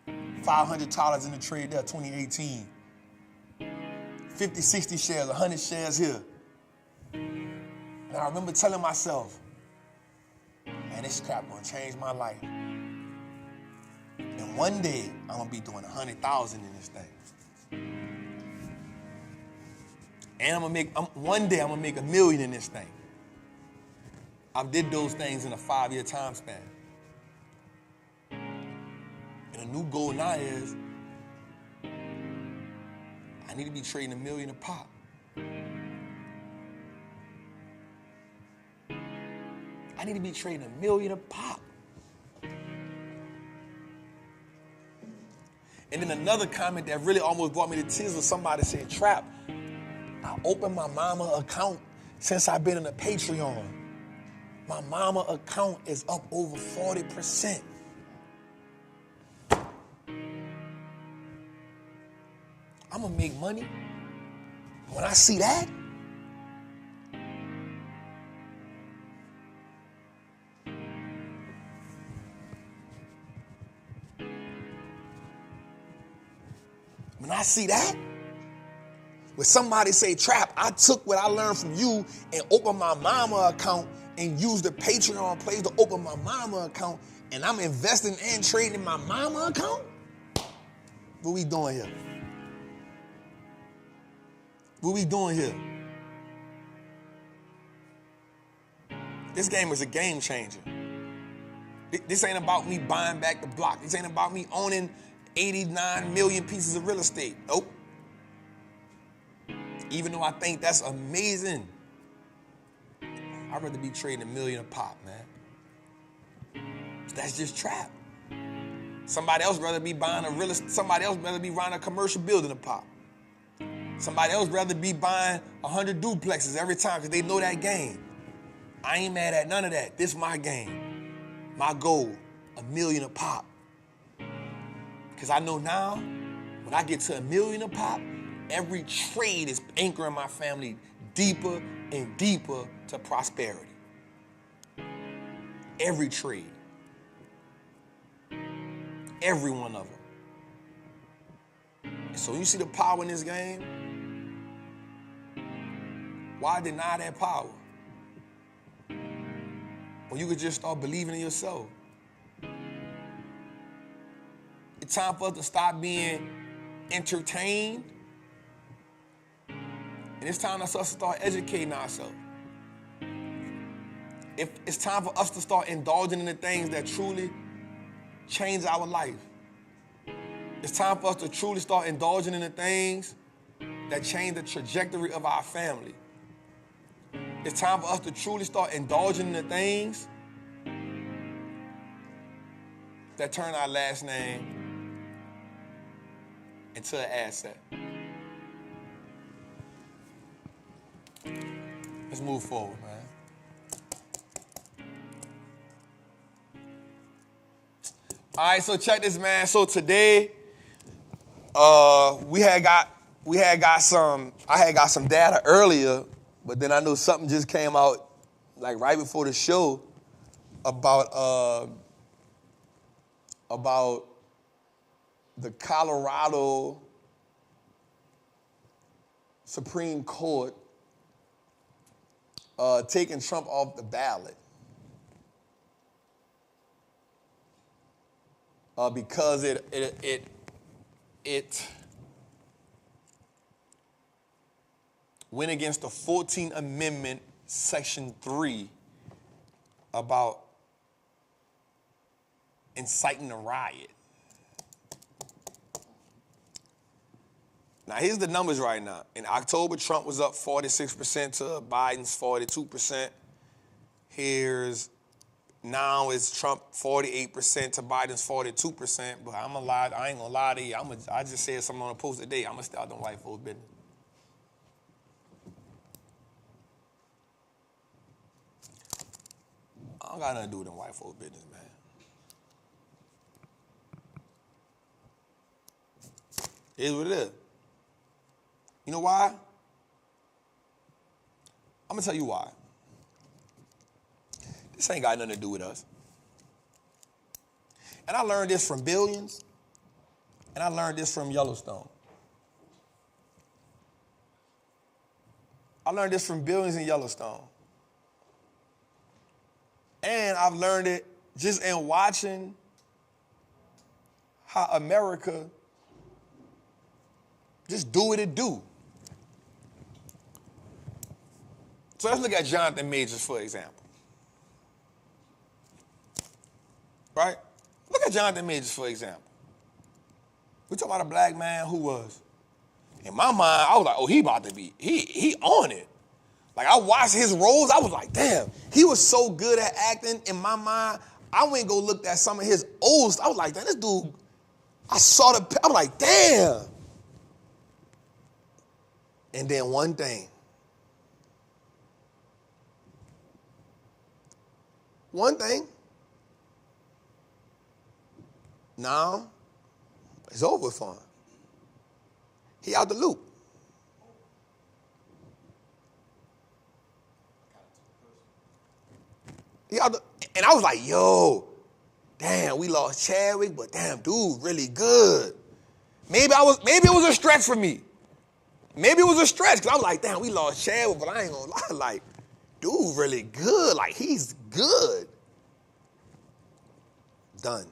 $500 in the trade there, 2018. 50, 60 shares, 100 shares here. And I remember telling myself, man, this crap gonna change my life. And one day, I'm gonna be doing 100,000 in this thing. And one day I'm gonna make $1 million in this thing. I did those things in a 5-year time span. And a new goal now is, I need to be trading $1 million a pop. I need to be trading $1 million a pop. And then another comment that really almost brought me to tears was somebody said, Trap, I opened my mama account since I've been in a Patreon. My mama account is up over 40%. I'm gonna make money. When I see that, when somebody say, Trap, I took what I learned from you and opened my mama account and used the Patreon plays to open my mama account, and I'm investing and trading in my mama account? What we doing here? What we doing here? This game is a game changer. This ain't about me buying back the block. This ain't about me owning 89 million pieces of real estate. Nope. Even though I think that's amazing, I'd rather be trading $1 million a pop, man. That's just Trap. Somebody else rather be buying somebody else rather be buying a commercial building a pop. Somebody else rather be buying 100 duplexes every time because they know that game. I ain't mad at none of that. This is my game. My goal, $1 million a pop. Because I know now, when I get to $1 million a pop, every trade is anchoring my family deeper and deeper to prosperity. Every trade. Every one of them. And so you see the power in this game? Why deny that power? When you could just start believing in yourself. It's time for us to stop being entertained. And it's time for us to start educating ourselves. It's time for us to start indulging in the things that truly change our life. It's time for us to truly start indulging in the things that change the trajectory of our family. It's time for us to truly start indulging in the things that turn our last name into an asset. Let's move forward, man. All right, so check this, man. So today, I had got some data earlier, but then I knew something just came out like right before the show about the Colorado Supreme Court taking Trump off the ballot. because it went against the 14th Amendment, Section 3, about inciting a riot. Now, here's the numbers right now. In October, Trump was up 46% to Biden's 42%. Now it's Trump 48% to Biden's 42%. But I ain't gonna lie to you. I just said something on a post today. I'm gonna start them white folks' business. I don't got nothing to do with them white folks' business, man. It is what it is. You know why? I'm gonna tell you why. This ain't got nothing to do with us. And I learned this from Billions, and I learned this from Yellowstone. I learned this from Billions and Yellowstone. And I've learned it just in watching how America just do what it do. So let's look at Jonathan Majors, for example. Right? Look at Jonathan Majors, for example. We talking about a black man who was, in my mind, I was like, oh, he about to be, he on it. Like, I watched his roles, I was like, damn, he was so good at acting. In my mind, I went and go look at some of his old, I was like, damn, this dude, I was like, damn. And then one thing. Now, it's over for him. He out the loop. And I was like, yo, damn, we lost Chadwick, but damn, dude, really good. Maybe it was a stretch for me. Maybe it was a stretch, because I was like, damn, we lost Chadwick, but I ain't gonna lie, like, dude, really good. Like, he's good. Done.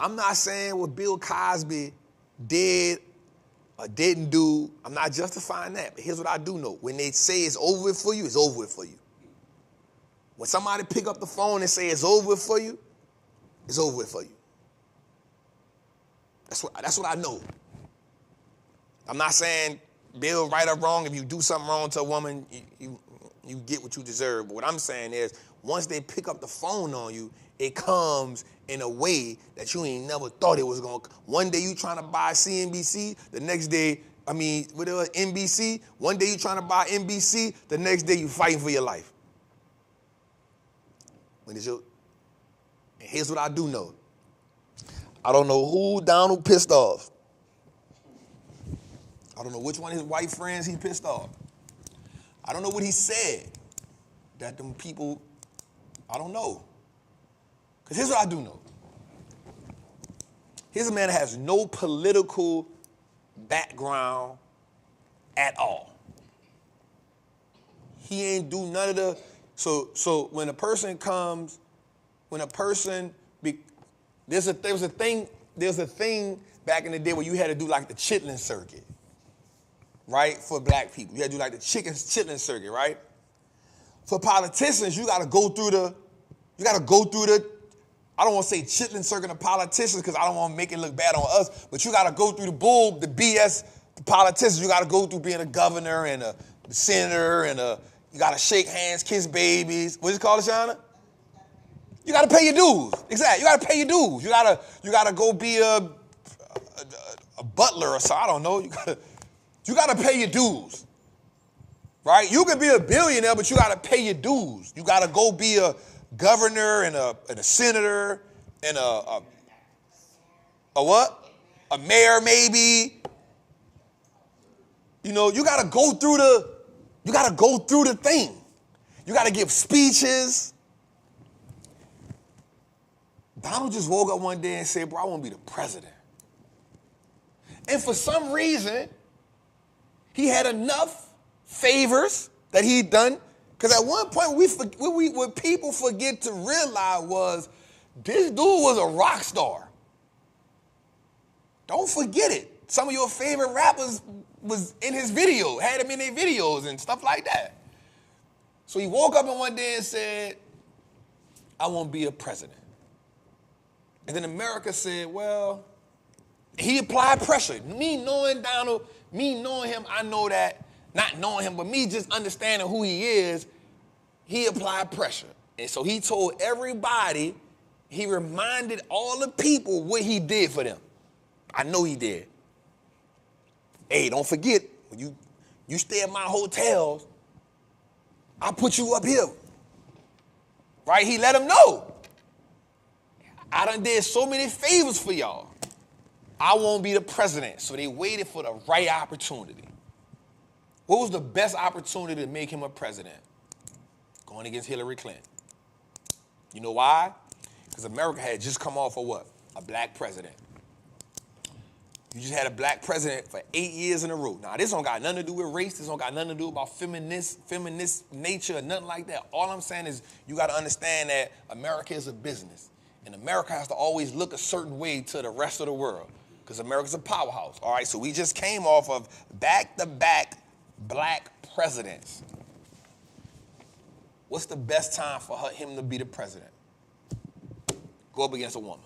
I'm not saying what Bill Cosby did or didn't do. I'm not justifying that. But here's what I do know. When they say it's over with for you, it's over with for you. When somebody pick up the phone and say it's over with for you, it's over with for you. That's what I know. I'm not saying Bill right or wrong. If you do something wrong to a woman, you get what you deserve. But what I'm saying is, once they pick up the phone on you, it comes in a way that you ain't never thought it was going to. One day you trying to buy CNBC, the next day, NBC. One day you trying to buy NBC, the next day you fighting for your life. And here's what I do know. I don't know who Donald pissed off. I don't know which one of his white friends he pissed off. I don't know what he said that them people, I don't know. Because here's what I do know. Here's a man that has no political background at all. He ain't do none of the, so when a person comes, there's a thing back in the day where you had to do like the chitlin circuit, right? For black people. You had to do like the chitlin circuit, right? For politicians, you got to go through the, I don't want to say chitlin circuit of politicians because I don't want to make it look bad on us, but you got to go through the BS, the politicians. You got to go through being a governor and a senator and you got to shake hands, kiss babies. What's it called, Shauna? You got to pay your dues. Exactly. You got to pay your dues. You got to go be a butler or something. I don't know. You got to pay your dues. Right? You can be a billionaire, but you got to pay your dues. You got to go be a governor and a senator and a what? A mayor maybe. You know, you got to go through the thing. You got to give speeches. Donald just woke up one day and said, bro, I want to be the president. And for some reason, he had enough favors that he'd done. Because at one point, what people forget to realize was This dude was a rock star. Don't forget it. Some of your favorite rappers was in his video, had him in their videos and stuff like that. So he woke up one day and said, I won't be a president. And then America said, well, he applied pressure. Me knowing Donald, me knowing him, I know that, not knowing him, but me just understanding who he is, he applied pressure. And so he told everybody, he reminded all the people what he did for them. I know he did. Hey, don't forget, when you stay at my hotels, I'll put you up here. Right? He let them know. I done did so many favors for y'all. I won't be the president. So they waited for the right opportunity. What was the best opportunity to make him a president? Going against Hillary Clinton. You know why? Because America had just come off of what? A black president. You just had a black president for 8 years in a row. Now, this don't got nothing to do with race. This don't got nothing to do about feminist nature or nothing like that. All I'm saying is you got to understand that America is a business. And America has to always look a certain way to the rest of the world because America's a powerhouse. All right, so we just came off of back-to-back black presidents. What's the best time for him to be the president? Go up against a woman.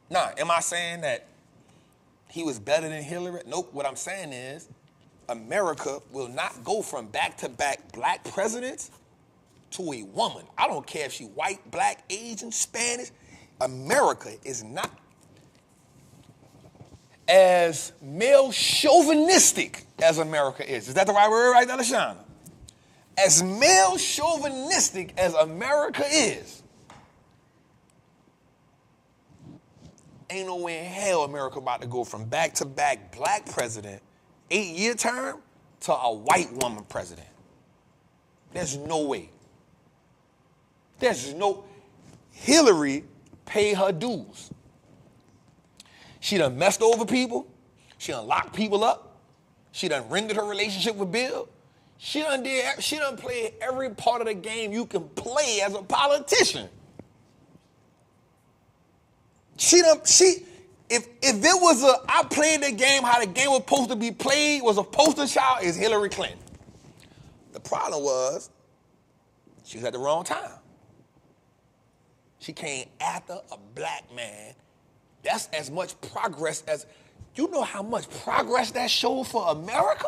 Now, am I saying that he was better than Hillary? Nope. What I'm saying is America will not go from back-to-back black presidents to a woman. I don't care if she's white, black, Asian, Spanish. America is not as male chauvinistic as America is. Is that the right word right there, LaShawna? As male chauvinistic as America is, ain't no way in hell America about to go from back-to-back black president, 8-year term, to a white woman president. There's no way. Hillary paid her dues. She done messed over people. She done locked people up. She done rendered her relationship with Bill. She done played every part of the game you can play as a politician. If it was I played the game how the game was supposed to be played, was a poster child, is Hillary Clinton. The problem was she was at the wrong time. She came after a black man. That's as much progress as, you know how much progress that showed for America?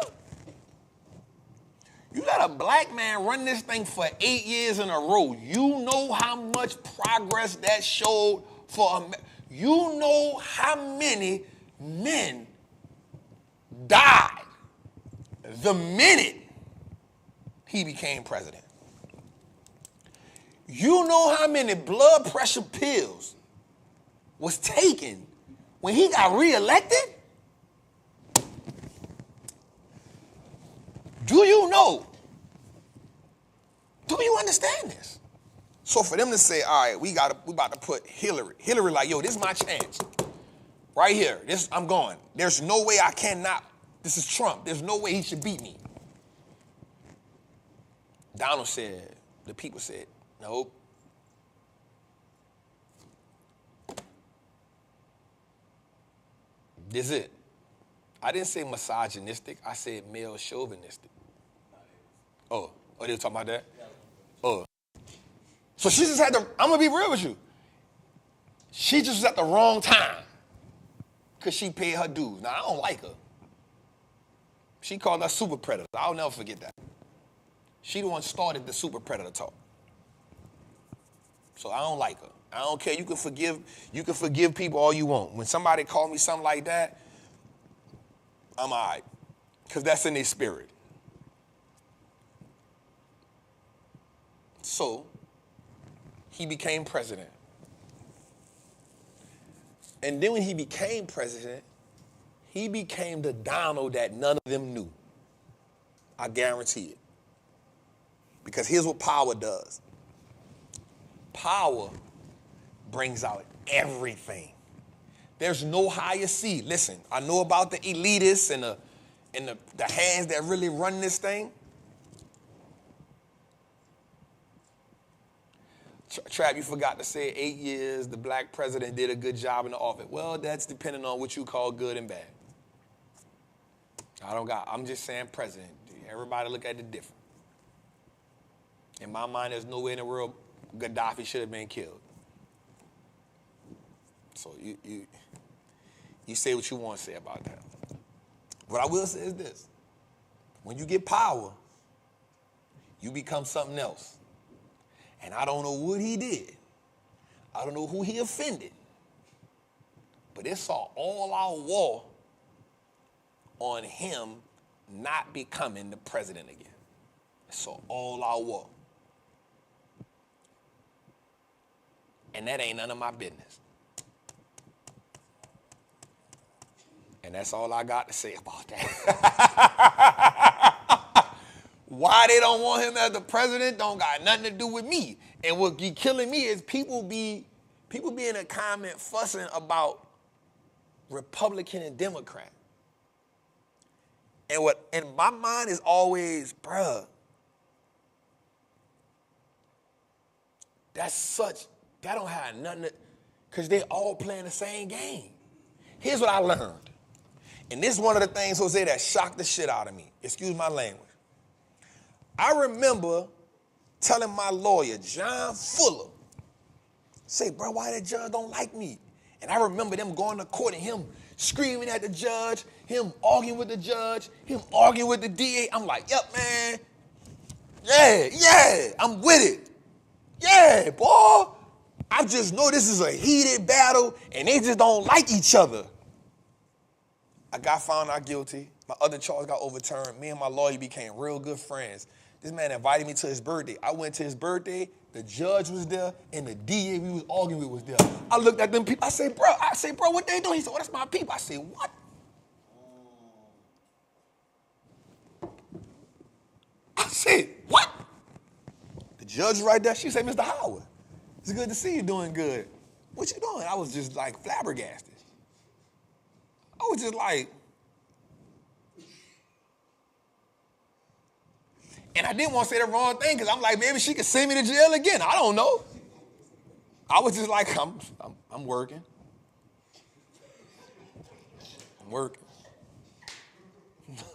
You let a black man run this thing for 8 years in a row. You know how much progress that showed for America. You know how many men died the minute he became president. You know how many blood pressure pills was taken when he got reelected? Do you know? Do you understand this? So for them to say, all right, we about to put Hillary like, yo, this is my chance. Right here, I'm going. There's no way I cannot. This is Trump. There's no way he should beat me. Donald said, the people said, nope. This is it. I didn't say misogynistic. I said male chauvinistic. Oh, they were talking about that? Oh. So she just had to, I'm going to be real with you. She just was at the wrong time because she paid her dues. Now, I don't like her. She called us super predators. I'll never forget that. She the one started the super predator talk. So I don't like her. I don't care. You can forgive people all you want. When somebody call me something like that, I'm all right. Because that's in their spirit. So he became president. And then when he became president, he became the Donald that none of them knew. I guarantee it. Because here's what power does. Power brings out everything. There's no higher seed. Listen, I know about the elitists and the hands that really run this thing. Trap, you forgot to say 8 years, the black president did a good job in the office. Well, that's depending on what you call good and bad. I'm just saying president. Everybody look at it different. In my mind, there's no way in the world Gaddafi should have been killed. So you say what you want to say about that. What I will say is this. When you get power, you become something else. And I don't know what he did. I don't know who he offended. But it's an all-out war on him not becoming the president again. It's an all-out war. And that ain't none of my business. And that's all I got to say about that. Why they don't want him as the president don't got nothing to do with me. And what be killing me is people be in a comment fussing about Republican and Democrat. And what in my mind is always, bruh, that don't have nothing to, because they all playing the same game. Here's what I learned. And this is one of the things, Jose, that shocked the shit out of me. Excuse my language. I remember telling my lawyer, John Fuller, say, bro, why that judge don't like me? And I remember them going to court and him screaming at the judge, him arguing with the judge, him arguing with the DA. I'm like, yep, man. Yeah, I'm with it. Yeah, boy. I just know this is a heated battle and they just don't like each other. I got found not guilty. My other charge got overturned. Me and my lawyer became real good friends. This man invited me to his birthday. I went to his birthday. The judge was there, and the DA we was arguing with was there. I looked at them people. I said, bro, what they doing? He said, oh, that's my people. I said, what? I said, what? The judge right there. She said, Mr. Howard, it's good to see you doing good. What you doing? I was just like flabbergasted. I was just like, and I didn't want to say the wrong thing because I'm like, maybe she could send me to jail again. I don't know. I was just like, I'm working. I'm working.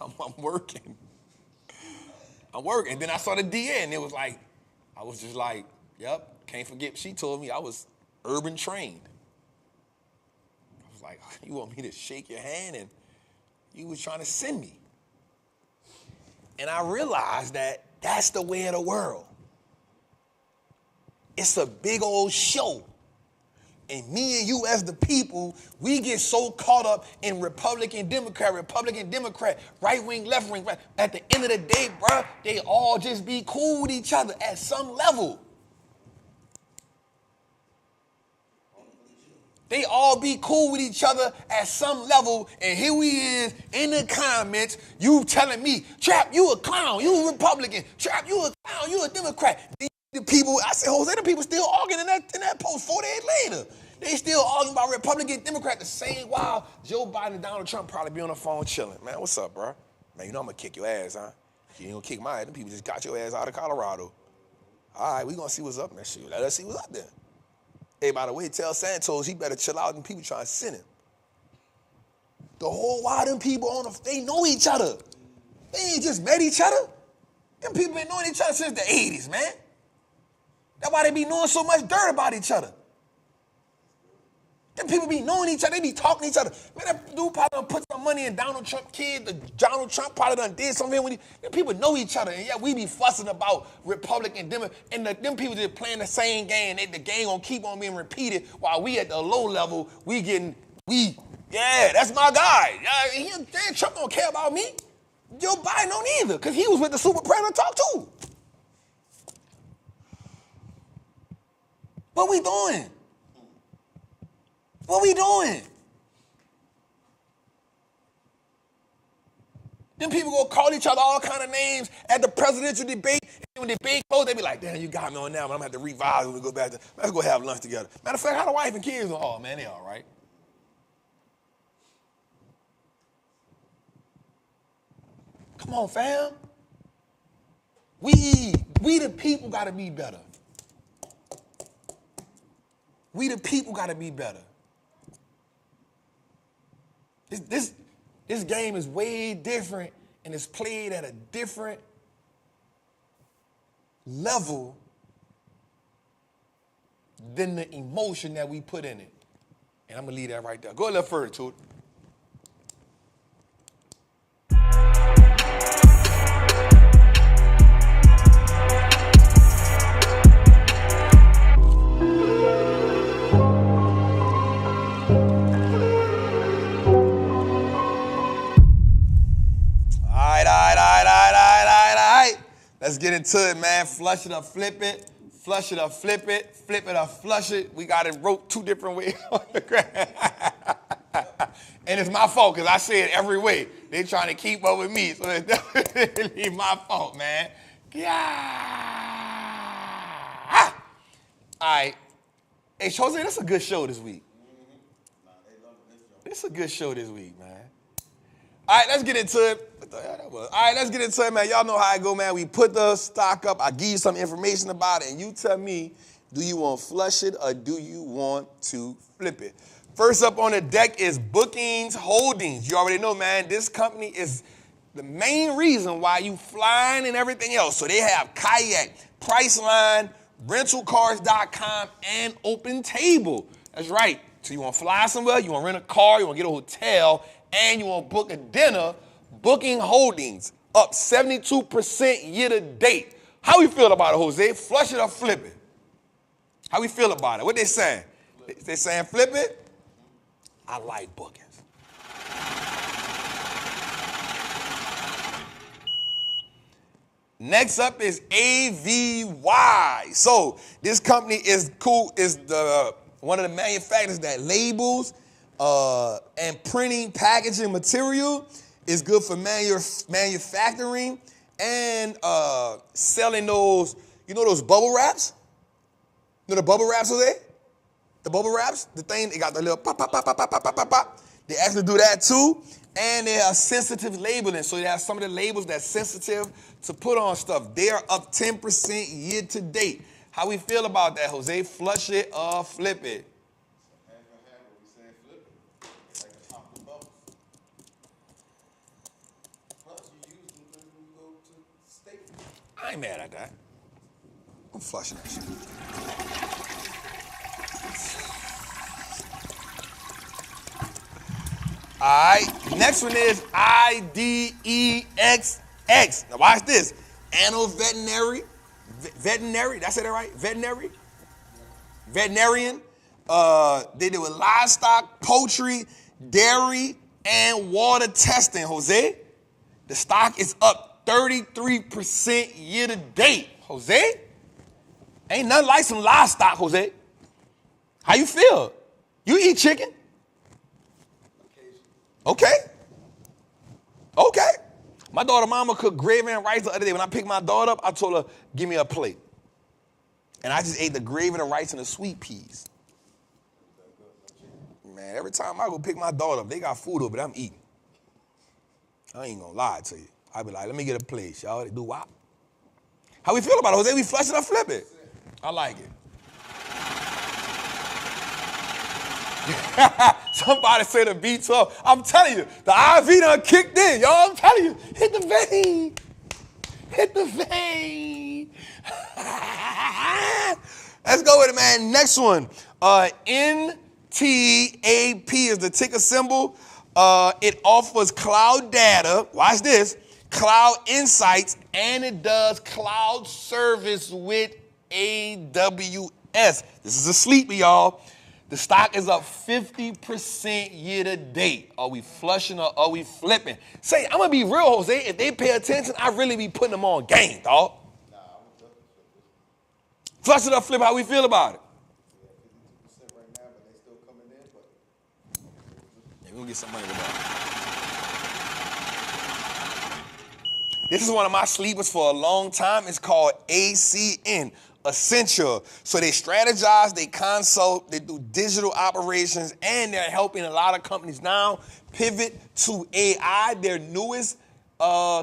I'm working. I'm working. And then I saw the DA and it was like, I was just like, yep, can't forget. She told me I was urban trained. I was like, you want me to shake your hand? And you was trying to send me. And I realized that that's the way of the world. It's a big old show. And me and you as the people, we get so caught up in Republican, Democrat, right wing, left wing. Right. At the end of the day, bro, they all just be cool with each other at some level. They all be cool with each other at some level, and here we is in the comments, you telling me, Trap, you a clown, you a Republican, Trap, you a clown, you a Democrat. The people, I said, Jose, the people still arguing in that post 4 days later. They still arguing about Republican, Democrat the same while Joe Biden and Donald Trump probably be on the phone chilling. Man, what's up, bro? Man, you know I'm gonna kick your ass, huh? You ain't gonna kick my ass. Them people just got your ass out of Colorado. All right, we gonna see what's up next year. Let us see what's up there. Hey, by the way, tell Santos he better chill out and people trying to send him. The whole while them people they know each other. They ain't just met each other. Them people been knowing each other since the 80s, man. That's why they be knowing so much dirt about each other. Them people be knowing each other. They be talking to each other. Man, that dude probably done put some money in Donald Trump kid. Donald Trump probably done did something with him. Them people know each other. And yeah, we be fussing about Republican, Democrat. And them people just playing the same game. The game gonna keep on being repeated while we at the low level, yeah, that's my guy. Trump don't care about me. Joe Biden don't either, because he was with the super predator talk too. What we doing? What we doing? Them people gonna call each other all kind of names at the presidential debate. And when the debate goes, they be like, damn, you got me on now, but I'm gonna have to revise when we go back to, let's go have lunch together. Matter of fact, how the wife and kids are? Oh, man, they all right. Come on, fam. We the people gotta be better. We the people got to be better. This game is way different and it's played at a different level than the emotion that we put in it. And I'm going to leave that right there. Go a little further to it. Let's get into it, man. Flush it or flip it. Flush it or flip it. Flip it or flush it. We got it wrote 2 different ways on the ground. And it's my fault because I say it every way. They trying to keep up with me, so it's definitely my fault, man. Yeah. All right. Hey, Jose, that's a good show this week. It's a good show this week, man. All right, let's get into it. All right, let's get into it, man. Y'all know how I go, man. We put the stock up. I give you some information about it, and you tell me, do you want to flush it or do you want to flip it? First up on the deck is Bookings Holdings. You already know, man, this company is the main reason why you flying and everything else. So they have Kayak, Priceline, rentalcars.com, and Open Table. That's right. So you want to fly somewhere, you want to rent a car, you want to get a hotel, and you want to book a dinner. Booking Holdings up 72% year to date. How we feel about it, Jose? Flush it or flip it? How we feel about it? What they saying? They saying flip it? I like bookings. Next up is AVY. So this company is cool. Is the one of the manufacturers that labels and printing packaging material. Is good for manufacturing and selling those, you know those bubble wraps? You know the bubble wraps, Jose? The bubble wraps, the thing, they got the little pop, pop, pop, pop, pop, pop, pop, pop, pop. They actually do that too. And they have sensitive labeling. So they have some of the labels that's sensitive to put on stuff. They are up 10% year to date. How we feel about that, Jose? Flush it or flip it? I ain't mad at that. I'm flushing that shit. All right, next one is IDEXX. Now watch this. Animal veterinary, did I say that right? Veterinarian. They deal with livestock, poultry, dairy, and water testing, Jose. The stock is up 33% year to date, Jose. Ain't nothing like some livestock, Jose. How you feel? You eat chicken? Okay. My daughter mama cooked gravy and rice the other day. When I picked my daughter up, I told her, give me a plate. And I just ate the gravy and the rice and the sweet peas. Man, every time I go pick my daughter up, they got food over there, I'm eating. I ain't gonna lie to you. I be like, let me get a place, y'all. They do what? How we feel about it, Jose? We flush it or flip it? I like it. Somebody say the B12. I'm telling you, the IV done kicked in, y'all. I'm telling you, hit the vein. Hit the vein. Let's go with it, man. Next one. NTAP is the ticker symbol. It offers cloud data. Watch this. Cloud insights, and it does cloud service with AWS. This is a sleeper, y'all. The stock is up 50% year to date. Are we flushing or are we flipping? Say, I'm going to be real, Jose. If they pay attention, I really be putting them on game, dog. Flush it or flip, how we feel about it? Yeah, 52% right now, but they still coming in, but... Yeah, we're going to get some money with that. This is one of my sleepers for a long time. It's called ACN, Essential. So they strategize, they consult, they do digital operations, and they're helping a lot of companies now pivot to AI. Their newest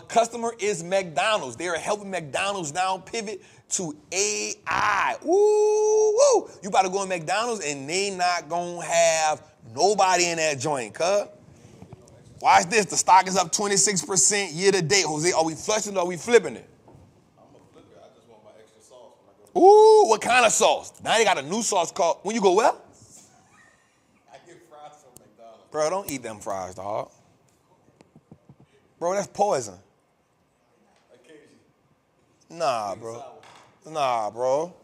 customer is McDonald's. They are helping McDonald's now pivot to AI. Woo! You about to go in McDonald's and they not gonna have nobody in that joint, cuz. Watch this. The stock is up 26% year to date. Jose, are we flushing or are we flipping it? I'm going to flip it. I just want my extra sauce when I go to Ooh, what kind of sauce? Now they got a new sauce called, when you go well? I get fries from McDonald's. Bro, don't eat them fries, dog. Bro, that's poison. Occasionally. Nah, bro. Nah, bro.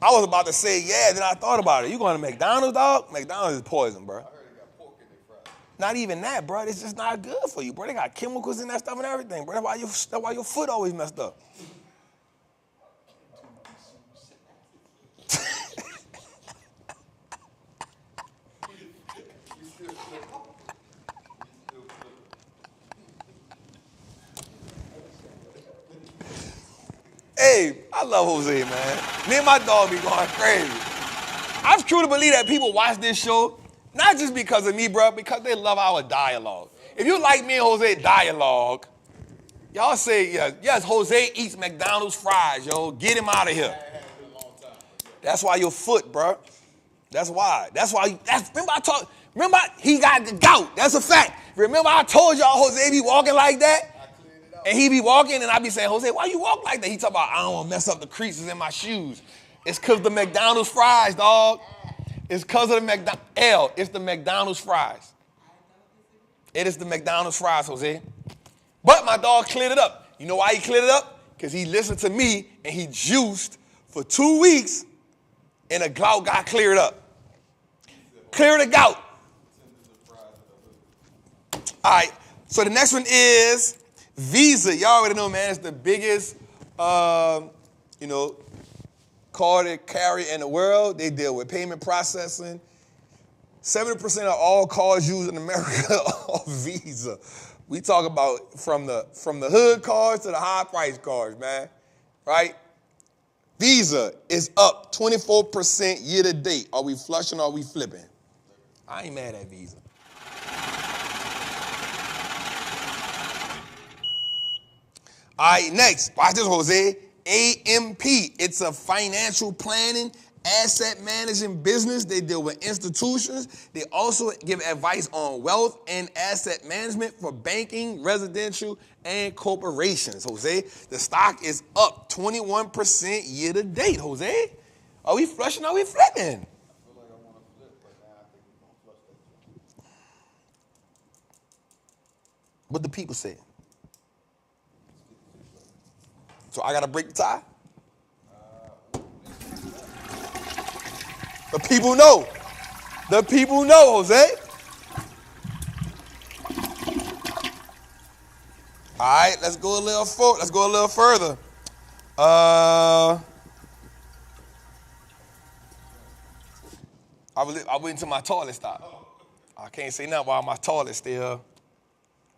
I was about to say, yeah, then I thought about it. You going to McDonald's, dog? McDonald's is poison, bro. I heard they got pork in their fries. Not even that, bro. It's just not good for you, bro. They got chemicals in that stuff and everything, bro. That's why your foot always messed up. Hey, I love Jose, man. Me and my dog be going crazy. I truly believe that people watch this show, not just because of me, bro, because they love our dialogue. If you like me and Jose dialogue, y'all say, yes, Jose eats McDonald's fries, yo. Get him out of here. That's why your foot, bro. That's why. Remember he got the gout. That's a fact. Remember I told y'all Jose be walking like that? And he be walking, and I be saying, Jose, why you walk like that? He talk about, I don't want to mess up the creases in my shoes. It's because the McDonald's fries, dog. It's because of the McDonald's. It's the McDonald's fries. It is the McDonald's fries, Jose. But my dog cleared it up. You know why he cleared it up? Because he listened to me, and he juiced for 2 weeks, and the gout got cleared up. Clear the gout. All right, so the next one is Visa. Y'all already know, man, it's the biggest, card carrier in the world. They deal with payment processing. 70% of all cards used in America are Visa. We talk about from the hood cards to the high price cards, man, right? Visa is up 24% year to date. Are we flushing or are we flipping? I ain't mad at Visa. All right, next. Watch this, Jose. AMP. It's a financial planning, asset management business. They deal with institutions. They also give advice on wealth and asset management for banking, residential, and corporations, Jose. The stock is up 21% year to date, Jose. Are we flushing or are we flipping? I feel like I want to flip, but now I think we're going to flush that. What the people say? So I got to break the tie? The people know. The people know, Jose. All right, let's go a little further. I went into my toilet stop. I can't say nothing while my toilet's still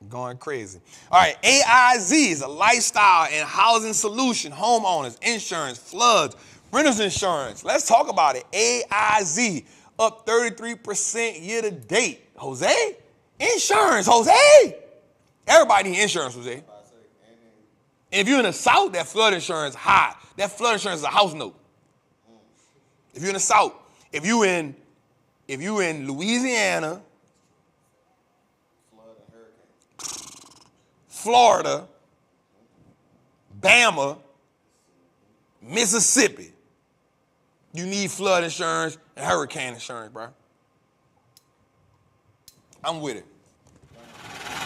going crazy. All right, AIZ is a lifestyle and housing solution, homeowners, insurance, floods, renters insurance. Let's talk about it. AIZ up 33% year to date. Jose? Insurance, Jose? Everybody need insurance, Jose. If you're in the South, that flood insurance is high. That flood insurance is a house note. If you're in the South, if you in Louisiana, Florida, Bama, Mississippi, you need flood insurance and hurricane insurance, bro. I'm with it.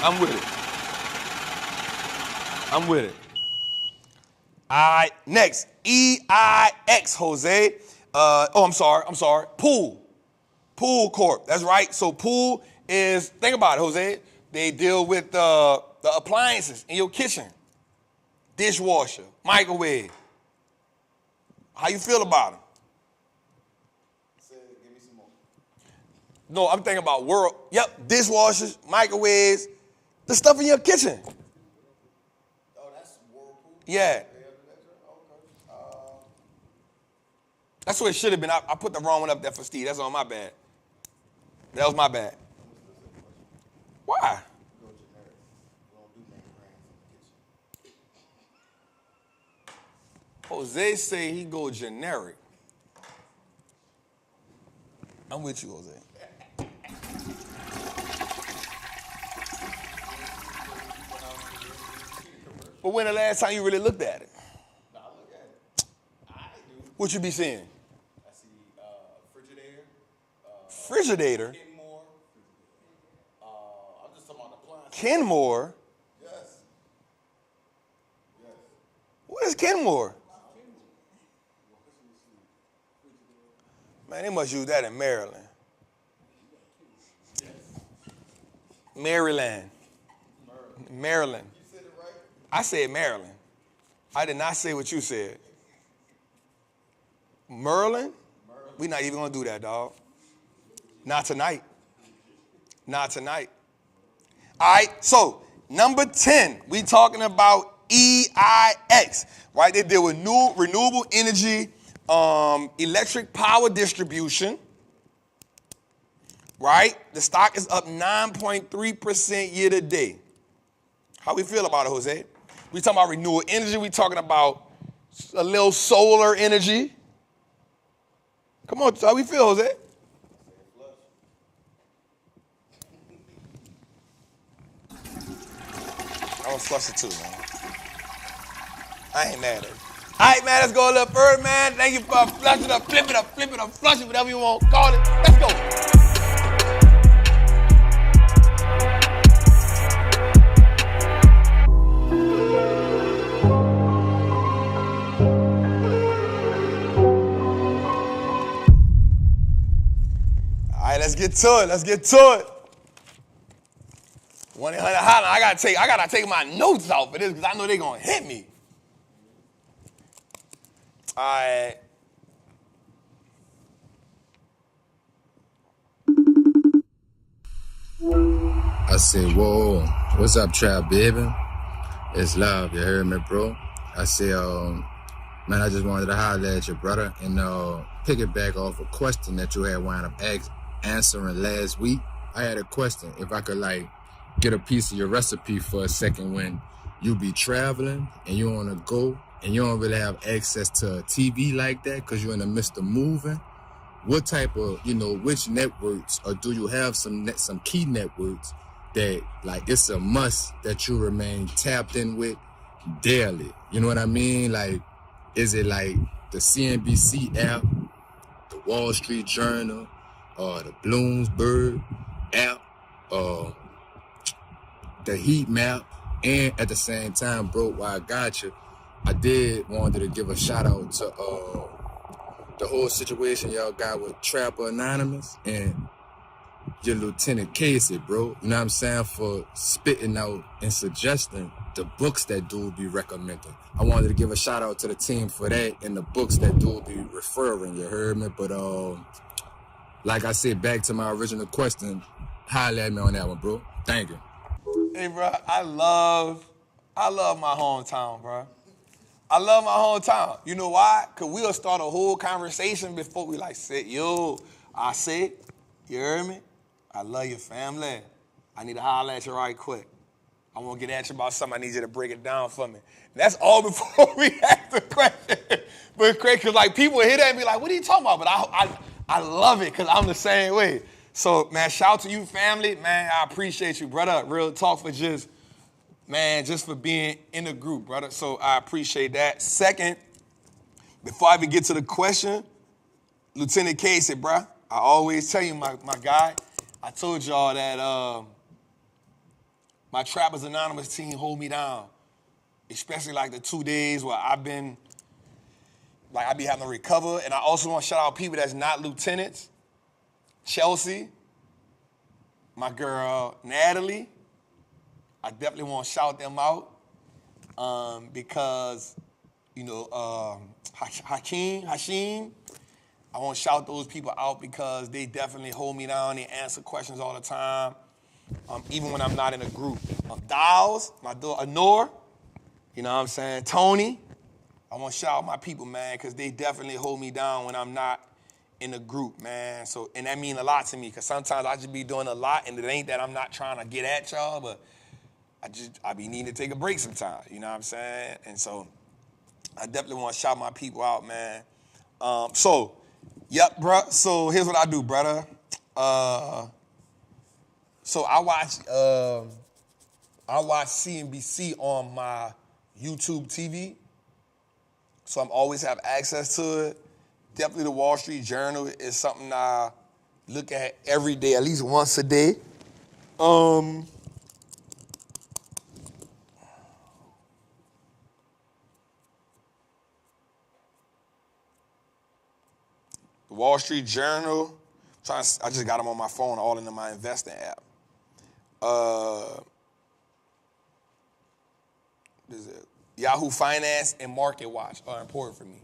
I'm with it. All right, next, EIX, Jose. I'm sorry. Pool Corp. That's right. So Pool is, think about it, Jose. They deal with the appliances in your kitchen. Dishwasher, microwave. How you feel about them? Give me some more. No, I'm thinking about dishwashers, microwaves, the stuff in your kitchen. Oh, that's Whirlpool? Yeah. That's what it should have been. I put the wrong one up there for Steve. That's on my bad. That was my bad. Why? Jose say he go generic. I'm with you, Jose. But when the last time you really looked at it? Nah, I look at it. I do. What you be seeing? I see Frigidaire. Frigidator? Kenmore. I'm just talking about appliances. Kenmore? Yes. Yes. What is Kenmore? Man, they must use that in Maryland. Maryland. Maryland. You said it right? I said Maryland. I did not say what you said. Merlin? We not even gonna do that, dog. Not tonight. Not tonight. All right, so number 10, we talking about EIX, right? They deal with new renewable energy, electric power distribution, right? The stock is up 9.3% year to date. How we feel about it, Jose? We talking about renewable energy. We talking about a little solar energy. Come on, how we feel, Jose? I'm gonna flush it too, man. I ain't mad at it. All right, man, let's go a little further, man. Thank you for flushing up, flip it up, flush it, whatever you want to call it. Let's go. All right, let's get to it. 1-800 hotline. I gotta take my notes out for this because I know they're gonna hit me. All right. I say, whoa, what's up, Trap, baby? It's love, you heard me, bro? I say, man, I just wanted to holler at you, brother, and piggyback off a question that you had wound up answering last week. I had a question, if I could, get a piece of your recipe for a second when you be traveling and you want to go and you don't really have access to a TV like that because you're in the midst of moving. What type of, which networks, or do you have some key networks that, it's a must that you remain tapped in with daily? You know what I mean? Is it the CNBC app, the Wall Street Journal, or the Bloomberg app, or the heat map? And at the same time, bro, while I got you, I wanted to give a shout out to the whole situation y'all got with Trapper Anonymous and your Lieutenant Casey, bro. You know what I'm saying? For spitting out and suggesting the books that dude be recommending. I wanted to give a shout out to the team for that and the books that dude be referring, you heard me? But like I said, back to my original question, holler at me on that one, bro. Thank you. Hey, bro, I love my hometown, bro. I love my hometown. You know why? Because we'll start a whole conversation before we say, yo, I said, you heard me? I love your family. I need to holler at you right quick. I want to get at you about something. I need you to break it down for me. And that's all before we ask the question. But Craig, because people hear that and be like, what are you talking about? But I love it because I'm the same way. So, man, shout out to you, family. Man, I appreciate you, brother. Real talk for just for being in the group, brother. So I appreciate that. Second, before I even get to the question, Lieutenant Casey, bro, I always tell you, my guy, I told y'all that my Trappers Anonymous team hold me down, especially the 2 days where I be having to recover. And I also want to shout out people that's not lieutenants. Chelsea, my girl Natalie, I definitely want to shout them out because, Hashim, I want to shout those people out because they definitely hold me down. They answer questions all the time, even when I'm not in a group. Dowles, my daughter, Anor, you know what I'm saying? Tony, I want to shout out my people, man, because they definitely hold me down when I'm not in a group, man. So, and that means a lot to me because sometimes I just be doing a lot and it ain't that I'm not trying to get at y'all, but I be needing to take a break sometimes, you know what I'm saying? And so I definitely want to shout my people out, man. Yep, bro. So here's what I do, brother. So I watch CNBC on my YouTube TV. So I'm always have access to it. Definitely the Wall Street Journal is something I look at every day, at least once a day. The Wall Street Journal. I just got them on my phone, all into my investing app. Yahoo Finance and Market Watch are important for me.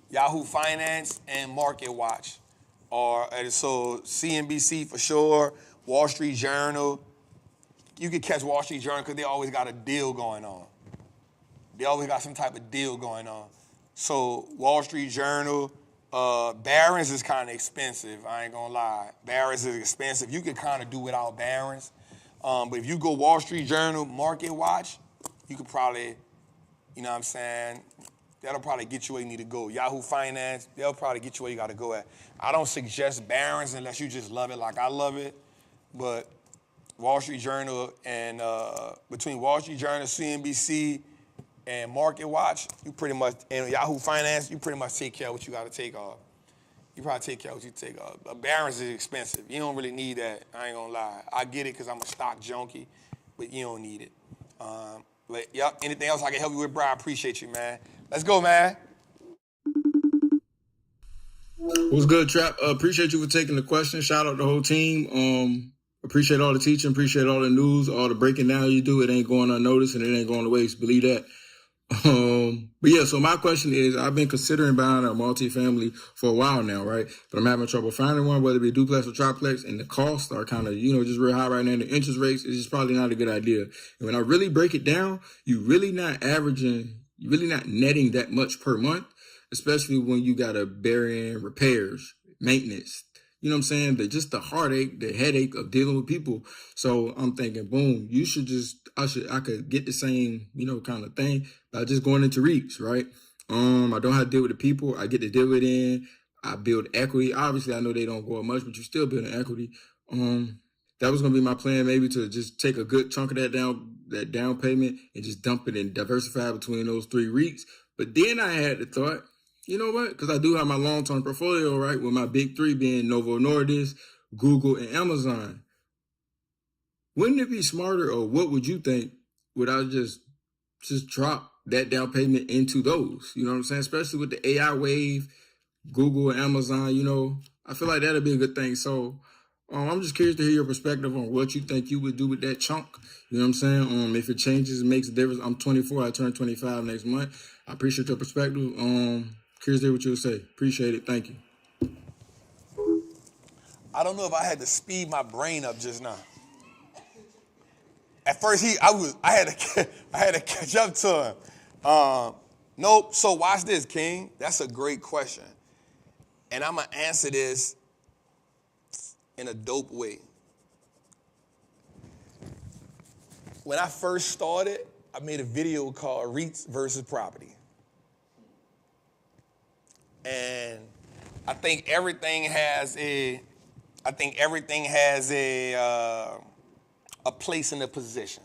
Yahoo Finance and Market Watch are, so CNBC for sure, Wall Street Journal. You can catch Wall Street Journal because they always got a deal going on. They always got some type of deal going on. So Wall Street Journal, Barron's is kind of expensive. I ain't gonna lie. Barron's is expensive. You can kind of do without Barron's. But if you go Wall Street Journal, Market Watch, you could probably, you know what I'm saying, that'll probably get you where you need to go. Yahoo Finance, they'll probably get you where you got to go at. I don't suggest Barron's unless you just love it like I love it. But Wall Street Journal and between Wall Street Journal, CNBC, and Market Watch, you pretty much, and Yahoo Finance, you pretty much take care of what you got to take off. You probably take care of what you take off. Barron's is expensive. You don't really need that. I ain't gonna lie. I get it because I'm a stock junkie, but you don't need it. But yep, anything else I can help you with, bro? I appreciate you, man. Let's go, man. What's good, Trap? Appreciate you for taking the question. Shout out the whole team. Appreciate all the teaching. Appreciate all the news, all the breaking down you do. It ain't going unnoticed and it ain't going to waste. Believe that. But yeah, so my question is, I've been considering buying a multifamily for a while now, right? But I'm having trouble finding one, whether it be duplex or triplex, and the costs are kind of, just real high right now. The interest rates is just probably not a good idea. And when I really break it down, you're really not netting that much per month, especially when you got to bear in repairs, maintenance. You know what I'm saying? Just the heartache, the headache of dealing with people. So I'm thinking, boom, I could get the same, kind of thing by just going into REITs, right? I don't have to deal with the people. I get the dividend. I build equity. Obviously, I know they don't go up much, but you're still building equity. That was going to be my plan, maybe to just take a good chunk of that down payment and just dump it and diversify between those 3 REITs. But then I had the thought, you know what? Because I do have my long-term portfolio, right? With my big 3 being Novo Nordisk, Google, and Amazon. Wouldn't it be smarter, or what would you think, would I just drop that down payment into those? You know what I'm saying? Especially with the AI wave, Google and Amazon, I feel like that'd be a good thing. So I'm just curious to hear your perspective on what you think you would do with that chunk. You know what I'm saying? If it changes, it makes a difference. I'm 24. I turn 25 next month. I appreciate your perspective. Curious to hear what you would say. Appreciate it. Thank you. I don't know if I had to speed my brain up just now. At first, I had to catch up to him. Nope. So watch this, King. That's a great question, and I'm gonna answer this in a dope way. When I first started, I made a video called REITs versus Property. And I think everything has a place in a position.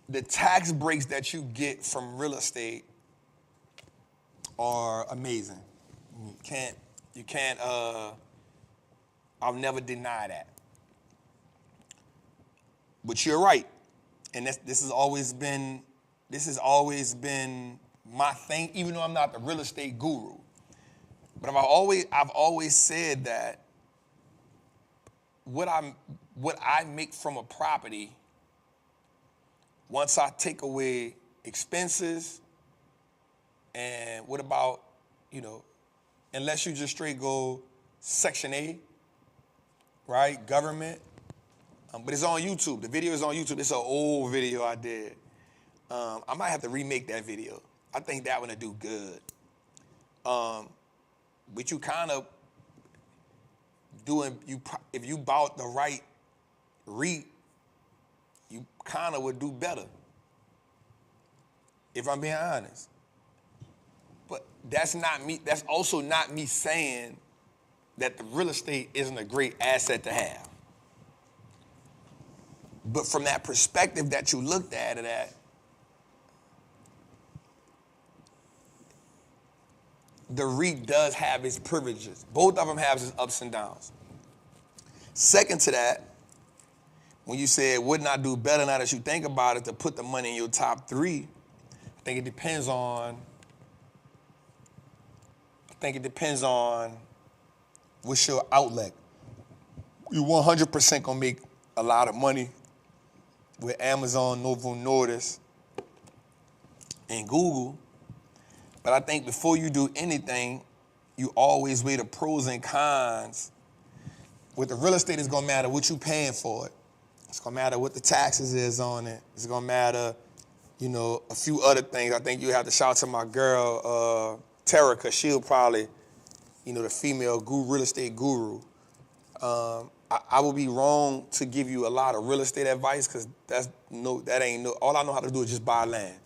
The tax breaks that you get from real estate are amazing. You can't, I'll never deny that. But you're right. And this has always been my thing, even though I'm not the real estate guru. But I've always said that what I make from a property, once I take away expenses, and what about, unless you just straight go Section A, right, government, but it's on YouTube. The video is on YouTube. It's an old video I did. I might have to remake that video. I think that one will do good. But you kind of if you bought the right REIT, you kind of would do better. if I'm being honest. But that's not me. That's also not me saying that the real estate isn't a great asset to have. But from that perspective that you looked at it at, the REIT does have its privileges. Both of them have its ups and downs. Second to that, when you said, wouldn't I do better now that you think about it to put the money in your top three, I think it depends on what's your outlet. You 100% gonna make a lot of money with Amazon, Novo Nordisk, and Google. But I think before you do anything, you always weigh the pros and cons. With the real estate, it's gonna matter what you paying for it. It's gonna matter what the taxes is on it. It's gonna matter, a few other things. I think you have to shout out to my girl, Tara, because she'll probably, the female real estate guru. I would be wrong to give you a lot of real estate advice because all I know how to do is just buy land.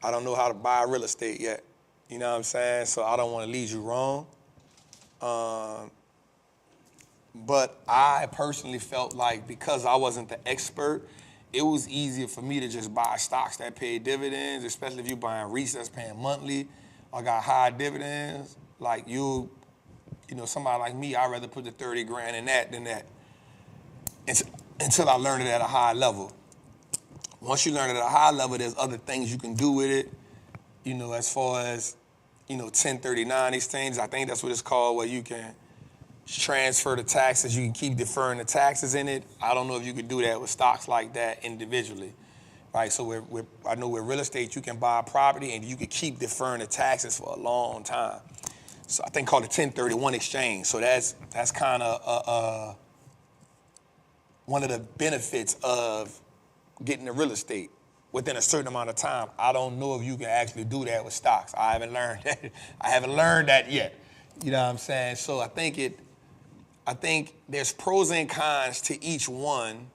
I don't know how to buy real estate yet. You know what I'm saying? So I don't want to lead you wrong. But I personally felt like because I wasn't the expert, it was easier for me to just buy stocks that pay dividends, especially if you're buying REITs that's paying monthly or got high dividends. Like somebody like me, I'd rather put the 30 grand in that than that until I learned it at a high level. Once you learn it at a high level, there's other things you can do with it, as far as, 1039, these things. I think that's what it's called, where you can transfer the taxes. You can keep deferring the taxes in it. I don't know if you could do that with stocks like that individually, right? So I know with real estate, you can buy a property and you can keep deferring the taxes for a long time. So I think called a 1031 exchange. So that's kind of one of the benefits of getting the real estate within a certain amount of time. I don't know if you can actually do that with stocks. I haven't learned that. I haven't learned that yet. You know what I'm saying? So I think there's pros and cons to each one,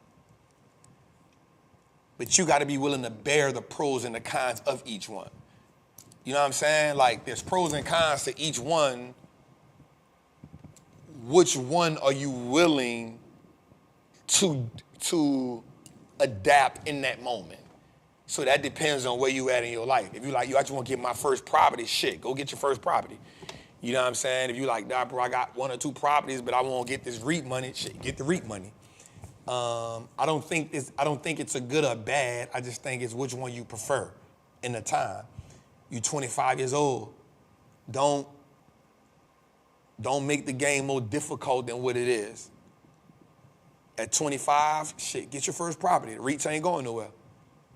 but you got to be willing to bear the pros and the cons of each one. You know what I'm saying? Like, there's pros and cons to each one. Which one are you willing to adapt in that moment? So that depends on where you at in your life. If you like, I just want to get my first property, shit, go get your first property. You know what I'm saying? If you like, nah, bro, I got 1 or 2 properties, but I want to get this REIT money, shit, get the REIT money. I don't think it's a good or bad. I just think it's which one you prefer in the time. You 25 years old. Don't make the game more difficult than what it is. At 25, shit, get your first property. The REITs ain't going nowhere.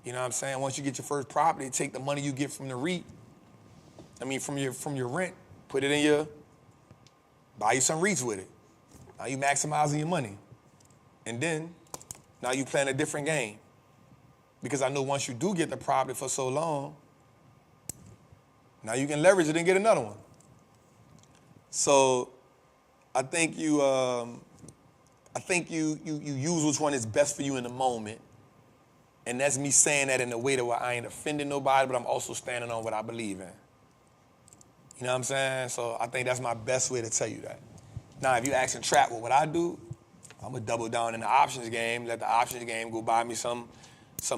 You know what I'm saying? Once you get your first property, take the money you get from the REIT, from your rent, put it buy you some REITs with it. Now you maximizing your money. And then, now you playing a different game. Because I know once you do get the property for so long, now you can leverage it and get another one. So I think you use which one is best for you in the moment. And that's me saying that in a way that where I ain't offending nobody, but I'm also standing on what I believe in. You know what I'm saying? So I think that's my best way to tell you that. Now, if you asking Trap what I do, I'm going to double down in the options game, let the options game go buy me some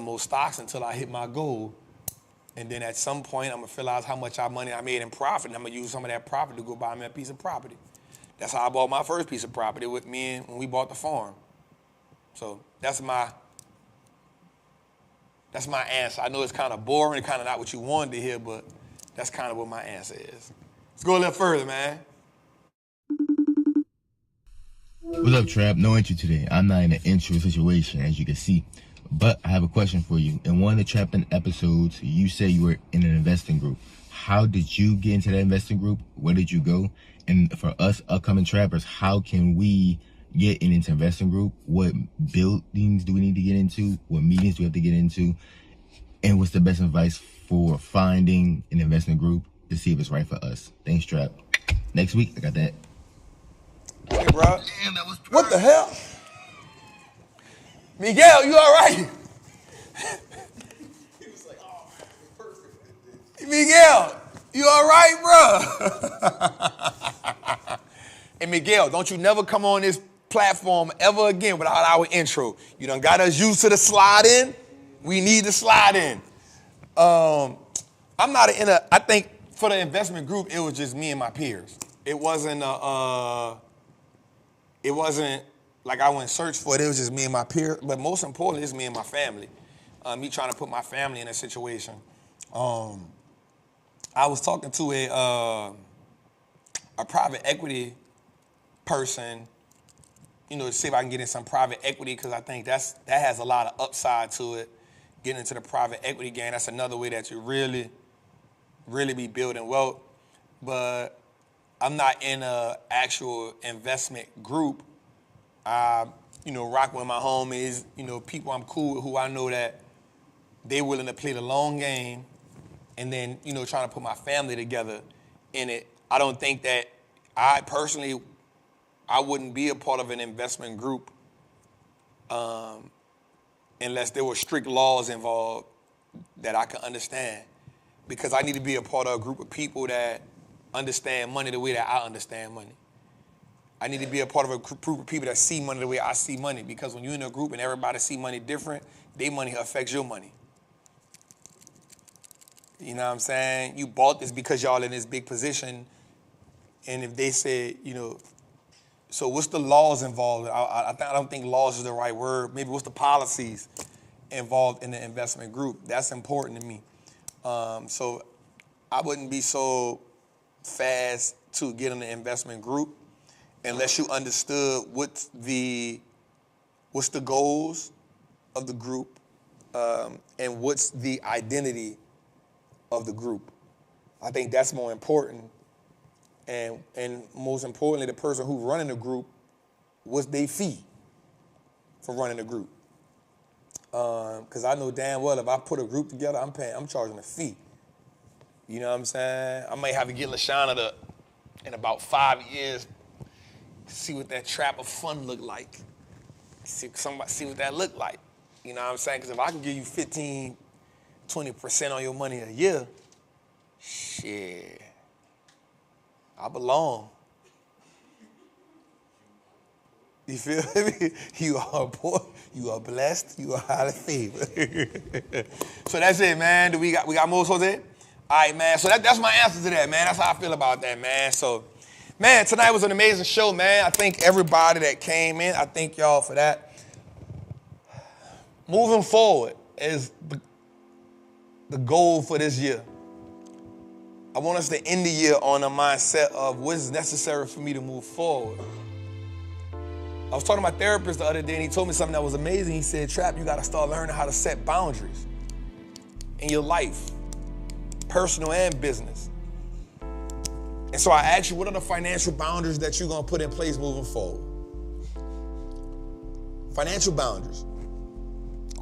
more stocks until I hit my goal. And then at some point, I'm going to realize how much money I made in profit, and I'm going to use some of that profit to go buy me a piece of property. That's how I bought my first piece of property with me when we bought the farm. So that's my answer. I know it's kind of boring, kind of not what you wanted to hear, but that's kind of what my answer is. Let's go a little further, man. What's up, Trap? No entry today. I'm not in an intro situation, as you can see. But I have a question for you. In one of the Trappin episodes, you say you were in an investing group. How did you get into that investing group? Where did you go? And for us upcoming trappers, how can we get into investing group? What buildings do we need to get into? What meetings do we have to get into? And what's the best advice for finding an investment group to see if it's right for us? Thanks, Trap. Next week, I got that. Hey, bro. Damn, that was perfect. What the hell? Miguel, you all right? He was like, oh, Miguel, you all right, bro? And Miguel, don't you never come on this platform ever again without our intro. You done got us used to the slide in. We need to slide in. I think for the investment group, it was just me and my peers. It wasn't like I went search for it. It was just me and my peers. But most importantly, it's me and my family. Me trying to put my family in a situation. I was talking to a private equity person, to see if I can get in some private equity, because I think that has a lot of upside to it. Getting into the private equity game, that's another way that you really, really be building wealth. But I'm not in an actual investment group. I, rock with my homies, people I'm cool with who I know that they willing to play the long game, and then, trying to put my family together in it. I don't think that I wouldn't be a part of an investment group unless there were strict laws involved that I could understand. Because I need to be a part of a group of people that understand money the way that I understand money. I need to be a part of a group of people that see money the way I see money. Because when you're in a group and everybody see money different, their money affects your money. You know what I'm saying? You bought this because y'all in this big position. And if they said, so what's the laws involved? I don't think laws is the right word. Maybe what's the policies involved in the investment group? That's important to me. So I wouldn't be so fast to get in the investment group unless you understood what's the goals of the group and what's the identity of the group. I think that's more important. And most importantly, the person who's running the group, what's their fee for running the group? Because I know damn well if I put a group together, I'm charging a fee. You know what I'm saying? I might have to get LaShawna in about 5 years, see what that Trappin fund look like. See what that look like. You know what I'm saying? Because if I can give you 15, 20% on your money a year, shit, I belong. You feel me? You are poor, you are blessed, you are highly favored. So that's it, man. We got more, Jose? All right, man. So that's my answer to that, man. That's how I feel about that, man. So, man, tonight was an amazing show, man. I thank everybody that came in. I thank y'all for that. Moving forward is the goal for this year. I want us to end the year on a mindset of what is necessary for me to move forward. I was talking to my therapist the other day, and he told me something that was amazing. He said, Trap, you got to start learning how to set boundaries in your life, personal and business. And so I asked you, what are the financial boundaries that you're going to put in place moving forward? Financial boundaries.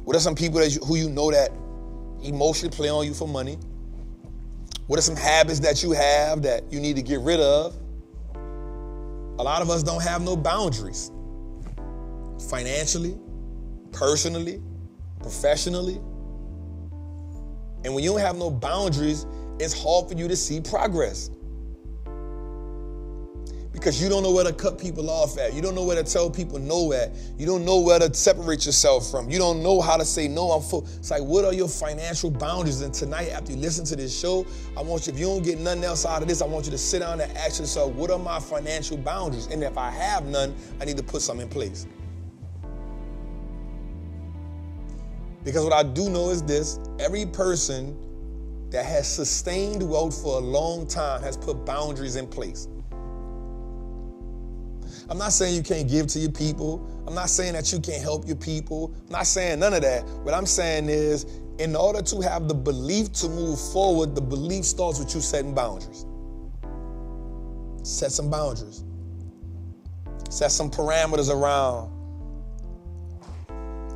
What are some people who you know that emotionally play on you for money? What are some habits that you have that you need to get rid of? A lot of us don't have no boundaries. Financially, personally, professionally. And when you don't have no boundaries, it's hard for you to see progress. Because you don't know where to cut people off at. You don't know where to tell people no at. You don't know where to separate yourself from. You don't know how to say no, I'm full. It's like, what are your financial boundaries? And tonight, after you listen to this show, I want you, if you don't get nothing else out of this, I want you to sit down and ask yourself, what are my financial boundaries? And if I have none, I need to put some in place. Because what I do know is this, every person that has sustained wealth for a long time has put boundaries in place. I'm not saying you can't give to your people. I'm not saying that you can't help your people. I'm not saying none of that. What I'm saying is, in order to have the belief to move forward, the belief starts with you setting boundaries. Set some boundaries. Set some parameters around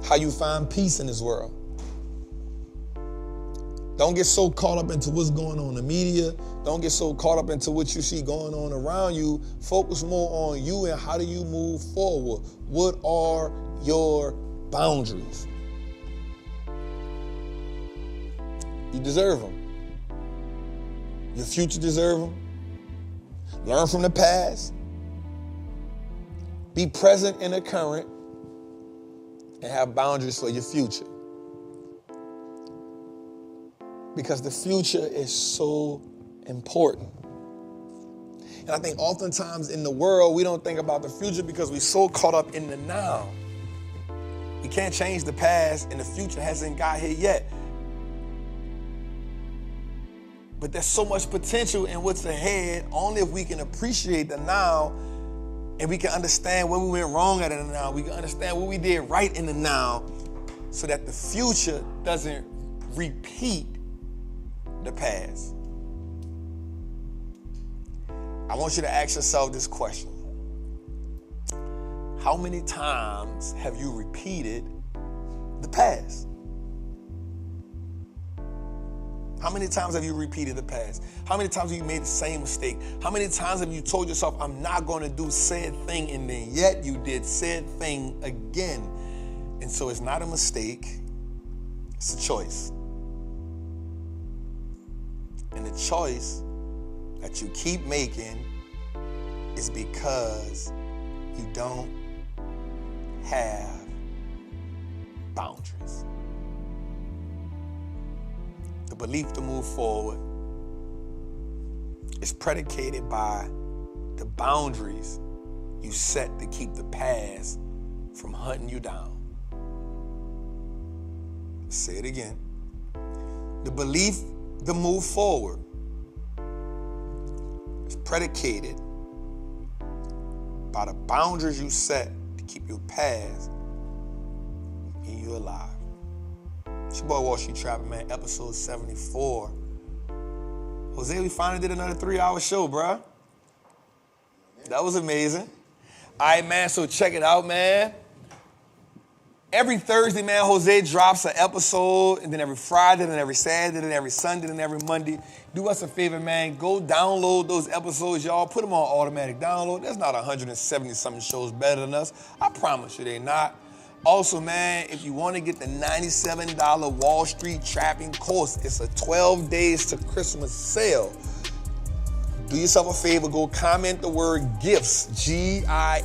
how you find peace in this world. Don't get so caught up into what's going on in the media. Don't get so caught up into what you see going on around you. Focus more on you and how do you move forward. What are your boundaries? You deserve them. Your future deserves them. Learn from the past. Be present in the current and have boundaries for your future. Because the future is so important. And I think oftentimes in the world, we don't think about the future because we're so caught up in the now. We can't change the past and the future hasn't got here yet. But there's so much potential in what's ahead only if we can appreciate the now and we can understand where we went wrong at in the now. We can understand what we did right in the now so that the future doesn't repeat the past. I want you to ask yourself this question. How many times have you repeated the past? How many times have you repeated the past? How many times have you made the same mistake? How many times have you told yourself, I'm not going to do said thing, and then yet you did said thing again? And so it's not a mistake, it's a choice. And the choice that you keep making is because you don't have boundaries. The belief to move forward is predicated by the boundaries you set to keep the past from hunting you down. Say it again. The belief to move forward is predicated by the boundaries you set to keep your past keeping you alive. It's your boy Wallstreet Trappin, man, episode 74. Jose, we finally did another 3-hour show, bruh. That was amazing. All right, man, so check it out, man. Every Thursday, man, Jose drops an episode, and then every Friday, and then every Saturday, and then every Sunday, and every Monday. Do us a favor, man. Go download those episodes, y'all. Put them on automatic download. There's not 170-something shows better than us. I promise you they not. Also, man, if you want to get the $97 Wallstreet Trapping course, it's a 12 days to Christmas sale. Do yourself a favor, go comment the word GIFTS,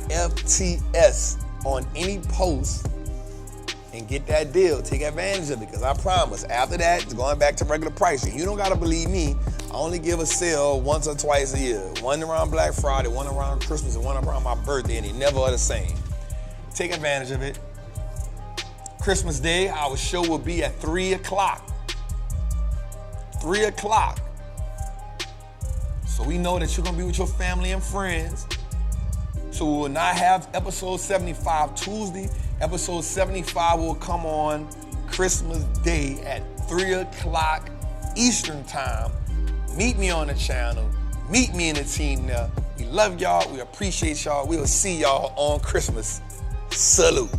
GIFTS, on any post and get that deal. Take advantage of it, because I promise, after that, it's going back to regular pricing. You don't got to believe me. I only give a sale once or twice a year. One around Black Friday, one around Christmas, and one around my birthday, and they never are the same. Take advantage of it. Christmas Day, our show will be at 3 o'clock. 3 o'clock. So we know that you're going to be with your family and friends. So we will not have episode 75 Tuesday. Episode 75 will come on Christmas Day at 3 o'clock Eastern time. Meet me on the channel. Meet me in the team there. We love y'all. We appreciate y'all. We'll see y'all on Christmas. Salute.